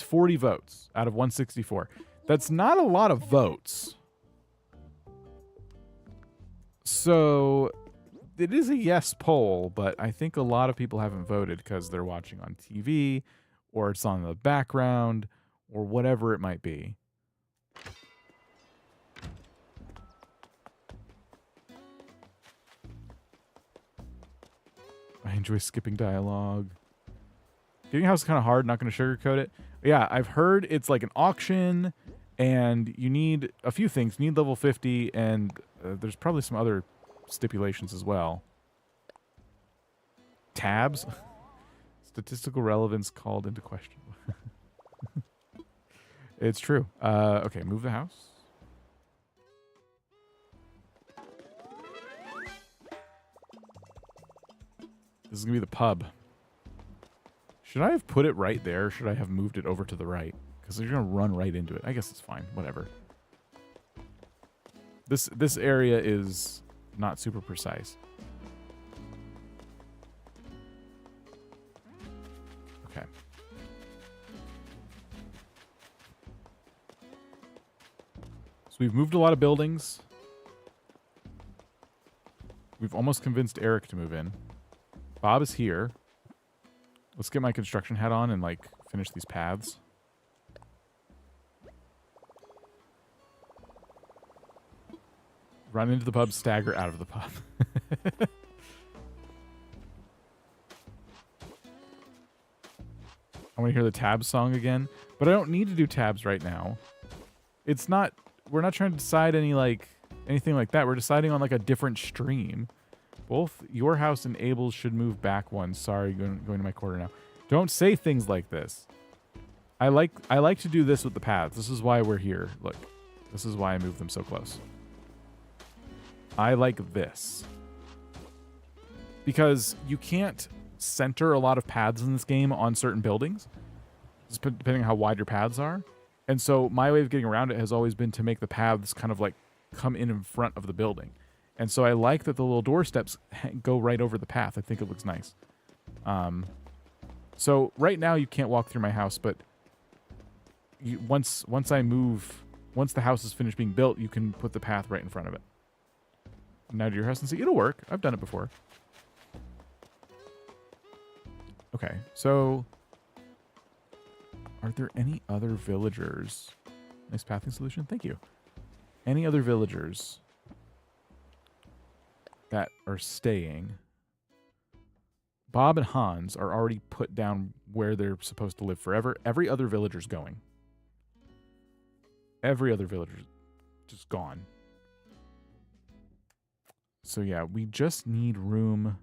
40 votes out of 164. That's not a lot of votes. So it is a yes poll, but I think a lot of people haven't voted because they're watching on TV or it's on the background or whatever it might be. I enjoy skipping dialogue. Getting a house is kind of hard, not going to sugarcoat it. Yeah, I've heard it's like an auction, and you need a few things. You need level 50, and there's probably some other stipulations as well. Tabs? Statistical relevance called into question. It's true. Okay, move the house. This is going to be the pub. Should I have put it right there, or should I have moved it over to the right? Because you're going to run right into it. I guess it's fine. Whatever. This area is not super precise. Okay. So we've moved a lot of buildings. We've almost convinced Eric to move in. Bob is here. Let's get my construction hat on and, like, finish these paths. Run into the pub, stagger out of the pub. I want to hear the tabs song again, but I don't need to do tabs right now. It's not, we're not trying to decide any, like, anything like that. We're deciding on like a different stream. Both your house and Abel's should move back one. Sorry, going to my corner now. Don't say things like this. I like to do this with the paths. This is why we're here. Look, this is why I moved them so close. I like this. Because you can't center a lot of paths in this game on certain buildings, depending on how wide your paths are. And so my way of getting around it has always been to make the paths kind of like come in front of the building. And so I like that the little doorsteps go right over the path. I think it looks nice. So right now you can't walk through my house, but once the house is finished being built, you can put the path right in front of it. Now to your house and see. It'll work. I've done it before. Okay, so are there any other villagers? Nice pathing solution. Thank you. Any other villagers that are staying? Bob and Hans are already put down where they're supposed to live forever. Every other villager's going. Every other villager's just gone. So yeah, we just need room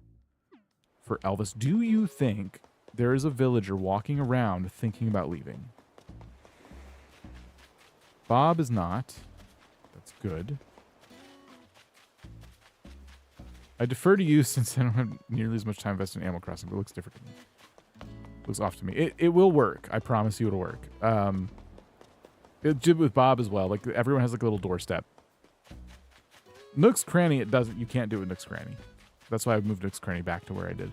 for Elvis. Do you think there is a villager walking around thinking about leaving? Bob is not. That's good. I defer to you since I don't have nearly as much time invested in Animal Crossing, but it looks different to me. It looks off to me. It will work. I promise you it'll work. It did with Bob as well. Like everyone has like a little doorstep. Nook's Cranny, it doesn't. You can't do it with Nook's Cranny. That's why I moved Nook's Cranny back to where I did.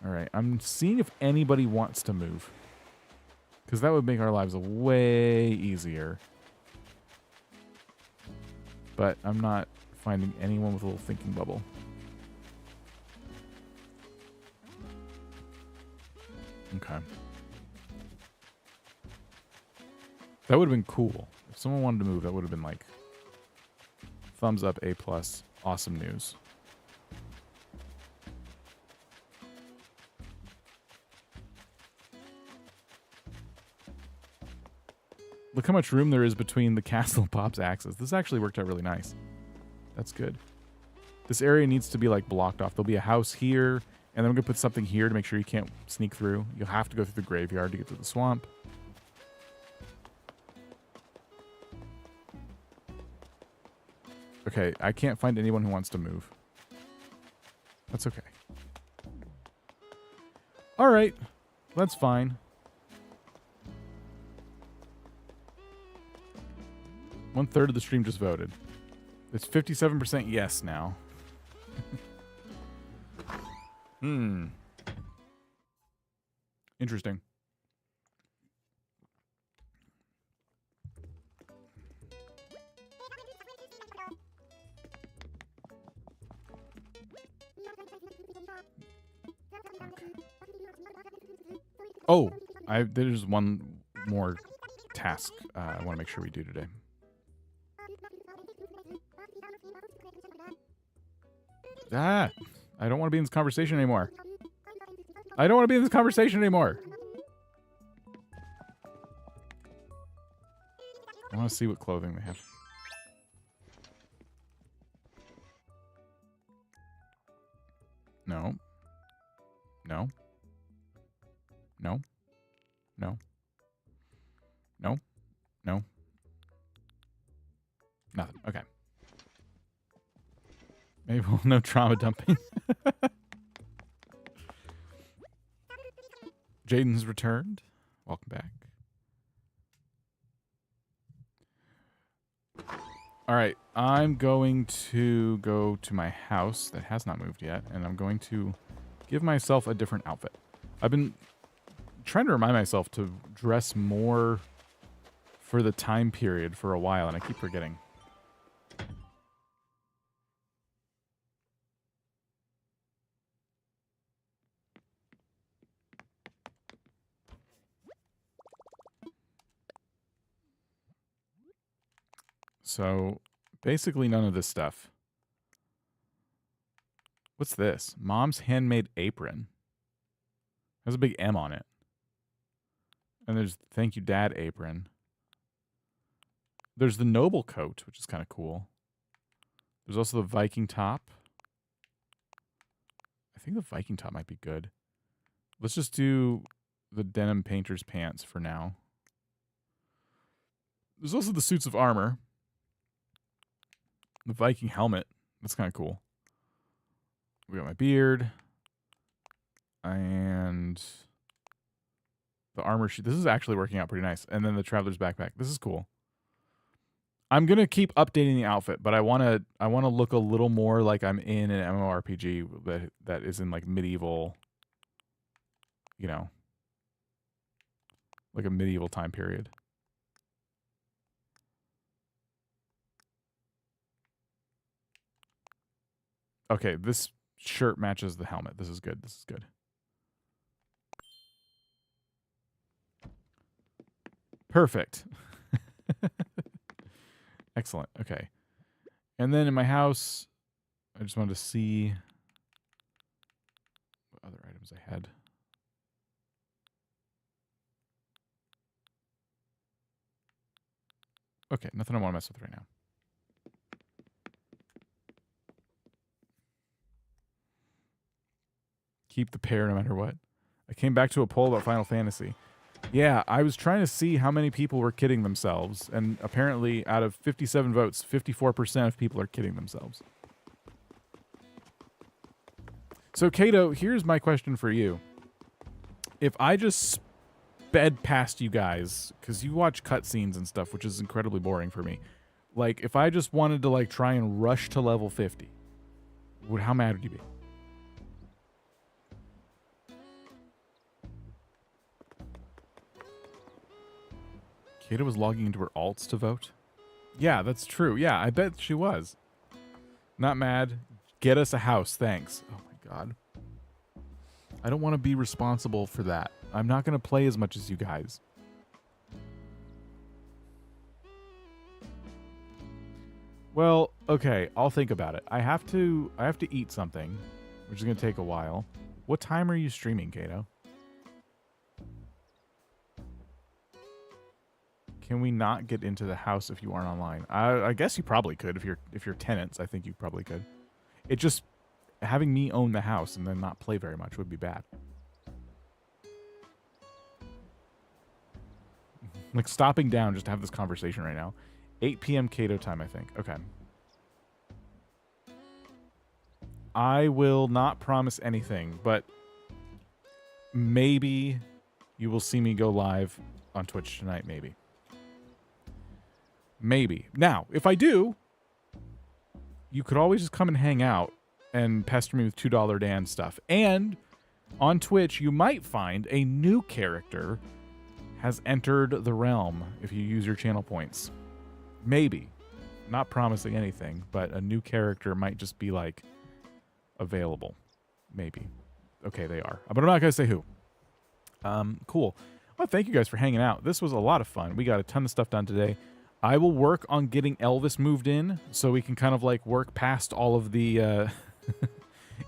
All right, I'm seeing if anybody wants to move, because that would make our lives way easier. But I'm not finding anyone with a little thinking bubble. Okay. That would have been cool. If someone wanted to move, that would have been like thumbs up, A+, awesome news. Look how much room there is between the castle and Bob's axes. This actually worked out really nice. That's good. This area needs to be like blocked off. There'll be a house here, and then I'm going to put something here to make sure you can't sneak through. You'll have to go through the graveyard to get to the swamp. Okay, I can't find anyone who wants to move. That's okay. All right, that's fine. 1/3 of the stream just voted. It's 57% yes now. Interesting. Oh, there's one more task I want to make sure we do today. I don't want to be in this conversation anymore. I don't want to be in this conversation anymore. I want to see what clothing they have. No. No. No. No. No. No. Nothing. Okay. Maybe we'll no trauma dumping. Jaden's returned. Welcome back. All right. I'm going to go to my house that has not moved yet, and I'm going to give myself a different outfit. I've been trying to remind myself to dress more for the time period for a while, and I keep forgetting. So, basically none of this stuff. What's this? Mom's handmade apron. Has a big M on it. And there's thank you, Dad apron. There's the noble coat, which is kind of cool. There's also the Viking top. I think the Viking top might be good. Let's just do the denim painter's pants for now. There's also the suits of armor. The Viking helmet. That's kind of cool. We got my beard. And the armor sheet. This is actually working out pretty nice. And then the traveler's backpack. This is cool. I'm gonna keep updating the outfit, but I wanna look a little more like I'm in an MMORPG that is in like medieval, you know, like a medieval time period. Okay, this shirt matches the helmet. This is good. This is good. Perfect. Excellent. Okay. And then in my house, I just wanted to see what other items I had. Okay, nothing I want to mess with right now. Keep the pair no matter what. I came back to a poll about Final Fantasy. Yeah, I was trying to see how many people were kidding themselves, and apparently out of 57 votes, 54% of people are kidding themselves. So, Kato, here's my question for you. If I just sped past you guys, because you watch cutscenes and stuff, which is incredibly boring for me, like, if I just wanted to, like, try and rush to level 50, how mad would you be? Kato was logging into her alts to vote? Yeah, that's true. Yeah, I bet she was. Not mad. Get us a house, thanks. Oh my god. I don't want to be responsible for that. I'm not going to play as much as you guys. Well, okay, I'll think about it. I have to eat something, which is going to take a while. What time are you streaming, Kato? Can we not get into the house if you aren't online? I guess you probably could if you're tenants. I think you probably could. It just having me own the house and then not play very much would be bad. Like stopping down just to have this conversation right now. 8 p.m. Kato time, I think. Okay. I will not promise anything, but maybe you will see me go live on Twitch tonight, maybe. Maybe. Now, if I do, you could always just come and hang out and pester me with $2 Dan stuff. And on Twitch, you might find a new character has entered the realm if you use your channel points. Maybe. Not promising anything, but a new character might just be, like, available. Maybe. Okay, they are. But I'm not going to say who. Cool. Well, thank you guys for hanging out. This was a lot of fun. We got a ton of stuff done today. I will work on getting Elvis moved in so we can kind of like work past all of the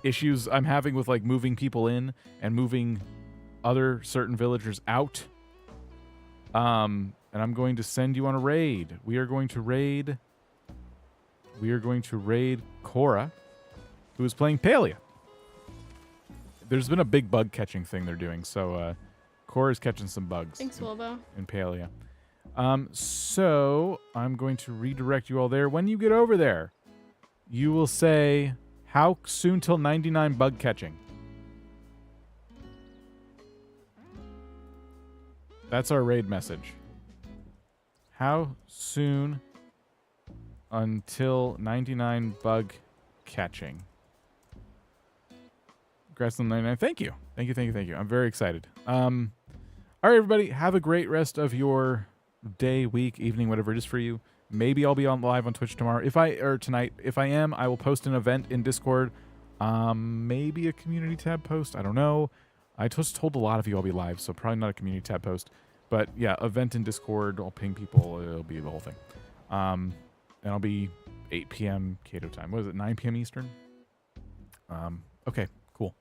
issues I'm having with like moving people in and moving other certain villagers out. And I'm going to send you on a raid. We are going to raid Cora, who is playing Palia. There's been a big bug catching thing they're doing, so Cora's catching some bugs. Thanks, Wilbo. In Palia. So I'm going to redirect you all there. When you get over there, you will say, how soon till 99 bug catching? That's our raid message. How soon until 99 bug catching? Congrats on 99. Thank you. Thank you. I'm very excited. All right, everybody. Have a great rest of your day, week, evening, whatever it is for you. Maybe I'll be on live on Twitch tomorrow. Tonight. If I am, I will post an event in Discord. Maybe a community tab post. I don't know. I just told a lot of you I'll be live, so probably not a community tab post. But yeah, event in Discord. I'll ping people. It'll be the whole thing. And I'll be 8 p.m. Kato time. What is it? 9 p.m. Eastern? Okay, cool.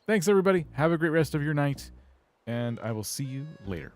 Thanks, everybody. Have a great rest of your night, and I will see you later.